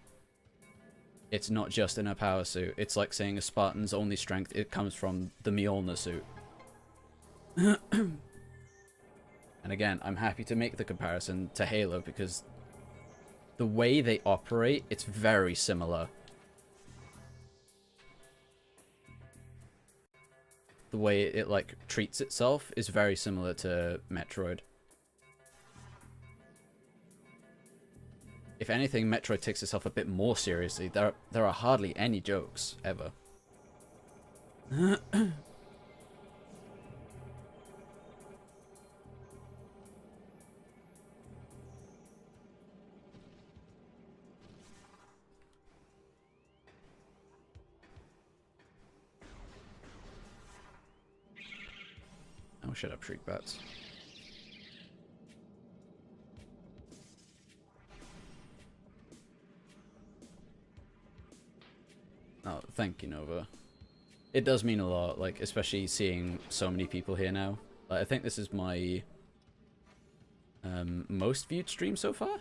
It's not just in her power suit. It's like saying a Spartan's only strength, it comes from the Mjolnir suit. And again, I'm happy to make the comparison to Halo because the way they operate, it's very similar. The way it, like, treats itself is very similar to Metroid. If anything, Metroid takes itself a bit more seriously. There are hardly any jokes, ever. Oh, shut up, Shriek Bats. Oh, thank you, Nova. It does mean a lot, like, especially seeing so many people here now. Like, I think this is my most viewed stream so far.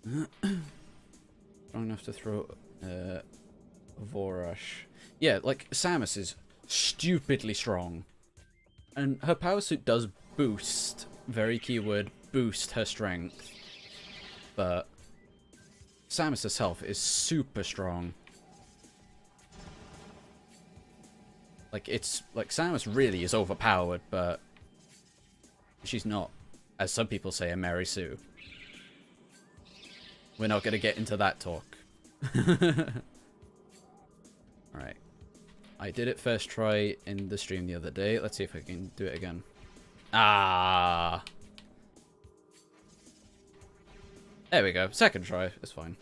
Strong enough to throw Vorush. Yeah, like, Samus is stupidly strong. And her power suit does boost, very keyword, boost her strength. But Samus herself is super strong. Like, it's, like, Samus really is overpowered, but she's not, as some people say, a Mary Sue. We're not gonna get into that talk. Alright. I did it first try in the stream the other day. Let's see if I can do it again. Ah! There we go. Second try. It's fine.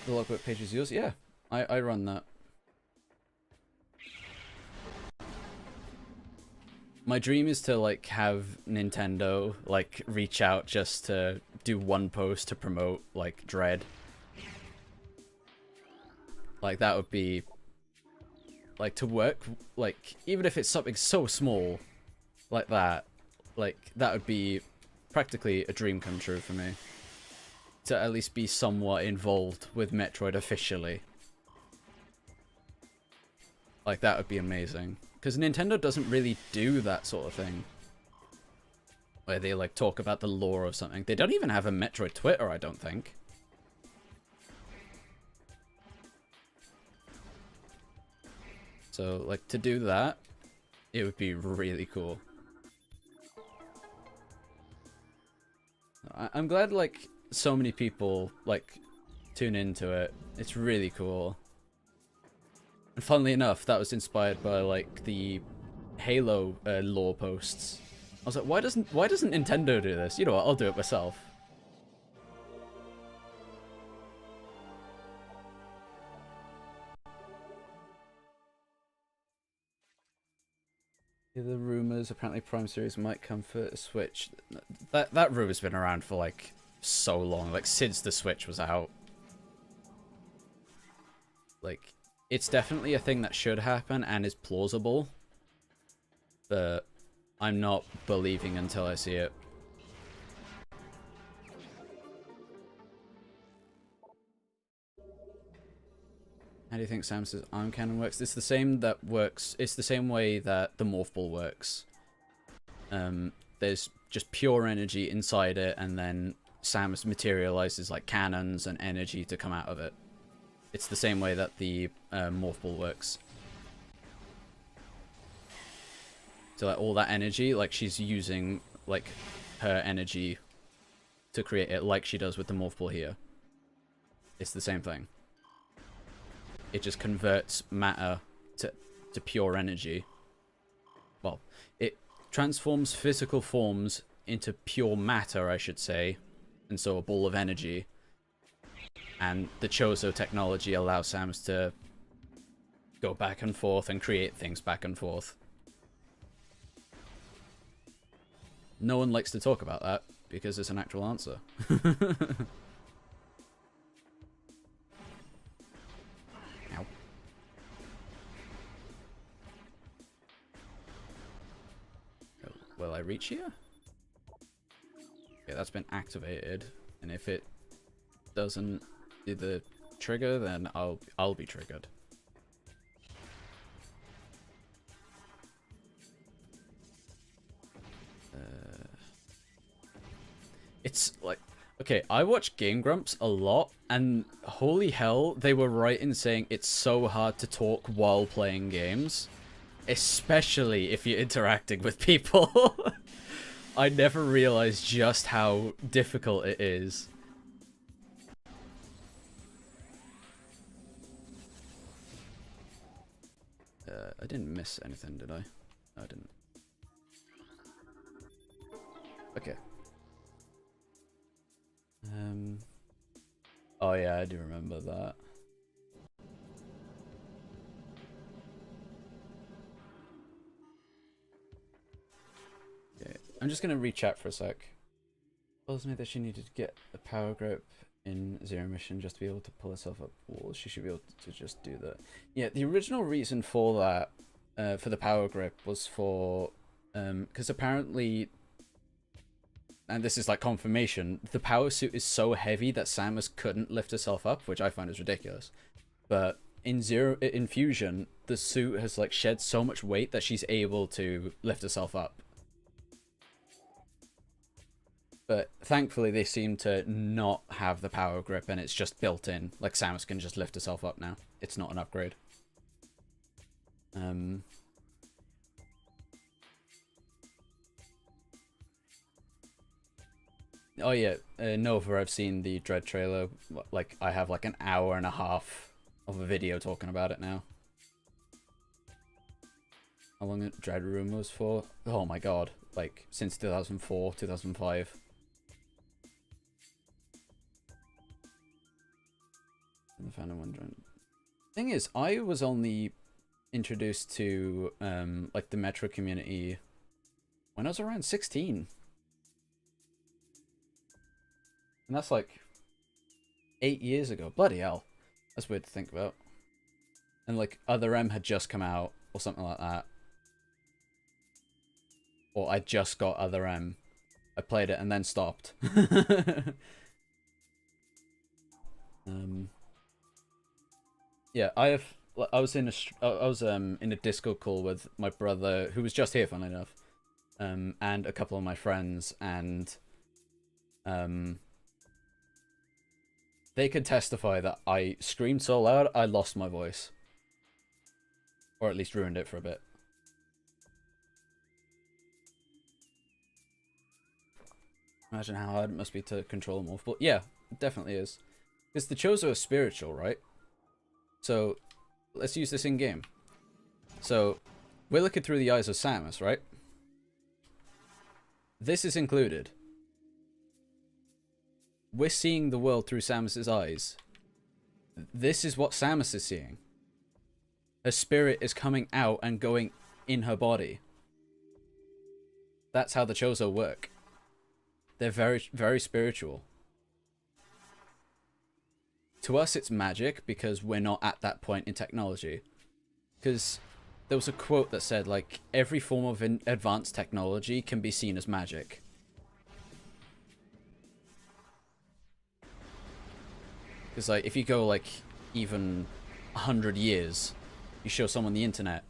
The logbook page is yours? Yeah, I run that. My dream is to, like, have Nintendo, like, reach out just to do one post to promote, like, Dread. Like, that would be, like, to work, like, even if it's something so small like that would be practically a dream come true for me. to at least be somewhat involved with Metroid officially. Like, that would be amazing. Because Nintendo doesn't really do that sort of thing. Where they, like, talk about the lore of something. They don't even have a Metroid Twitter, I don't think. So, like, to do that, it would be really cool. I'm glad, like, so many people, like, tune into it. It's really cool. And funnily enough, that was inspired by, like, the Halo lore posts. I was like, why doesn't Nintendo do this? You know what, I'll do it myself. The rumors, apparently Prime Series might come for Switch. That rumor's been around for, like, so long. Like, since the Switch was out. Like, it's definitely a thing that should happen and is plausible. But I'm not believing until I see it. How do you think Samus's arm cannon works? It's the same that works. It's the same way that the Morph Ball works. There's just pure energy inside it, and then Samus materializes like cannons and energy to come out of it. It's the same way that the Morph Ball works. So like all that energy, like she's using like her energy to create it, like she does with the Morph Ball here. It's the same thing. It just converts matter to pure energy. Well, it transforms physical forms into pure matter, I should say, and so a ball of energy. And the Chozo technology allows Samus to go back and forth and create things back and forth. No one likes to talk about that because it's an actual answer. Ow. Will I reach here? Okay, that's been activated, and if it doesn't do the trigger, then I'll be triggered. It's like, okay, I watch Game Grumps a lot, and holy hell, they were right in saying it's so hard to talk while playing games, especially if you're interacting with people. I never realized just how difficult it is. I didn't miss anything, did I? No, I didn't. Okay. Oh yeah, I do remember that. Okay, I'm just gonna re-chat for a sec. Tells me that she needed to get a power grip in Zero Mission just to be able to pull herself up walls. She should be able to just do that. Yeah, the original reason for that, for the power grip, was for, because apparently, and this is like confirmation, the power suit is so heavy that Samus couldn't lift herself up, which I find is ridiculous. But in Fusion, the suit has like shed so much weight that she's able to lift herself up. But thankfully they seem to not have the power grip and it's just built in. Like Samus can just lift herself up now. It's not an upgrade. Oh yeah, Nova, I've seen the Dread trailer. Like, I have like an hour and a half of a video talking about it now. How long did Dread rumors for? Oh my god, like since 2004, 2005. The fan wondering. Thing is, I was only introduced to like the Metro community when I was around 16. And that's like 8 years ago. Bloody hell. That's weird to think about. And like Other M had just come out or something like that. Or I just got Other M. I played it and then stopped. Um, yeah, I was in a Discord call with my brother, who was just here, funnily enough, and a couple of my friends, and they could testify that I screamed so loud I lost my voice, or at least ruined it for a bit. Imagine how hard it must be to control them all. But yeah, it definitely is. Because the Chozo are spiritual, right? So, let's use this in-game. So, we're looking through the eyes of Samus, right? This is included. We're seeing the world through Samus's eyes. This is what Samus is seeing. Her spirit is coming out and going in her body. That's how the Chozo work. They're very, very spiritual. To us, it's magic because we're not at that point in technology. Because there was a quote that said, like, every form of advanced technology can be seen as magic. Because, like, if you go, like, even 100 years, you show someone the internet,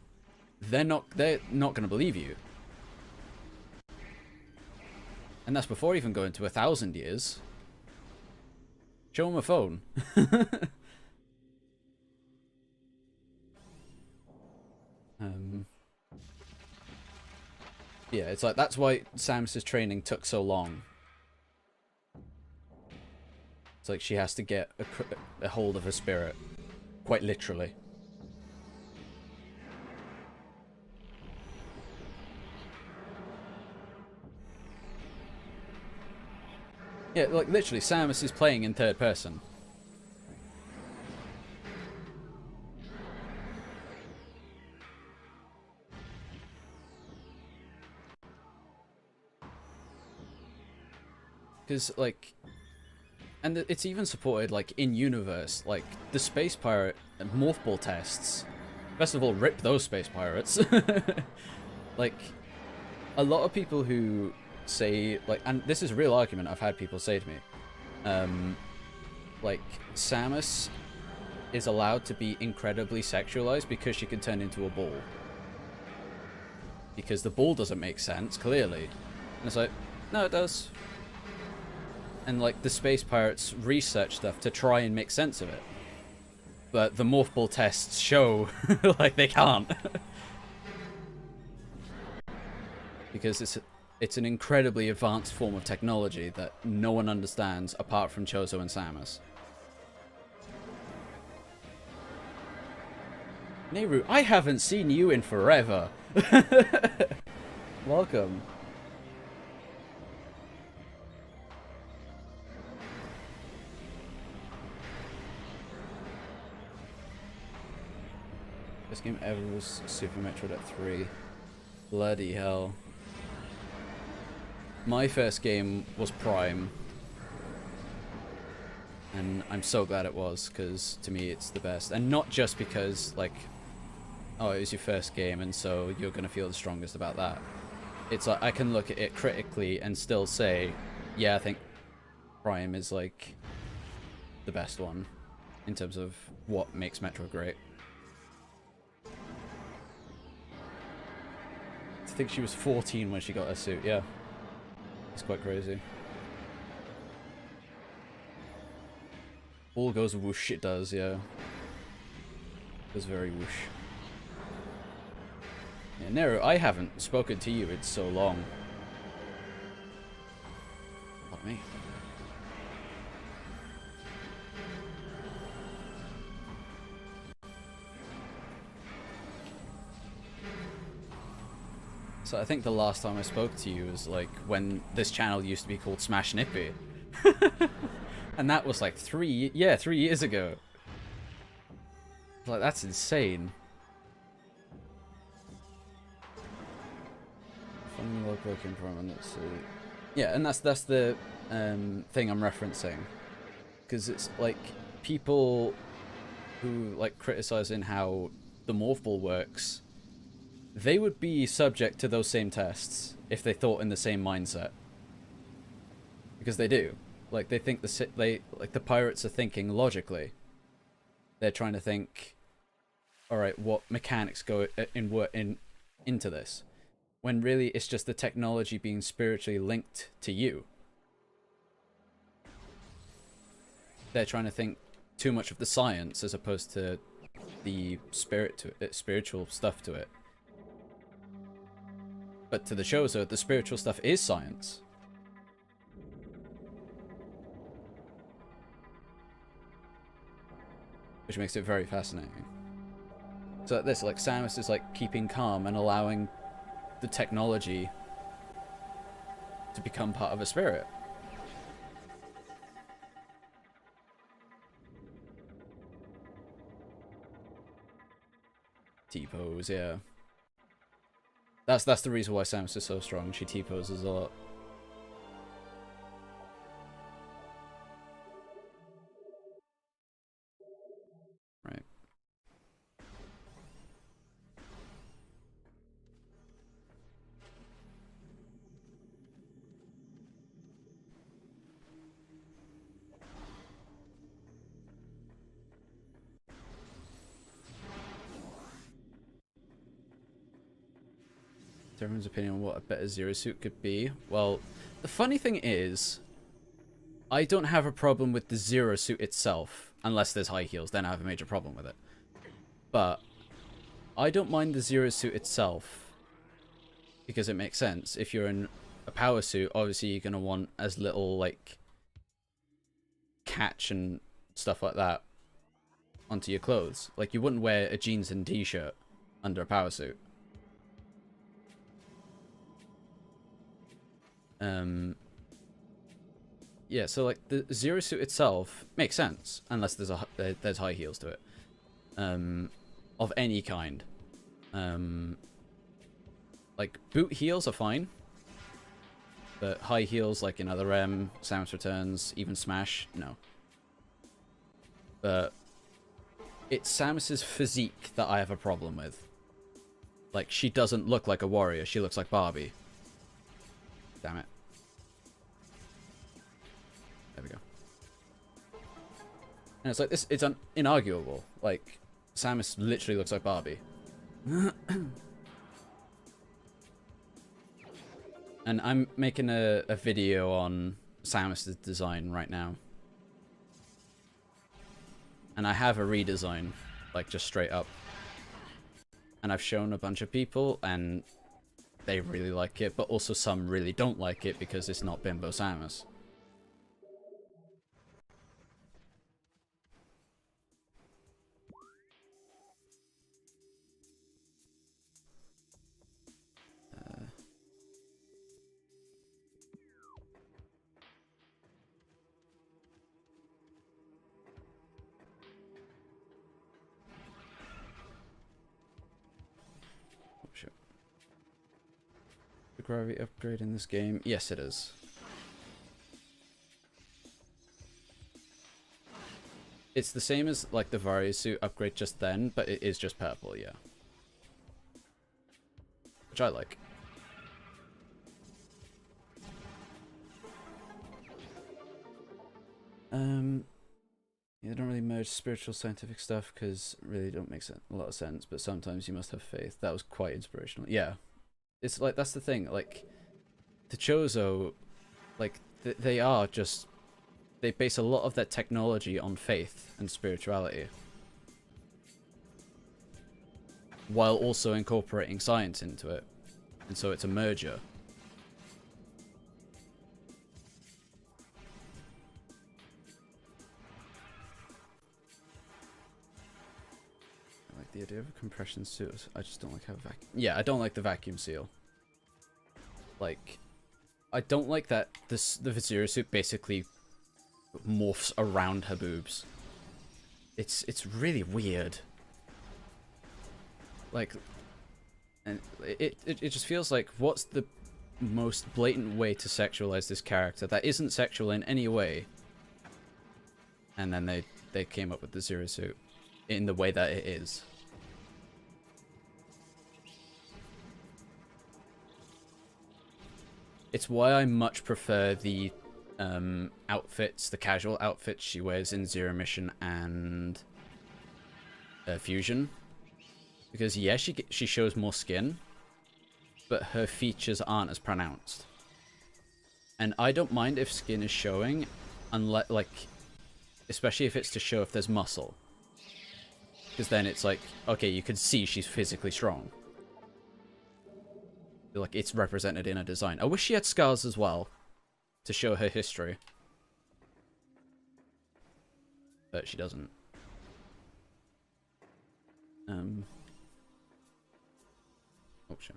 they're not going to believe you. And that's before even going to 1,000 years. Show them a phone. Yeah, it's like, that's why Samus's training took so long. It's like she has to get a hold of her spirit. Quite literally. Yeah, like, literally, Samus is playing in third person. Because, like... And it's even supported, like, in-universe. Like, the Space Pirate and Morph Ball tests. First of all, rip those Space Pirates. Like, a lot of people who say, like... And this is a real argument I've had people say to me. Like, Samus is allowed to be incredibly sexualized because she can turn into a ball. Because the ball doesn't make sense, clearly. And it's like, no, it does. And, like, the Space Pirates research stuff to try and make sense of it. But the Morph Ball tests show, like, they can't. Because it's an incredibly advanced form of technology that no one understands apart from Chozo and Samus. Nehru, I haven't seen you in forever. Welcome. Best game ever was Super Metroid at 3. Bloody hell. My first game was Prime. And I'm so glad it was, because to me it's the best. And not just because, like, oh, it was your first game and so you're going to feel the strongest about that. It's like, I can look at it critically and still say, yeah, I think Prime is, like, the best one in terms of what makes Metroid great. I think she was 14 when she got her suit, yeah. It's quite crazy. All goes whoosh, it does, yeah. It goes very whoosh. Yeah, Nero, I haven't spoken to you in so long. Not me. So I think the last time I spoke to you was like when this channel used to be called Smash Nippy. And that was like 3 years ago. Like, that's insane. Funny like working from, let's see. Yeah, and that's the thing I'm referencing. Because it's like people who like criticizing how the Morph Ball works, they would be subject to those same tests if they thought in the same mindset. Because they do. Like they think the pirates are thinking logically. They're trying to think, all right, what mechanics go into this, when really it's just the technology being spiritually linked to you. They're trying to think too much of the science as opposed to the spiritual stuff to it. But to the Chozo, the spiritual stuff is science. Which makes it very fascinating. So like this, like Samus is like keeping calm and allowing the technology to become part of a spirit. T-pose, yeah. That's the reason why Samus is so strong. She T-poses a lot. Right. Everyone's opinion on what a better Zero Suit could be. Well, the funny thing is, I don't have a problem with the Zero Suit itself, unless there's high heels, then I have a major problem with it. But I don't mind the Zero Suit itself, because it makes sense. If you're in a power suit, obviously you're going to want as little, like, catch and stuff like that onto your clothes. Like, you wouldn't wear a jeans and t-shirt under a power suit. Yeah, so like the Zero Suit itself makes sense unless there's high heels to it, of any kind. Like boot heels are fine, but high heels like in other Samus Returns, even Smash, no. But it's Samus's physique that I have a problem with. Like she doesn't look like a warrior; she looks like Barbie. Damn it. There we go. And it's like this, it's inarguable. Like, Samus literally looks like Barbie. And I'm making a video on Samus's design right now. And I have a redesign, like just straight up. And I've shown a bunch of people and they really like it, but also some really don't like it because it's not Bimbo Samus. The gravity upgrade in this game? Yes, it is. It's the same as like the Varia suit upgrade just then, but it is just purple, yeah. Which I like. Yeah, they don't really merge spiritual scientific stuff because really don't make a lot of sense, but sometimes you must have faith. That was quite inspirational. Yeah. It's like, that's the thing, like, the Chozo, like, they are just, they base a lot of their technology on faith and spirituality. While also incorporating science into it. And so it's a merger. I like the idea of a compression suit. I just don't like how vacuum. Yeah, I don't like the vacuum seal. Like, I don't like that the Zero suit basically morphs around her boobs. It's really weird. Like, and it just feels like, what's the most blatant way to sexualize this character that isn't sexual in any way? And then they came up with the Zero suit in the way that it is. It's why I much prefer the outfits, the casual outfits she wears in Zero Mission and Fusion. Because yeah, she shows more skin, but her features aren't as pronounced. And I don't mind if skin is showing, unless, like, especially if it's to show if there's muscle. Because then it's like, okay, you can see she's physically strong. Like, it's represented in her design. I wish she had scars as well, to show her history. But she doesn't. Oh, shit.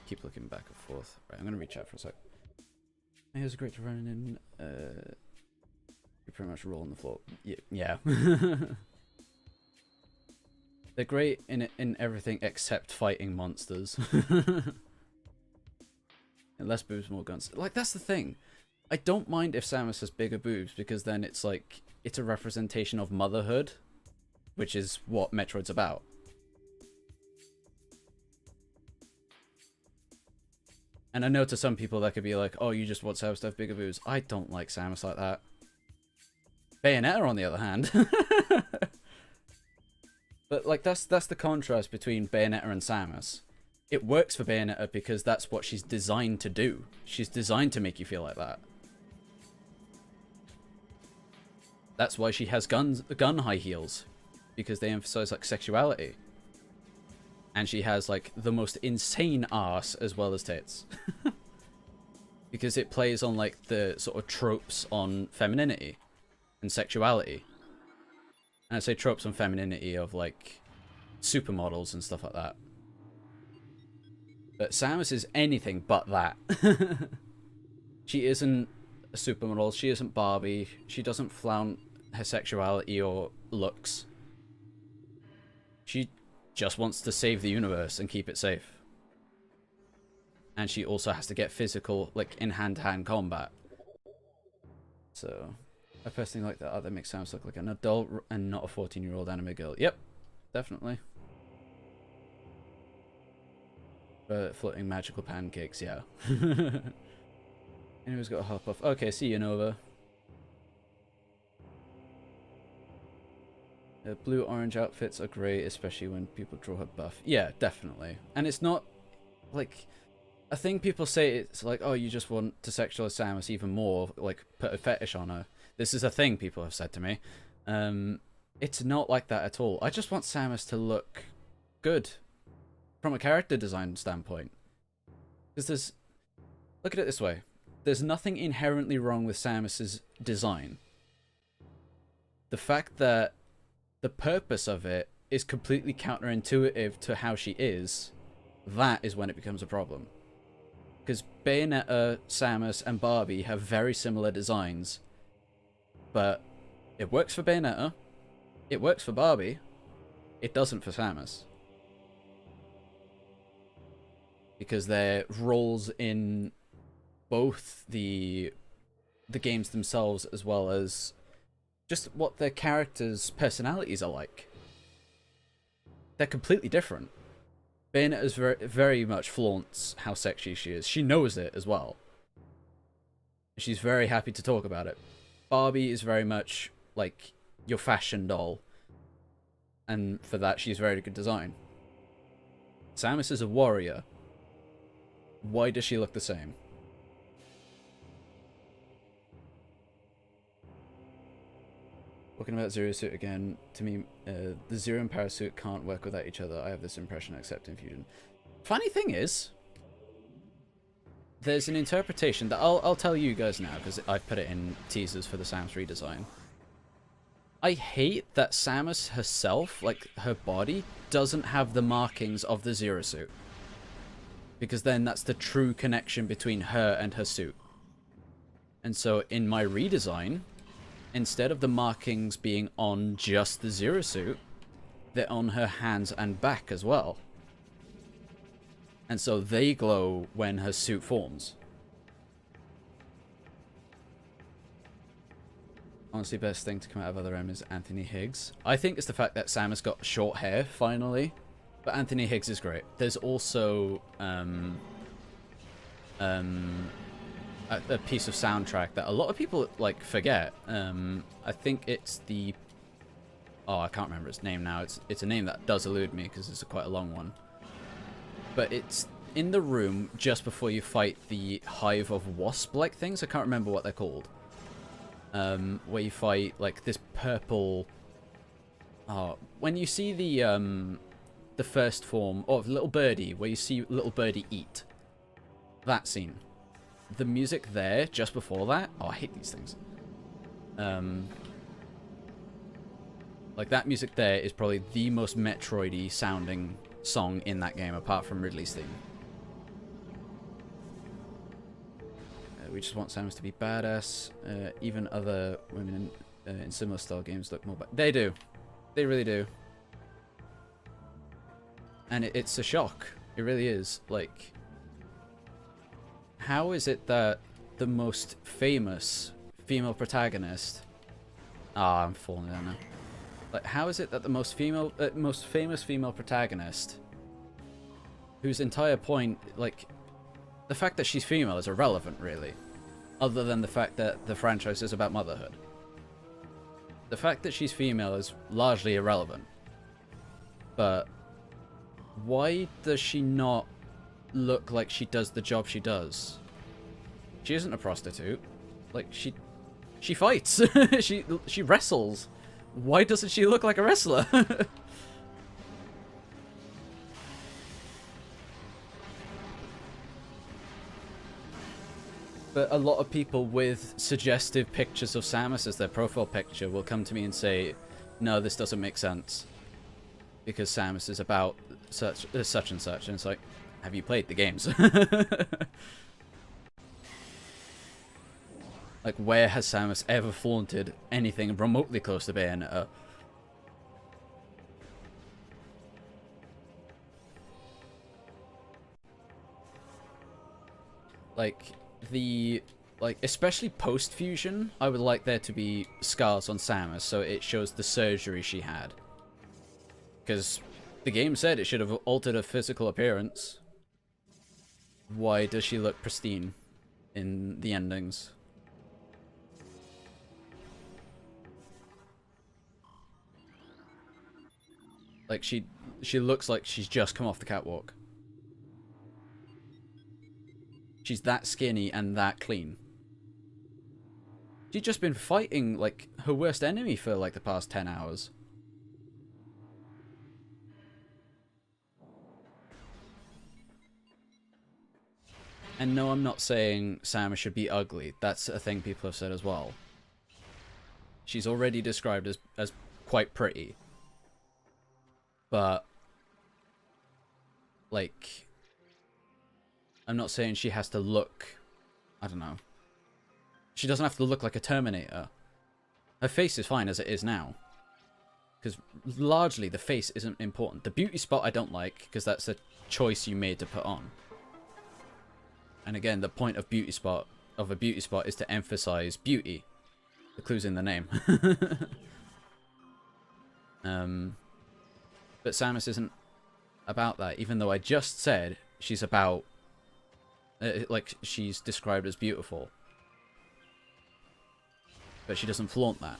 Keep looking back and forth. Right, I'm gonna reach out for a sec. It was great to run in. You pretty much roll on the floor. Yeah. They're great in everything except fighting monsters. And less boobs, more guns. Like, that's the thing. I don't mind if Samus has bigger boobs, because then it's like, it's a representation of motherhood, which is what Metroid's about. And I know to some people that could be like, oh, you just want Samus to have bigger boobs. I don't like Samus like that. Bayonetta, on the other hand. But, like, that's the contrast between Bayonetta and Samus. It works for Bayonetta because that's what she's designed to do. She's designed to make you feel like that. That's why she has gun high heels. Because they emphasize, like, sexuality. And she has, like, the most insane arse as well as tits. Because it plays on, like, the sort of tropes on femininity and sexuality. And I say tropes on femininity of, like, supermodels and stuff like that. But Samus is anything but that. She isn't a supermodel. She isn't Barbie. She doesn't flaunt her sexuality or looks. She just wants to save the universe and keep it safe. And she also has to get physical, like, in hand-to-hand combat. So, I personally like that. Oh, that makes Samus look like an adult and not a 14-year-old anime girl. Yep, definitely. Floating magical pancakes, yeah. Anyways, got to hop off. Okay, see you, Nova. Blue-orange outfits are great, especially when people draw her buff. Yeah, definitely. And it's not, like, a thing people say, it's like, oh, you just want to sexualize Samus even more, like, put a fetish on her. This is a thing people have said to me. It's not like that at all. I just want Samus to look good from a character design standpoint. Because there's... Look at it this way. There's nothing inherently wrong with Samus's design. The fact that the purpose of it is completely counterintuitive to how she is, that is when it becomes a problem. Because Bayonetta, Samus, and Barbie have very similar designs. But it works for Bayonetta, it works for Barbie, it doesn't for Samus. Because their roles in both the games themselves, as well as just what their characters' personalities are like. They're completely different. Bayonetta's very much flaunts how sexy she is. She knows it as well. She's very happy to talk about it. Barbie is very much like your fashion doll. And for that, she's very good design. Samus is a warrior. Why does she look the same? Talking about Zero Suit again, to me, the Zero and Parasuit can't work without each other. I have this impression, except in Fusion. Funny thing is, there's an interpretation that I'll tell you guys now, because I've put it in teasers for the Samus redesign. I hate that Samus herself, like her body, doesn't have the markings of the Zero Suit. Because then that's the true connection between her and her suit. And so in my redesign, instead of the markings being on just the Zero Suit, they're on her hands and back as well. And so they glow when her suit forms. Honestly, best thing to come out of Other M is Anthony Higgs. I think it's the fact that Samus got short hair, finally. But Anthony Higgs is great. There's also a piece of soundtrack that a lot of people like forget. I think it's the... Oh, I can't remember its name now. It's a name that does elude me because it's quite a long one. But it's in the room just before you fight the hive of wasp-like things. I can't remember what they're called. Where you fight like this purple... Oh, when you see the first form of Little Birdie, where you see Little Birdie eat. That scene. The music there, just before that... Oh, I hate these things. Like, that music there is probably the most Metroid-y sounding song in that game, apart from Ridley's theme. We just want Samus to be badass. Even other women in similar style games look more... They do. They really do. And it's a shock. It really is. Like... How is it that the most famous female protagonist... Ah, I'm falling down now. Like, how is it that the most famous female protagonist, whose entire point, like, the fact that she's female is irrelevant, really, other than the fact that the franchise is about motherhood. The fact that she's female is largely irrelevant. But why does she not look like she does the job she does? She isn't a prostitute. Like, she fights. she wrestles. Why doesn't she look like a wrestler? But a lot of people with suggestive pictures of Samus as their profile picture will come to me and say, no, this doesn't make sense. Because Samus is about such and such. And it's like, have you played the games? Like, where has Samus ever flaunted anything remotely close to Bayonetta? Like, especially post-fusion, I would like there to be scars on Samus, so it shows the surgery she had. Because the game said it should have altered her physical appearance. Why does she look pristine in the endings? Like, she looks like she's just come off the catwalk. She's that skinny and that clean. She's just been fighting, like, her worst enemy for, like, the past 10 hours. And no, I'm not saying Samus should be ugly. That's a thing people have said as well. She's already described as quite pretty. But, like, I'm not saying she has to look, I don't know. She doesn't have to look like a Terminator. Her face is fine as it is now. Because largely the face isn't important. The beauty spot I don't like, because that's a choice you made to put on. And again, the point of a beauty spot is to emphasize beauty. The clue's in the name. But Samus isn't about that, even though I just said she's about... like, she's described as beautiful. But she doesn't flaunt that.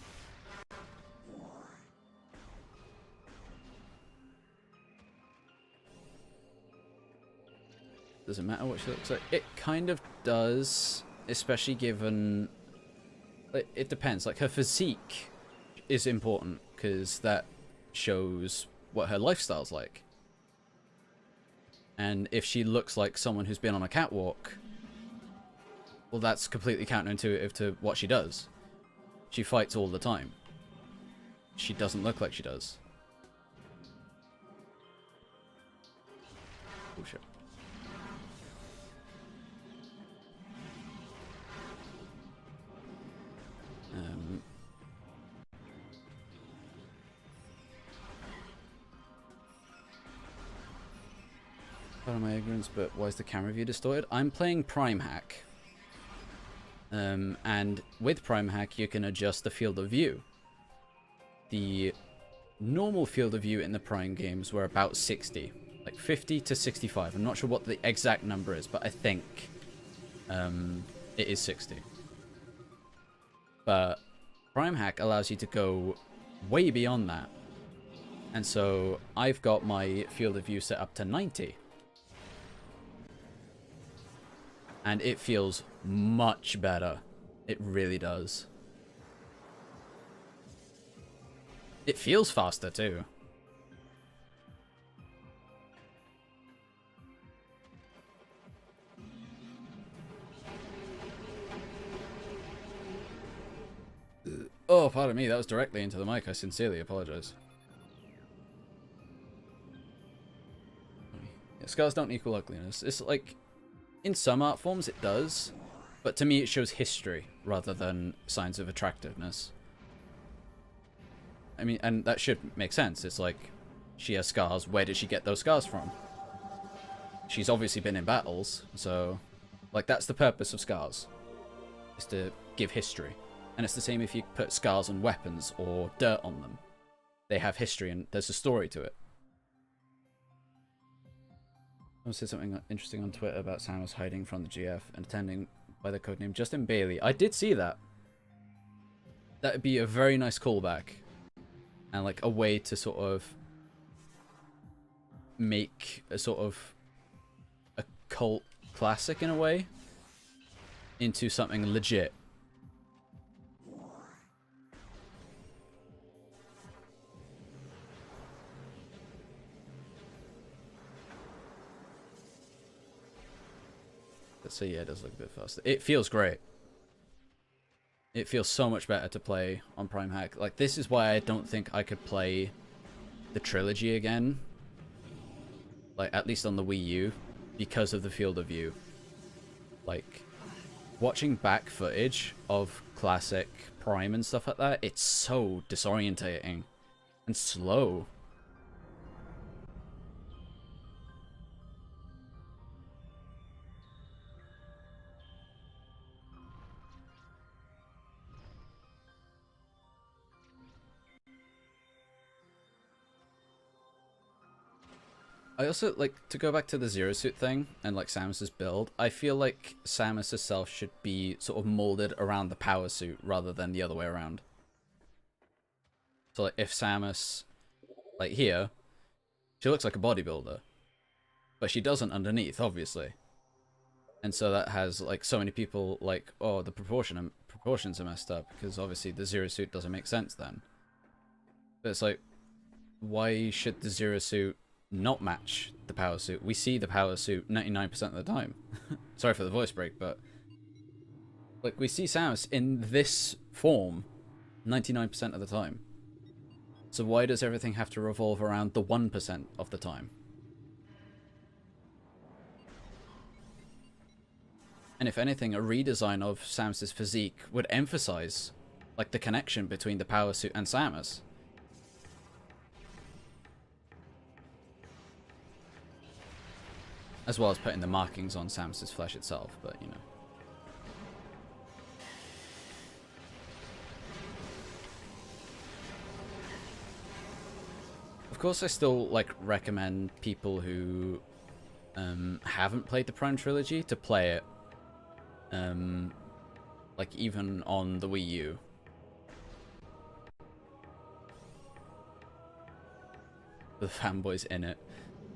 Does it matter what she looks like? It kind of does, especially given... It depends. Like, her physique is important, because that shows what her lifestyle's like. And if she looks like someone who's been on a catwalk, well, that's completely counterintuitive to what she does. She fights all the time. She doesn't look like she does. Oh, shit. Pardon my ignorance, but why is the camera view distorted? I'm playing Primehack. And with Primehack, you can adjust the field of view. The normal field of view in the Prime games were about 60. Like 50 to 65. I'm not sure what the exact number is, but I think it is 60. But Primehack allows you to go way beyond that. And so I've got my field of view set up to 90. And it feels much better. It really does. It feels faster too. Oh, pardon me, that was directly into the mic. I sincerely apologize. Yeah, scars don't equal ugliness. It's like, in some art forms it does, but to me it shows history rather than signs of attractiveness. I mean, and that should make sense. It's like, she has scars. Where did she get those scars from? She's obviously been in battles, so, like, that's the purpose of scars, is to give history. And it's the same if you put scars on weapons or dirt on them. They have history and there's a story to it. Someone said something interesting on Twitter about Samus hiding from the GF and attending by the codename Justin Bailey. I did see that. That would be a very nice callback. And like a way to sort of make a sort of a cult classic in a way into something legit. So yeah, it does look a bit faster. It feels great. It feels so much better to play on Primehack. Like, this is why I don't think I could play the trilogy again. Like, at least on the Wii U. Because of the field of view. Like, watching back footage of classic Prime and stuff like that, it's so disorientating. And slow. I also, like, to go back to the Zero Suit thing, and, like, Samus's build, I feel like Samus herself should be sort of molded around the power suit, rather than the other way around. So, like, if Samus, like, here, she looks like a bodybuilder. But she doesn't underneath, obviously. And so that has, like, so many people, like, oh, the proportions are messed up, because obviously the Zero Suit doesn't make sense then. But it's like, why should the Zero Suit not match the power suit? We see the power suit 99% of the time. Sorry for the voice break, but like, we see Samus in this form 99% of the time. So why does everything have to revolve around the 1% of the time? And if anything, a redesign of Samus's physique would emphasize, like, the connection between the power suit and Samus. As well as putting the markings on Samus's flesh itself, but, you know. Of course, I still, like, recommend people who haven't played the Prime Trilogy to play it. Like, even on the Wii U. The fanboys in it.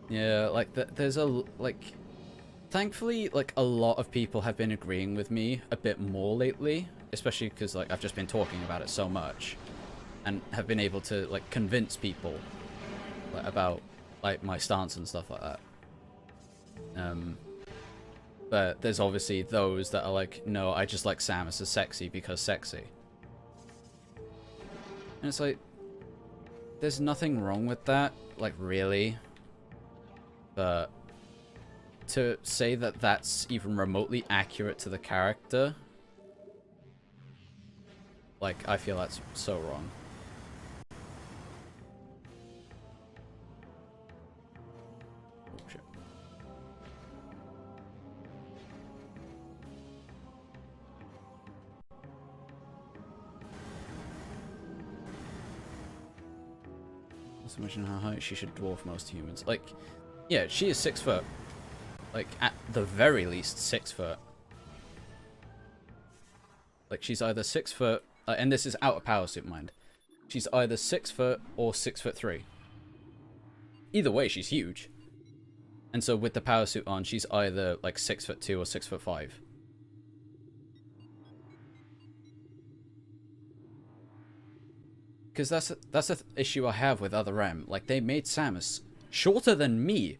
Yeah, like, there's a, like, thankfully, like, a lot of people have been agreeing with me a bit more lately, especially because, like, I've just been talking about it so much, and have been able to, like, convince people, like, about, like, my stance and stuff like that. But there's obviously those that are like, no, I just like Samus as sexy because sexy. And it's like, there's nothing wrong with that, like, really. But to say that that's even remotely accurate to the character, like, I feel that's so wrong. Oh, shit. Let's imagine how high she should dwarf most humans. Like, yeah, she is 6 foot. Like, at the very least, 6 foot. Like, she's either 6 foot, and this is out of power suit, mind. She's either 6 foot or 6'3". Either way, she's huge. And so with the power suit on, she's either like 6'2" or 6'5". Because that's the issue I have with other M. Like, they made Samus shorter than me,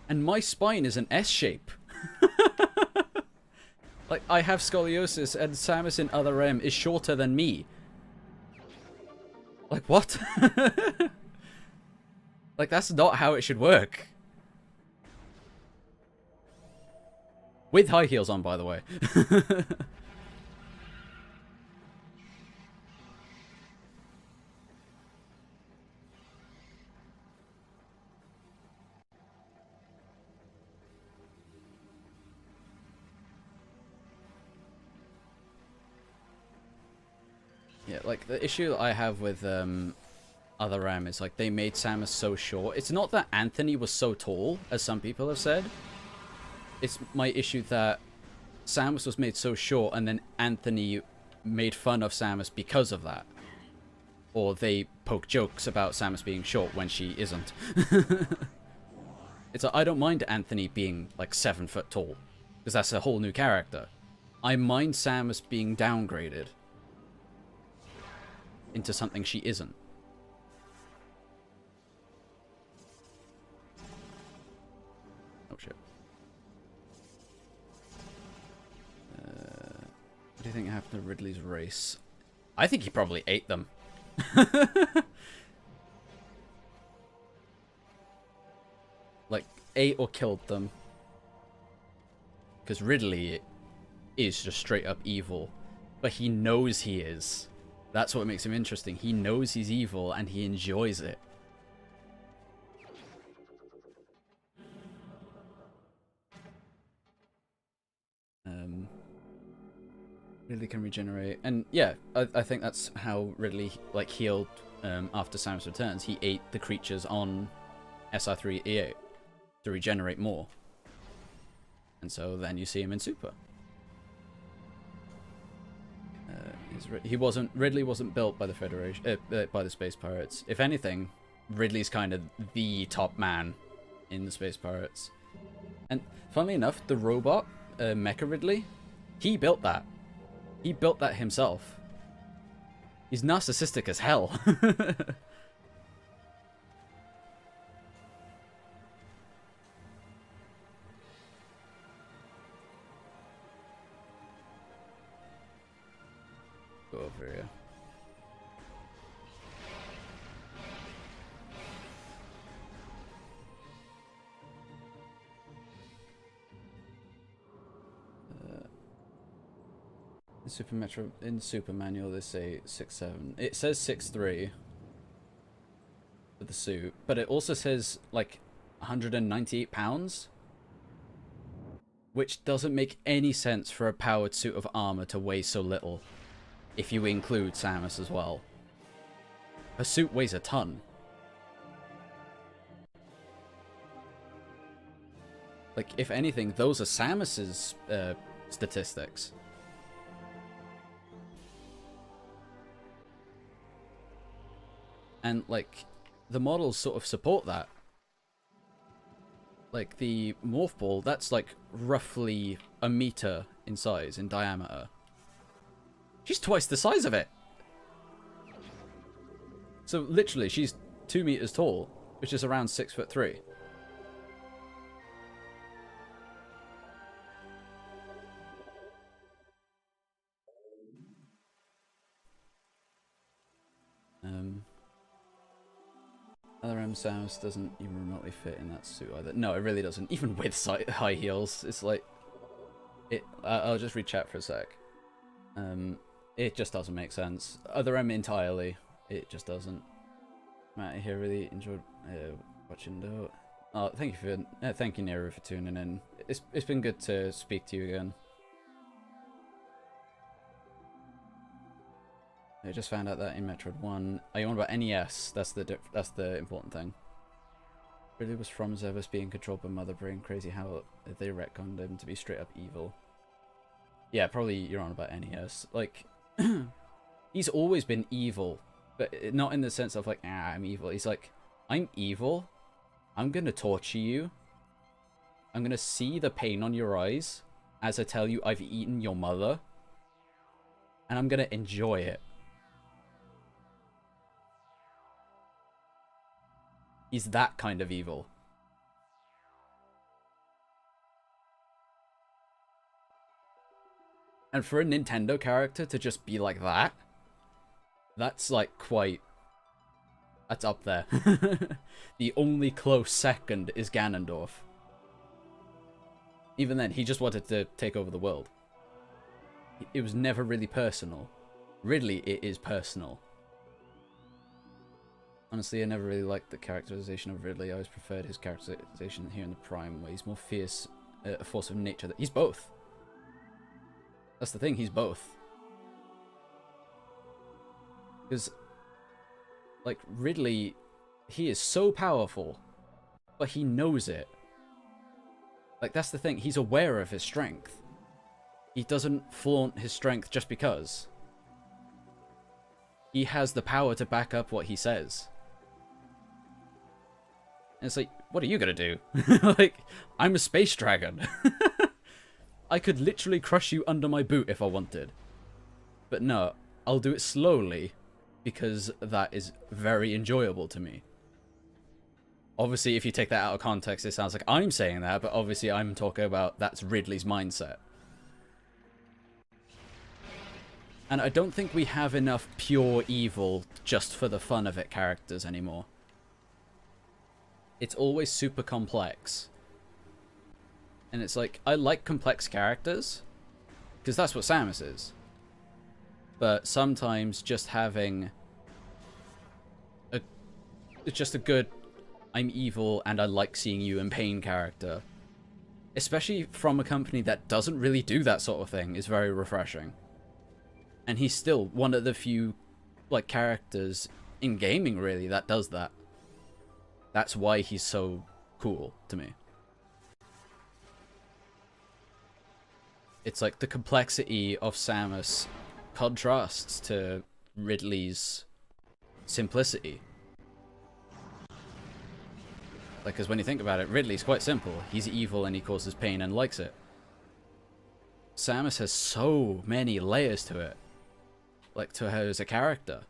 and my spine is an S shape. Like, I have scoliosis, and Samus in other M is shorter than me. Like, what? Like, that's not how it should work. With high heels on, by the way. Yeah, like, the issue I have with other M is, like, they made Samus so short. It's not that Anthony was so tall, as some people have said. It's my issue that Samus was made so short, and then Anthony made fun of Samus because of that. Or they poke jokes about Samus being short when she isn't. It's like, I don't mind Anthony being, like, 7 foot tall, because that's a whole new character. I mind Samus being downgraded into something she isn't. Oh shit. What do you think happened to Ridley's race? I think he probably ate them. Like, ate or killed them. Because Ridley is just straight up evil. But he knows he is. That's what makes him interesting. He knows he's evil and he enjoys it. Ridley can regenerate. And yeah, I think that's how Ridley, like, healed after Samus Returns. He ate the creatures on SR3E8 to regenerate more. And so then you see him in Super. Ridley wasn't built by the Federation, by the Space Pirates. If anything, Ridley's kind of the top man in the Space Pirates. And funnily enough, the robot, Mecha Ridley, he built that. He built that himself. He's narcissistic as hell. Go over here. In Super Manual, they say 6'7". It says 6'3" for the suit, but it also says like 198 pounds, which doesn't make any sense for a powered suit of armor to weigh so little. If you include Samus as well, her suit weighs a ton. Like, if anything, those are Samus's statistics. And, like, the models sort of support that. Like, the Morph Ball, that's, like, roughly a meter in size, in diameter. She's twice the size of it! So, literally, she's 2 meters tall, which is around 6'3". Other M Samus doesn't even remotely fit in that suit either. No, it really doesn't. Even with high heels, it's like... I'll just read chat for a sec. It just doesn't make sense. Other M entirely, it just doesn't. Matt here really enjoyed watching though. Oh, thank you Nero for tuning in. It's been good to speak to you again. I just found out that in Metroid 1. Are you on about NES? That's the important thing. Really was from Zervis being controlled by Mother Brain. Crazy how they retconned him to be straight up evil. Yeah, probably you're on about NES. Like, he's always been evil, but not in the sense of like, I'm evil. He's like, I'm evil. I'm gonna torture you. I'm gonna see the pain on your eyes as I tell you I've eaten your mother. And I'm gonna enjoy it. He's that kind of evil. And for a Nintendo character to just be like that, that's like quite... That's up there. The only close second is Ganondorf. Even then, he just wanted to take over the world. It was never really personal. Ridley, it is personal. Honestly, I never really liked the characterization of Ridley. I always preferred his characterization here in the Prime, where he's more fierce, a force of nature. He's both. That's the thing, he's both. Because, like, Ridley, he is so powerful, but he knows it. Like, that's the thing, he's aware of his strength. He doesn't flaunt his strength just because. He has the power to back up what he says. And it's like, what are you gonna do? Like, I'm a space dragon. I could literally crush you under my boot if I wanted. But no, I'll do it slowly, because that is very enjoyable to me. Obviously, if you take that out of context, it sounds like I'm saying that, but obviously I'm talking about that's Ridley's mindset. And I don't think we have enough pure evil, just for the fun of it characters anymore. It's always super complex. And it's like, I like complex characters, because that's what Samus is. But sometimes just having just a good, I'm evil and I like seeing you in pain character, especially from a company that doesn't really do that sort of thing, is very refreshing. And he's still one of the few, like, characters in gaming, really, that does that. That's why he's so cool to me. It's like the complexity of Samus contrasts to Ridley's simplicity. Like, because when you think about it, Ridley's quite simple. He's evil and he causes pain and likes it. Samus has so many layers to it. Like, to her as a character.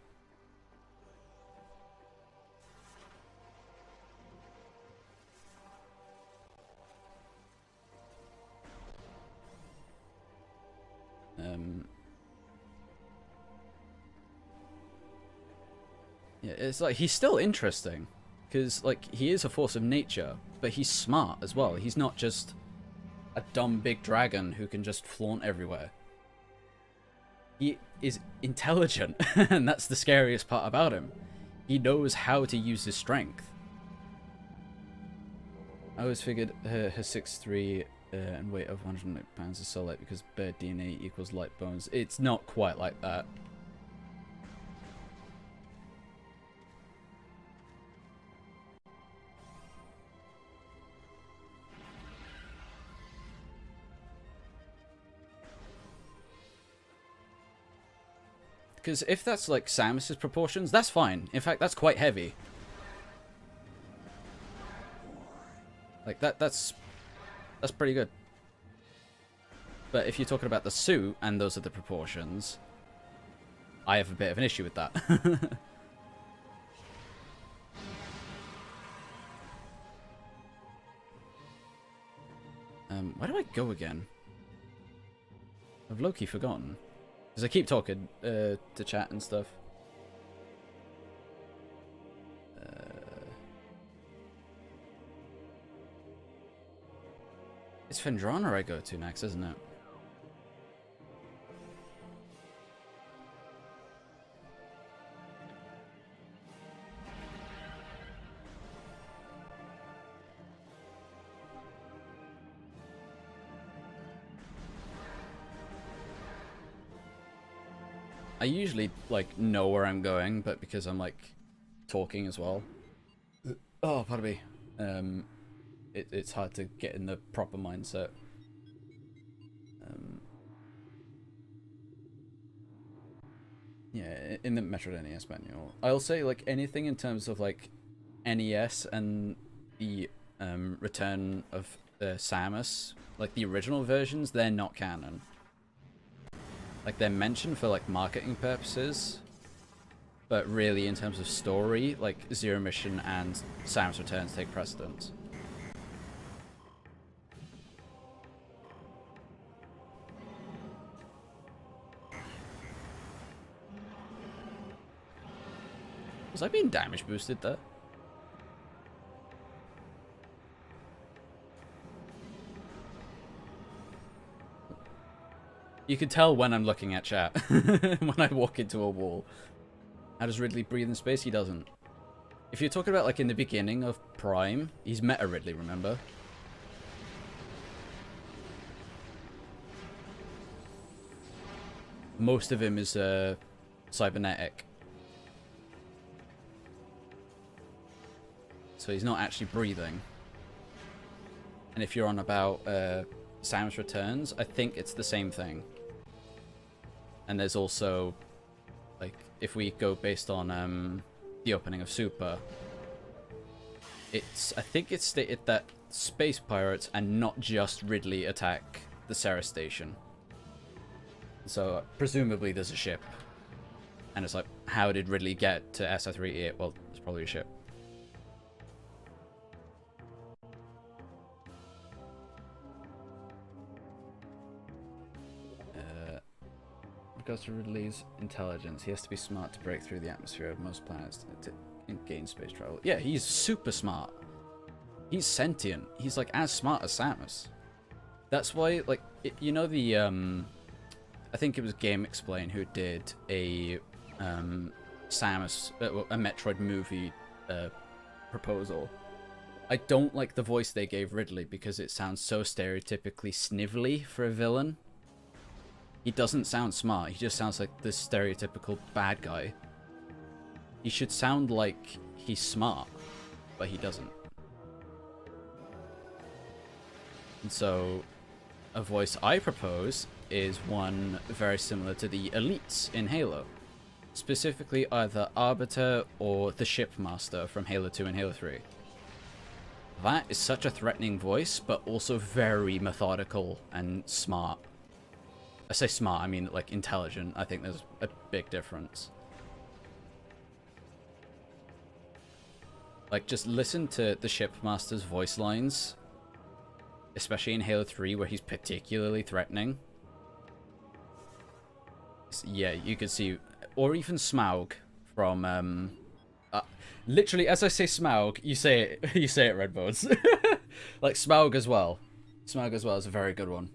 Yeah, it's like, he's still interesting. Because, like, he is a force of nature, but he's smart as well. He's not just a dumb big dragon who can just flaunt everywhere. He is intelligent, and that's the scariest part about him. He knows how to use his strength. I always figured her 6'3" and weight of 100 pounds is so light because bird DNA equals light bones. It's not quite like that. Because if that's like Samus's proportions, that's fine. In fact, that's quite heavy. Like, that's pretty good. But if you're talking about the suit, and those are the proportions, I have a bit of an issue with that. Where do I go again? I've low-key forgotten. Because I keep talking to chat and stuff. It's Fendrana I go to next, isn't it? I usually like know where I'm going, but because I'm like talking as well. Oh, pardon me. It's hard to get in the proper mindset. Yeah, in the Metroid NES manual, I'll say like anything in terms of like NES and the return of Samus, like the original versions, they're not canon. Like they're mentioned for like marketing purposes, but really in terms of story, like Zero Mission and Samus Returns take precedence. Was I being damage boosted there? You can tell when I'm looking at chat. When I walk into a wall. How does Ridley breathe in space? He doesn't. If you're talking about like in the beginning of Prime, he's Meta Ridley, remember? Most of him is cybernetic. So he's not actually breathing. And if you're on about Samus Returns, I think it's the same thing. And there's also, like, if we go based on the opening of Super, I think it's stated that space pirates and not just Ridley attack the Ceres station. So presumably there's a ship. And it's like, how did Ridley get to SR-38? Well, it's probably a ship. Regards to Ridley's intelligence, he has to be smart to break through the atmosphere of most planets to gain space travel. Yeah, he's super smart. He's sentient. He's like as smart as Samus. That's why, like, you know the I think it was Game Explain who did a Samus, a Metroid movie proposal. I don't like the voice they gave Ridley because it sounds so stereotypically snivelly for a villain. He doesn't sound smart. He just sounds like this stereotypical bad guy. He should sound like he's smart, but he doesn't. And so, a voice I propose is one very similar to the elites in Halo. Specifically either Arbiter or the Shipmaster from Halo 2 and Halo 3. That is such a threatening voice, but also very methodical and smart. I say smart, I mean like intelligent. I think there's a big difference. Like, just listen to the Shipmaster's voice lines. Especially in Halo 3, where he's particularly threatening. Yeah, you could see... Or even Smaug from... literally, as I say Smaug, you say it, you say it, Redbones. Like, Smaug as well. Smaug as well is a very good one.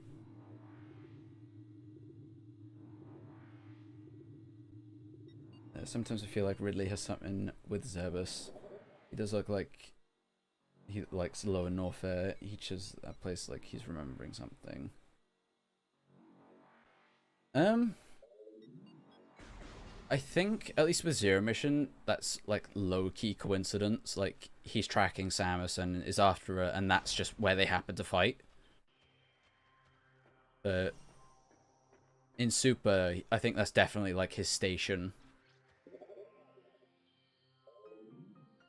Sometimes I feel like Ridley has something with Zebus. He does look like he likes Lower Norfair. Each is a place like he's remembering something. I think, at least with Zero Mission, that's like low-key coincidence. Like, he's tracking Samus and is after her, and that's just where they happen to fight. But in Super, I think that's definitely like his station.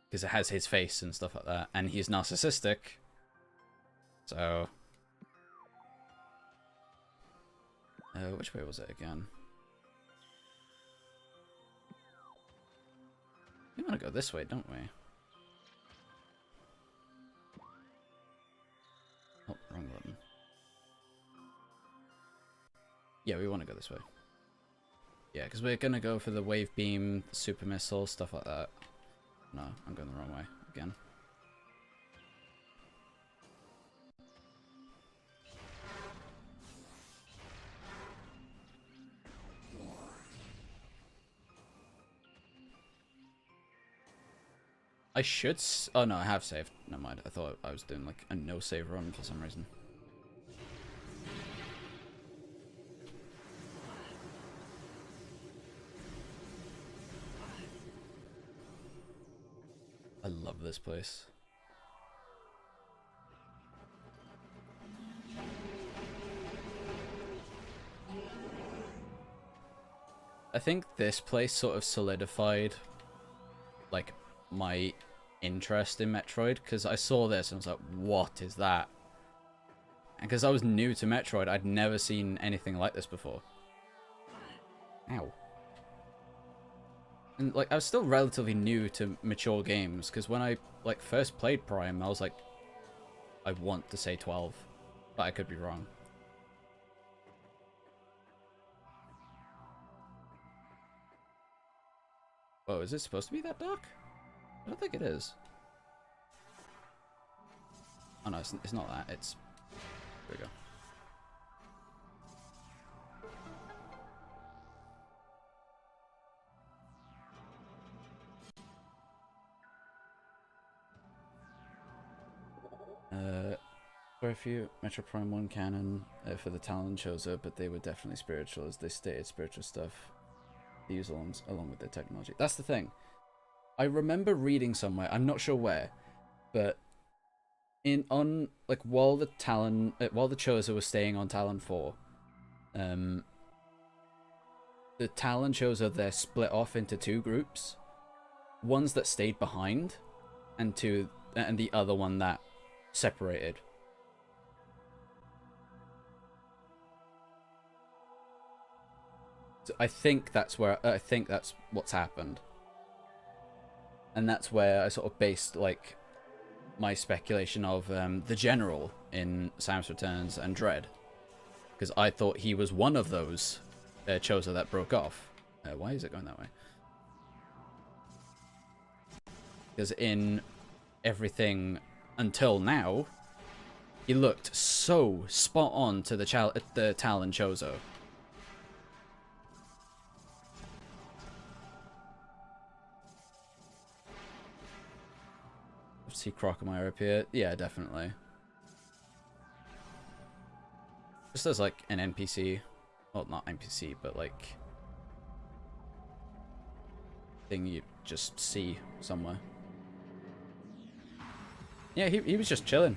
Because it has his face and stuff like that. And he's narcissistic. So... which way was it again? We want to go this way, don't we? Oh, wrong button. Yeah, we want to go this way. Yeah, because we're going to go for the wave beam, super missile, stuff like that. No, I'm going the wrong way again. I should... Oh no, I have saved. Never mind. I thought I was doing like a no save run for some reason. this place. I think this place sort of solidified, like, my interest in Metroid, because I saw this and I was like, what is that? And because I was new to Metroid, I'd never seen anything like this before. Ow. And, like, I was still relatively new to mature games, because when I, like, first played Prime, I was like, I want to say 12, but I could be wrong. Oh, is it supposed to be that dark? I don't think it is. Oh no, it's not that, it's... There we go. For a few Metroid Prime 1 canon for the Talon Chozo, but they were definitely spiritual, as they stated spiritual stuff they use along with their technology. That's the thing. I remember reading somewhere, I'm not sure where, but while the Chozo was staying on Talon 4, the Talon Chozo there split off into two groups. Ones that stayed behind, and the other one that separated. So I think that's what's happened, and that's where I sort of based like my speculation of the General in Samus Returns and Dread, because I thought he was one of those Chozo that broke off. Why is it going that way? Because in everything until now, he looked so spot on to the Talon Chozo. See Crocomire appear? Yeah, definitely. Just as like an NPC. Well, not NPC, but like thing you just see somewhere. Yeah, he was just chilling.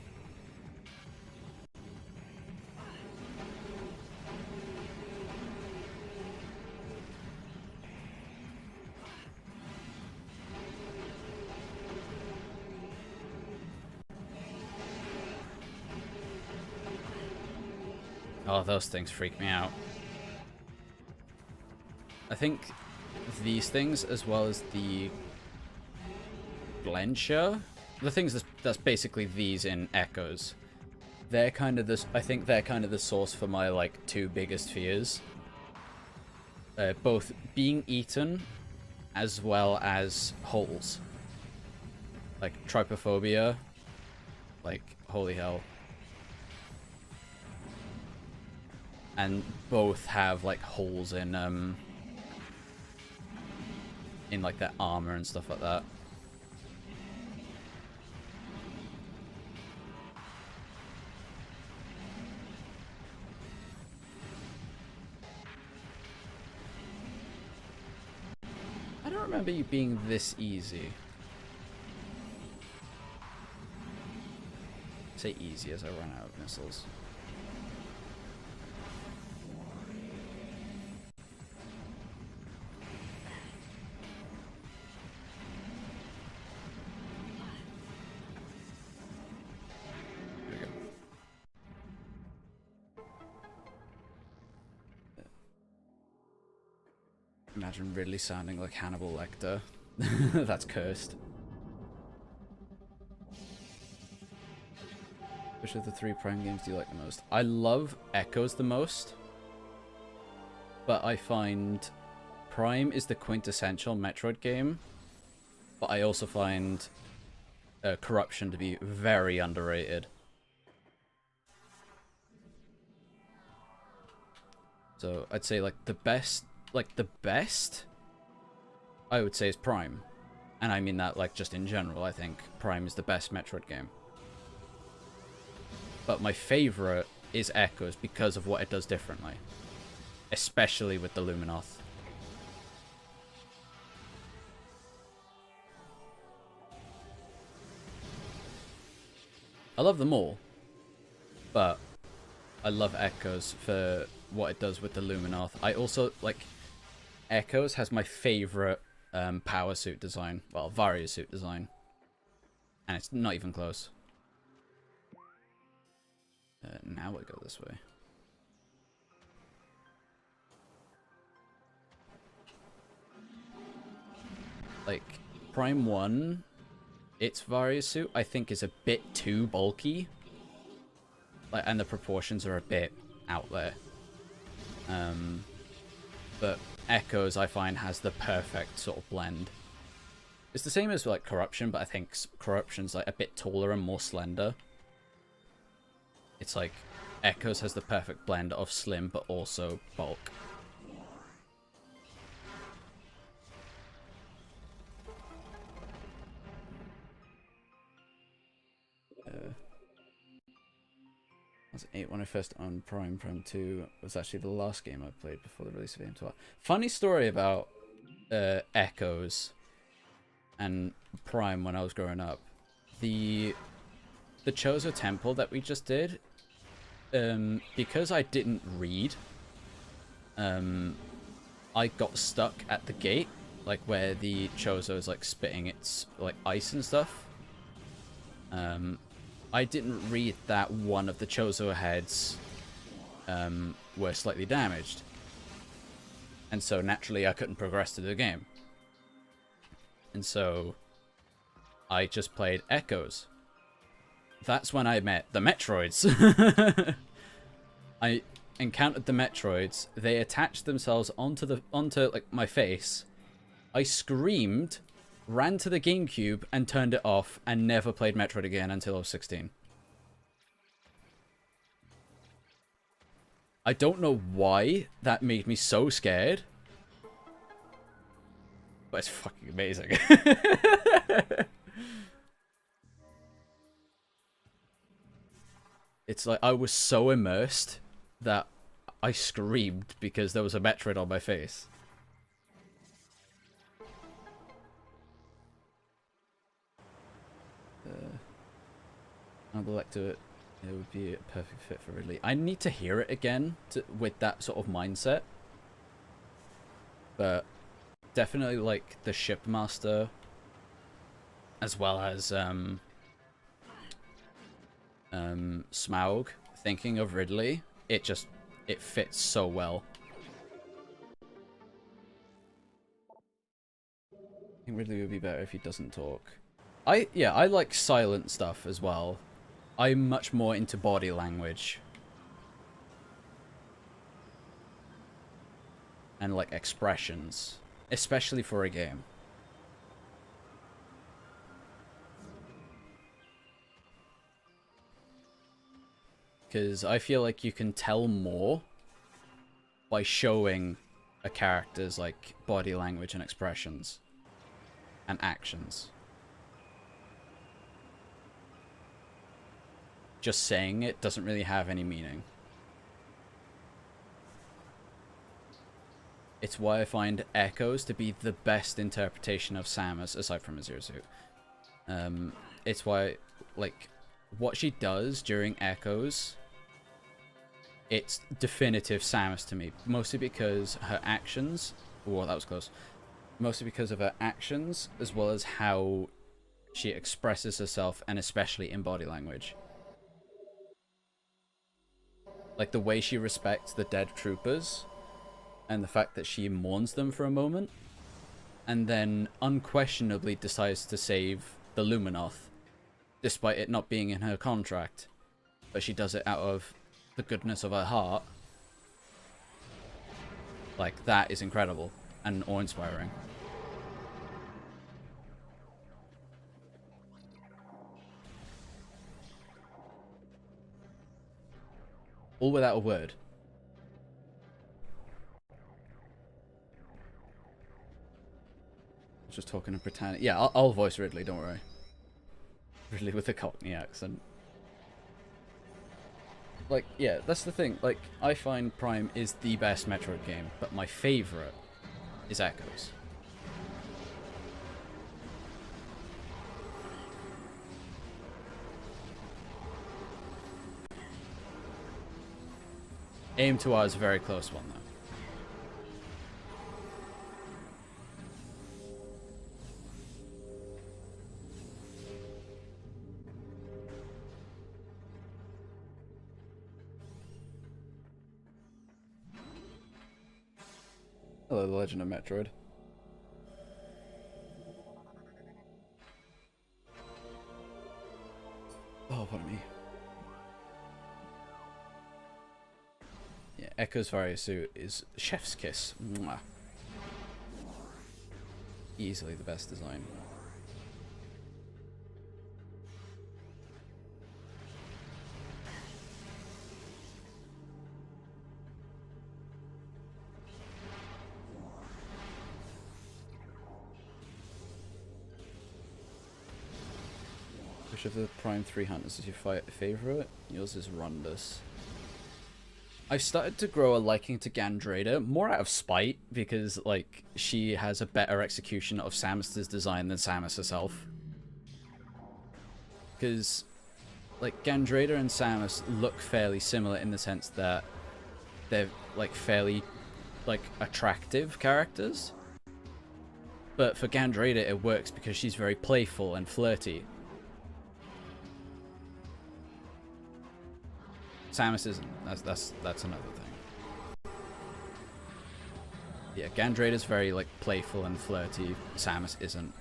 Oh, those things freak me out. I think these things, as well as the Glenshire, the things that's basically these in Echoes, they're kind of this. I think they're kind of the source for my like two biggest fears. Both being eaten, as well as holes. Like trypophobia. Like holy hell. And both have like holes in like their armor and stuff like that. I don't remember you being this easy. Say easy as I run out of missiles. Imagine Ridley sounding like Hannibal Lecter. That's cursed. Which of the three Prime games do you like the most? I love Echoes the most, but I find Prime is the quintessential Metroid game, but I also find Corruption to be very underrated. So I'd say like the best, I would say is Prime. And I mean that like just in general, I think Prime is the best Metroid game. But my favorite is Echoes because of what it does differently. Especially with the Luminoth. I love them all, but I love Echoes for what it does with the Luminorth. I also like Echoes has my favorite power suit design, well, Varia suit design, and it's not even close. Now we go this way. Like Prime 1, its Varia suit I think is a bit too bulky. Like, and the proportions are a bit out there. But Echoes I find has the perfect sort of blend. It's the same as like Corruption, but I think Corruption's like a bit taller and more slender. It's like Echoes has the perfect blend of slim but also bulk. I was 8 when I first owned Prime. Prime 2 was actually the last game I played before the release of E.M.M.I. Funny story about Echoes and Prime when I was growing up. The Chozo Temple that we just did, because I didn't read, I got stuck at the gate, like where the Chozo is like spitting its like ice and stuff. I didn't read that one of the Chozo heads were slightly damaged. And so naturally I couldn't progress to the game. And so I just played Echoes. That's when I met the Metroids. I encountered the Metroids. They attached themselves onto like my face. I screamed, ran to the GameCube and turned it off, and never played Metroid again until I was 16. I don't know why that made me so scared, but it's fucking amazing. It's like I was so immersed that I screamed because there was a Metroid on my face. I'd like to. It would be a perfect fit for Ridley. I need to hear it again with that sort of mindset. But definitely like the Shipmaster, as well as Smaug. Thinking of Ridley, it fits so well. I think Ridley would be better if he doesn't talk. I like silent stuff as well. I'm much more into body language. And like expressions. Especially for a game. Because I feel like you can tell more by showing a character's like body language and expressions. And actions. Just saying it doesn't really have any meaning. It's why I find Echoes to be the best interpretation of Samus, aside from a Zero Suit. It's why, like, what she does during Echoes, it's definitive Samus to me. Mostly because her actions... Oh, that was close. Mostly because of her actions, as well as how she expresses herself, and especially in body language. Like, the way she respects the dead troopers, and the fact that she mourns them for a moment, and then unquestionably decides to save the Luminorth, despite it not being in her contract. But she does it out of the goodness of her heart. Like, that is incredible and awe-inspiring. All without a word. I was just talking to Britannia. Yeah, I'll voice Ridley, don't worry. Ridley with a Cockney accent. Like, yeah, that's the thing. Like, I find Prime is the best Metroid game, but my favorite is Echoes. E.M.M.I is a very close one, though. Hello, The Legend of Metroid. Oh, pardon me. Yeah, Echo's Variosuit is chef's kiss. Mwah. Easily the best design. Which of the Prime 3 hunters is your favorite? Yours is Rundus. I've started to grow a liking to Gandrada, more out of spite, because, like, she has a better execution of Samus's design than Samus herself. Because, like, Gandrada and Samus look fairly similar in the sense that they're, like, fairly, like, attractive characters. But for Gandrada, it works because she's very playful and flirty. Samus isn't. That's another thing. Yeah, Gandrada's very like playful and flirty. Samus isn't.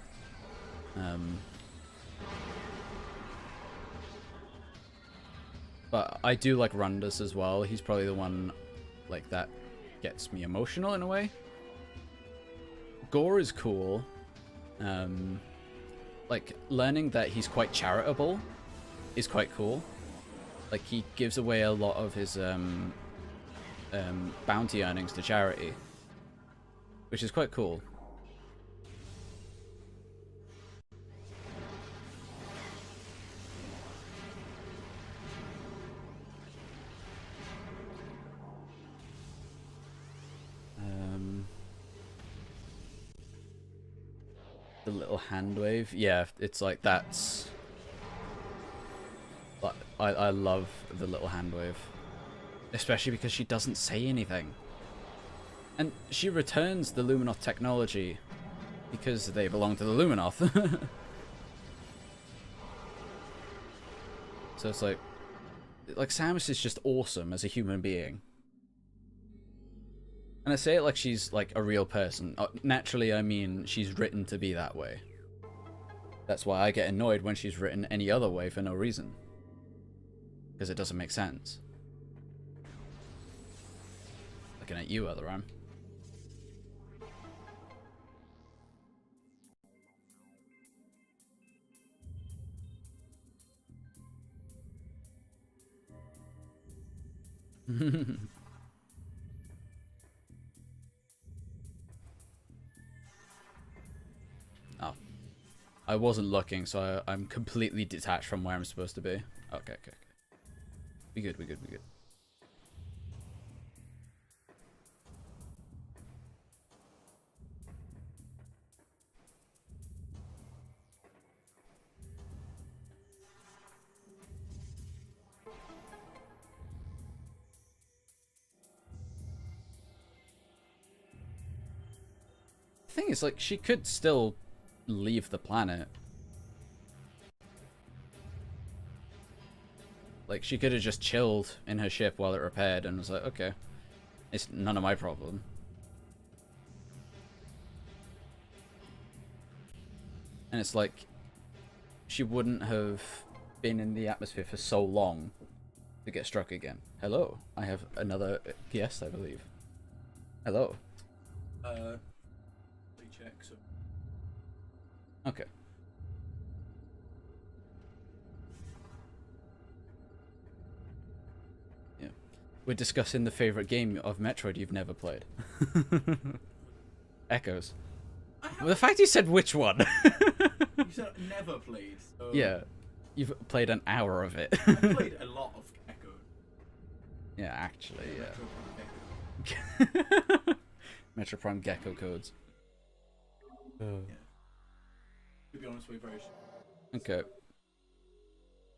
But I do like Rundus as well. He's probably the one like that gets me emotional in a way. Gore is cool. Like learning that he's quite charitable is quite cool. Like, he gives away a lot of his bounty earnings to charity, which is quite cool. The little hand wave. Yeah, it's like that's... But I love the little hand wave. Especially because she doesn't say anything. And she returns the Luminoth technology because they belong to the Luminoth. So it's like Samus is just awesome as a human being. And I say it like she's like a real person. Naturally, I mean she's written to be that way. That's why I get annoyed when she's written any other way for no reason. Because it doesn't make sense. Looking at you, Elram. Oh. I wasn't looking, so I'm completely detached from where I'm supposed to be. Okay. We good. The thing is, like, she could still leave the planet. Like, she could have just chilled in her ship while it repaired and was like, okay, it's none of my problem. And it's like, she wouldn't have been in the atmosphere for so long to get struck again. Hello, I have another guest, I believe. Hello. Check, so. Okay. Yeah. We're discussing the favorite game of Metroid you've never played. Echoes. Well, the fact you said which one. You said never played. So... Yeah. You've played an hour of it. I played a lot of Echo. Yeah, actually, yeah. Metroid Prime Metroid Prime Gecko codes. Yeah. To be honest, we're very. Okay.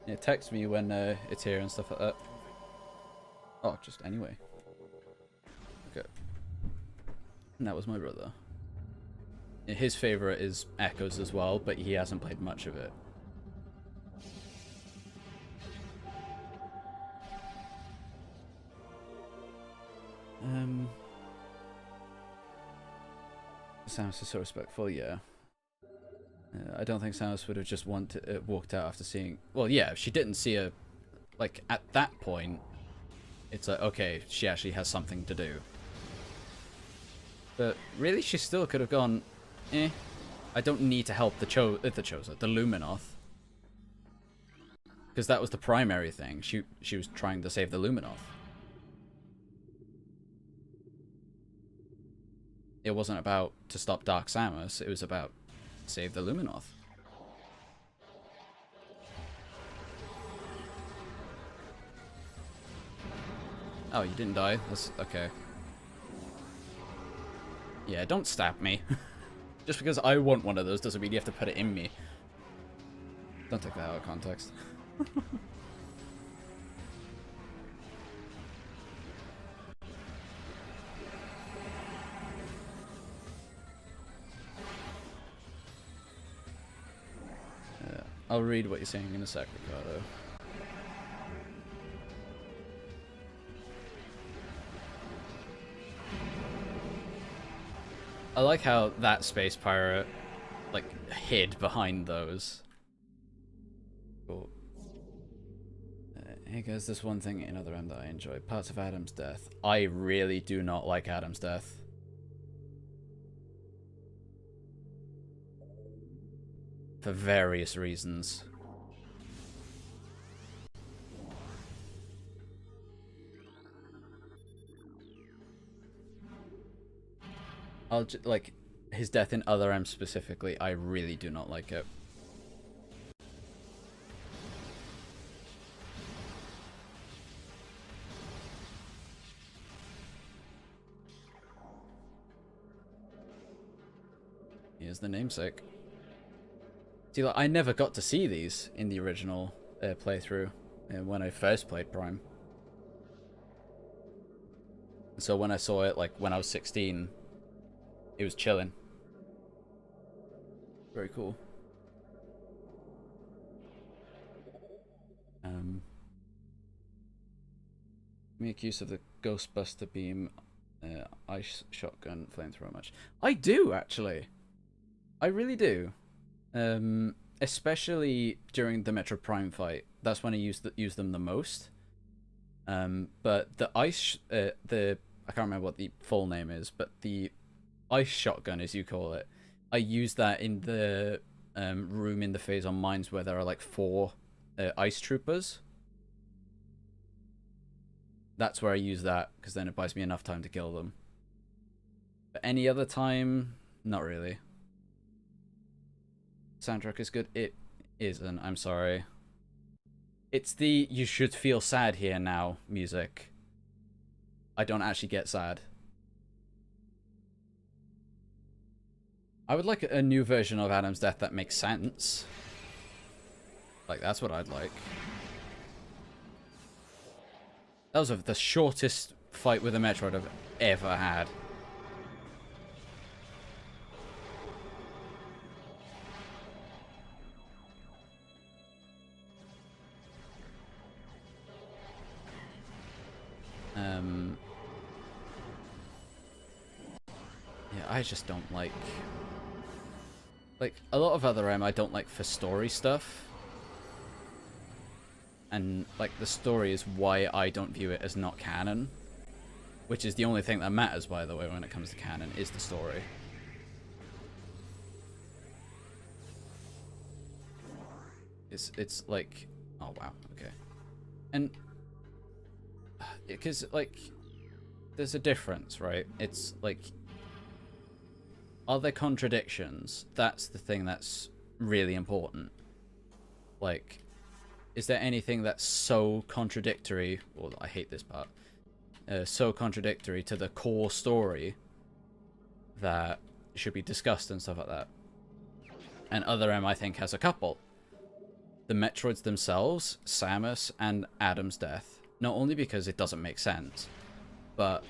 Yeah, text me when it's here and stuff like that. Oh, just anyway. And that was my brother. His favorite is Echoes as well, but he hasn't played much of it. Samus is so respectful, yeah. I don't think Samus would have just walked out after seeing... Well, yeah, if she didn't see her... Like, at that point, it's like, okay, she actually has something to do. But really, she still could have gone, I don't need to help the Chozo, the Luminoth. Because that was the primary thing. She was trying to save the Luminoth. It wasn't about to stop Dark Samus, it was about save the Luminoth. Oh, you didn't die? That's okay. Yeah, don't stab me. Just because I want one of those doesn't mean you have to put it in me. Don't take that out of context. I'll read what you're saying in a sec, Ricardo. I like how that space pirate, like, hid behind those. Cool. Hey guys, there's one thing in Other M that I enjoy. Parts of Adam's death. I really do not like Adam's death. For various reasons. Like, his death in Other M specifically, I really do not like it. Here's the namesake. See, like, I never got to see these in the original playthrough when I first played Prime. So when I saw it, like, when I was 16, it was chilling. Very cool. Make use of the Ghostbuster beam, ice shotgun, flamethrower much. I do, actually. I really do. Especially during the Metroid Prime fight. That's when I use them the most. But the ice, I can't remember what the full name is, but the ice shotgun, as you call it, I use that in the room in the phase on mines where there are like 4 ice troopers. That's where I use that, because then it buys me enough time to kill them. But any other time, not really. Soundtrack is good. It isn't, I'm sorry. It's the you should feel sad here now music. I don't actually get sad. I would like a new version of Adam's Death that makes sense. Like, that's what I'd like. That was the shortest fight with a Metroid I've ever had. Yeah, I just don't like a lot of Other M I don't like for story stuff. And, like, the story is why I don't view it as not canon. Which is the only thing that matters, by the way, when it comes to canon, is the story. It's like... Oh, wow, okay. And... Because, like... There's a difference, right? It's, like... Are there contradictions? That's the thing that's really important. Like... Is there anything that's so contradictory, well, I hate this part, so contradictory to the core story that should be discussed and stuff like that? And Other M, I think, has a couple. The Metroids themselves, Samus, and Adam's Death. Not only because it doesn't make sense, but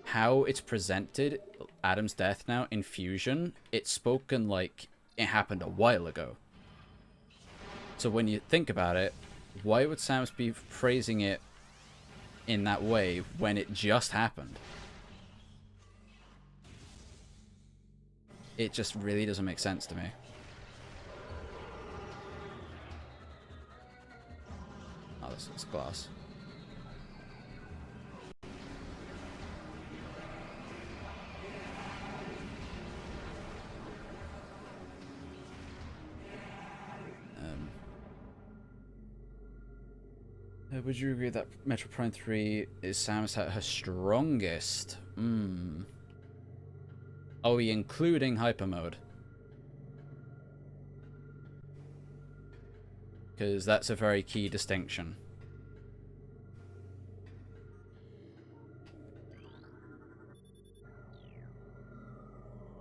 how it's presented, Adam's death now in Fusion, it's spoken like it happened a while ago. So when you think about it, why would Samus be phrasing it in that way when it just happened? It just really doesn't make sense to me. Oh, this is glass. Would you agree that Metroid Prime 3 is Samus at her strongest? Are we including hyper mode? Because that's a very key distinction.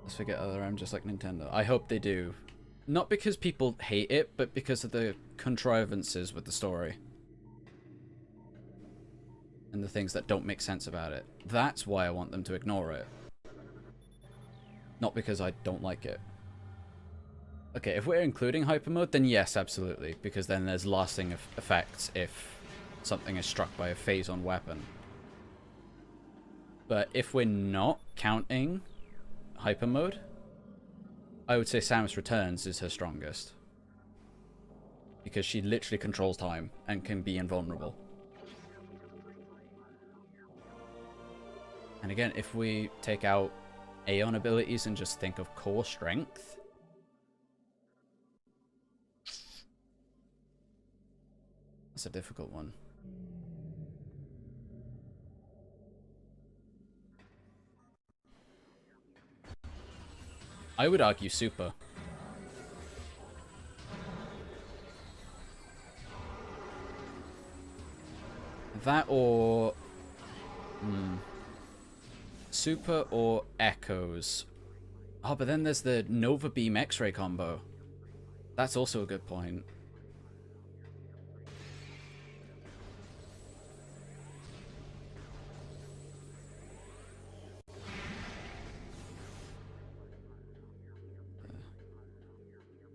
Let's forget ORM just like Nintendo. I hope they do. Not because people hate it, but because of the contrivances with the story. And the things that don't make sense about it. That's why I want them to ignore it. Not because I don't like it. Okay, if we're including hyper mode, then yes, absolutely. Because then there's lasting effects if something is struck by a phase-on weapon. But if we're not counting hyper mode, I would say Samus Returns is her strongest. Because she literally controls time and can be invulnerable. And again, if we take out Aeon abilities and just think of core strength, that's a difficult one. I would argue Super. That or... Super or Echoes. Oh, but then there's the Nova Beam X-Ray combo. That's also a good point.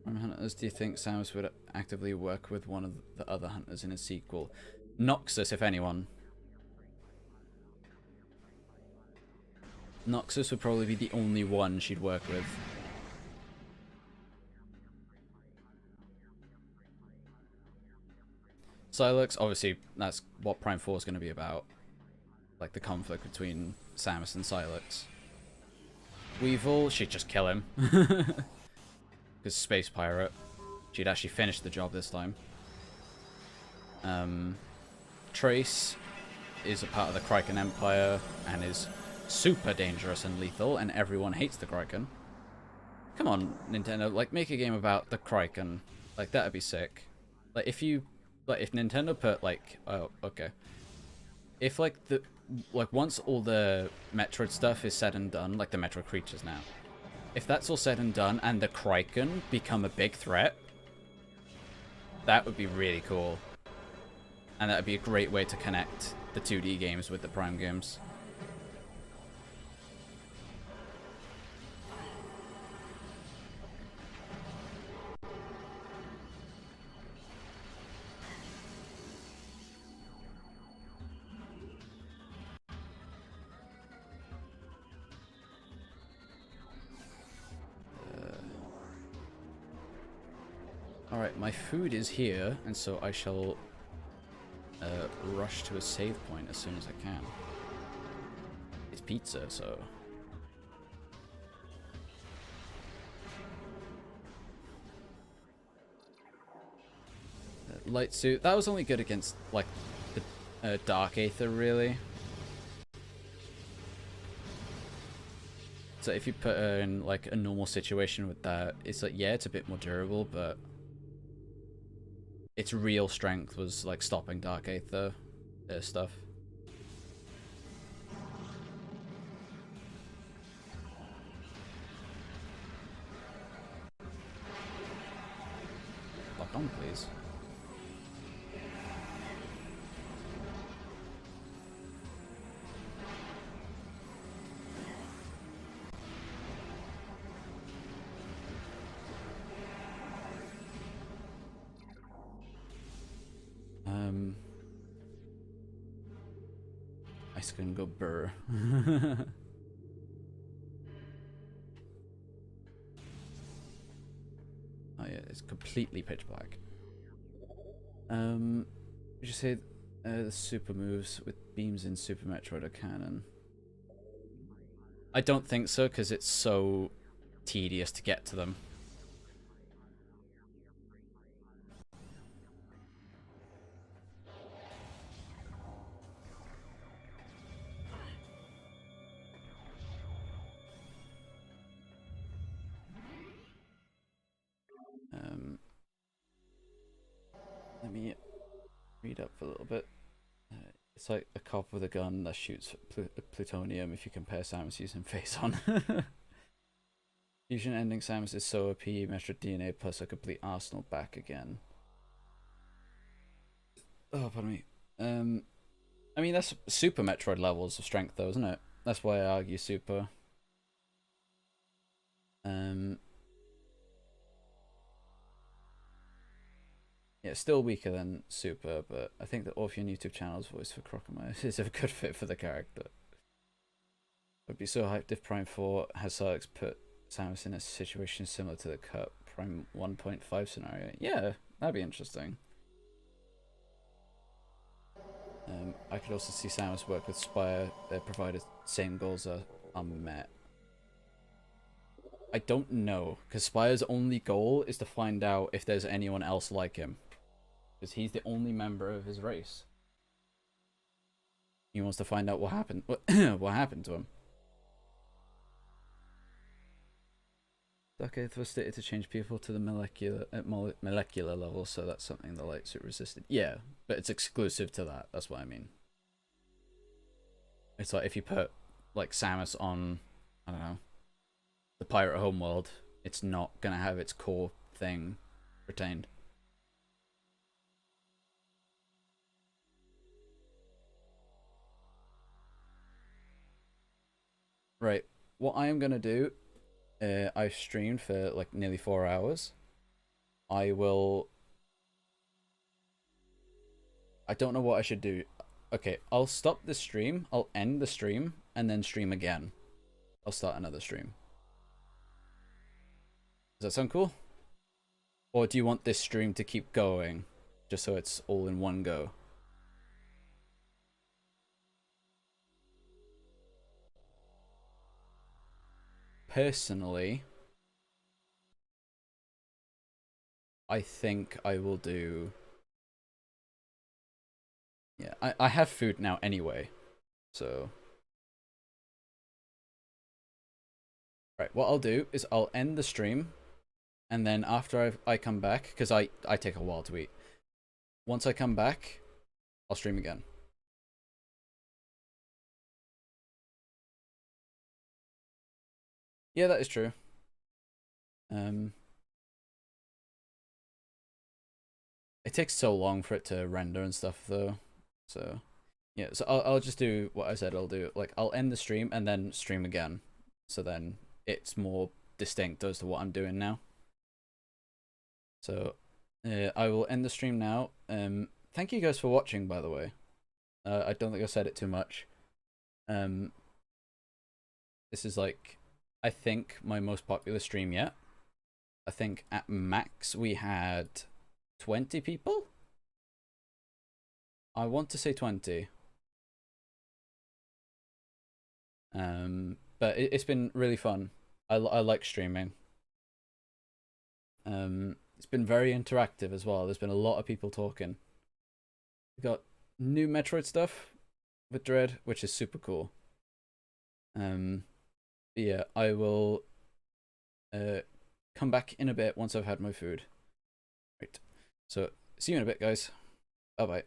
From Hunters, do you think Samus would actively work with one of the other Hunters in a sequel? Noxus, if anyone. Noxus would probably be the only one she'd work with. Sylux, obviously, that's what Prime 4 is going to be about. Like, the conflict between Samus and Sylux. Weevil, she'd just kill him. Because Space Pirate. She'd actually finish the job this time. Trace is a part of the Kraken Empire and is super dangerous and lethal, and everyone hates the Kraken. Come on, Nintendo, like, make a game about the Kraken. Like, that'd be sick. Like, if Nintendo put, like, oh, okay. If, like, once all the Metroid stuff is said and done, like the Metroid creatures now, if that's all said and done and the Kraken become a big threat, that would be really cool. And that would be a great way to connect the 2D games with the Prime games. Alright, my food is here, and so I shall rush to a save point as soon as I can. It's pizza, so... Light suit, that was only good against, like, the Dark Aether, really. So if you put her in, like, a normal situation with that, it's like, yeah, it's a bit more durable, but... its real strength was, like, stopping Dark Aether stuff. Lock on, please. My screen go burr. Oh yeah, it's completely pitch black. Would you say the super moves with beams in Super Metroid are canon? I don't think so, because it's so tedious to get to them. Let me read up a little bit. It's like a cop with a gun that shoots plutonium if you compare Samus using face on. Fusion ending Samus is so OP, Metroid DNA plus a complete arsenal back again. Oh, pardon me. I mean, that's Super Metroid levels of strength, though, isn't it? That's why I argue Super. Yeah, still weaker than Super, but I think that Orpheon YouTube channel's voice for Crocomire is a good fit for the character. I'd be so hyped if Prime 4 has Alex put Samus in a situation similar to the Cut Prime 1.5 scenario. Yeah, that'd be interesting. I could also see Samus work with Spire, provided same goals are met. I don't know, because Spire's only goal is to find out if there's anyone else like him. Because he's the only member of his race. He wants to find out what happened. What happened to him. Okay, it was stated to change people to the molecular level, so that's something the light suit resisted. Yeah, but it's exclusive to that. That's what I mean. It's like if you put like Samus on, I don't know, the Pirate Homeworld, it's not gonna have its core thing retained. Right. What I am gonna do, I've streamed for like nearly 4 hours. I don't know what I should do. Okay, I'll stop the stream, I'll end the stream, and then stream again. I'll start another stream. Does that sound cool? Or do you want this stream to keep going, just so it's all in one go? Personally, I think I will do... Yeah, I have food now anyway, so... Right, what I'll do is I'll end the stream, and then after I come back, because I take a while to eat. Once I come back, I'll stream again. Yeah, that is true. It takes so long for it to render and stuff, though. So, yeah. So I'll just do what I said I'll do. Like, I'll end the stream and then stream again. So then it's more distinct as to what I'm doing now. So, I will end the stream now. Thank you guys for watching, by the way. I don't think I said it too much. This is like, I think, my most popular stream yet. I think at max we had 20 people? I want to say 20. But it's been really fun. I like streaming. It's been very interactive as well. There's been a lot of people talking. We got new Metroid stuff with Dread, which is super cool. Yeah, I will come back in a bit once I've had my food. Right. So, see you in a bit, guys. Bye-bye.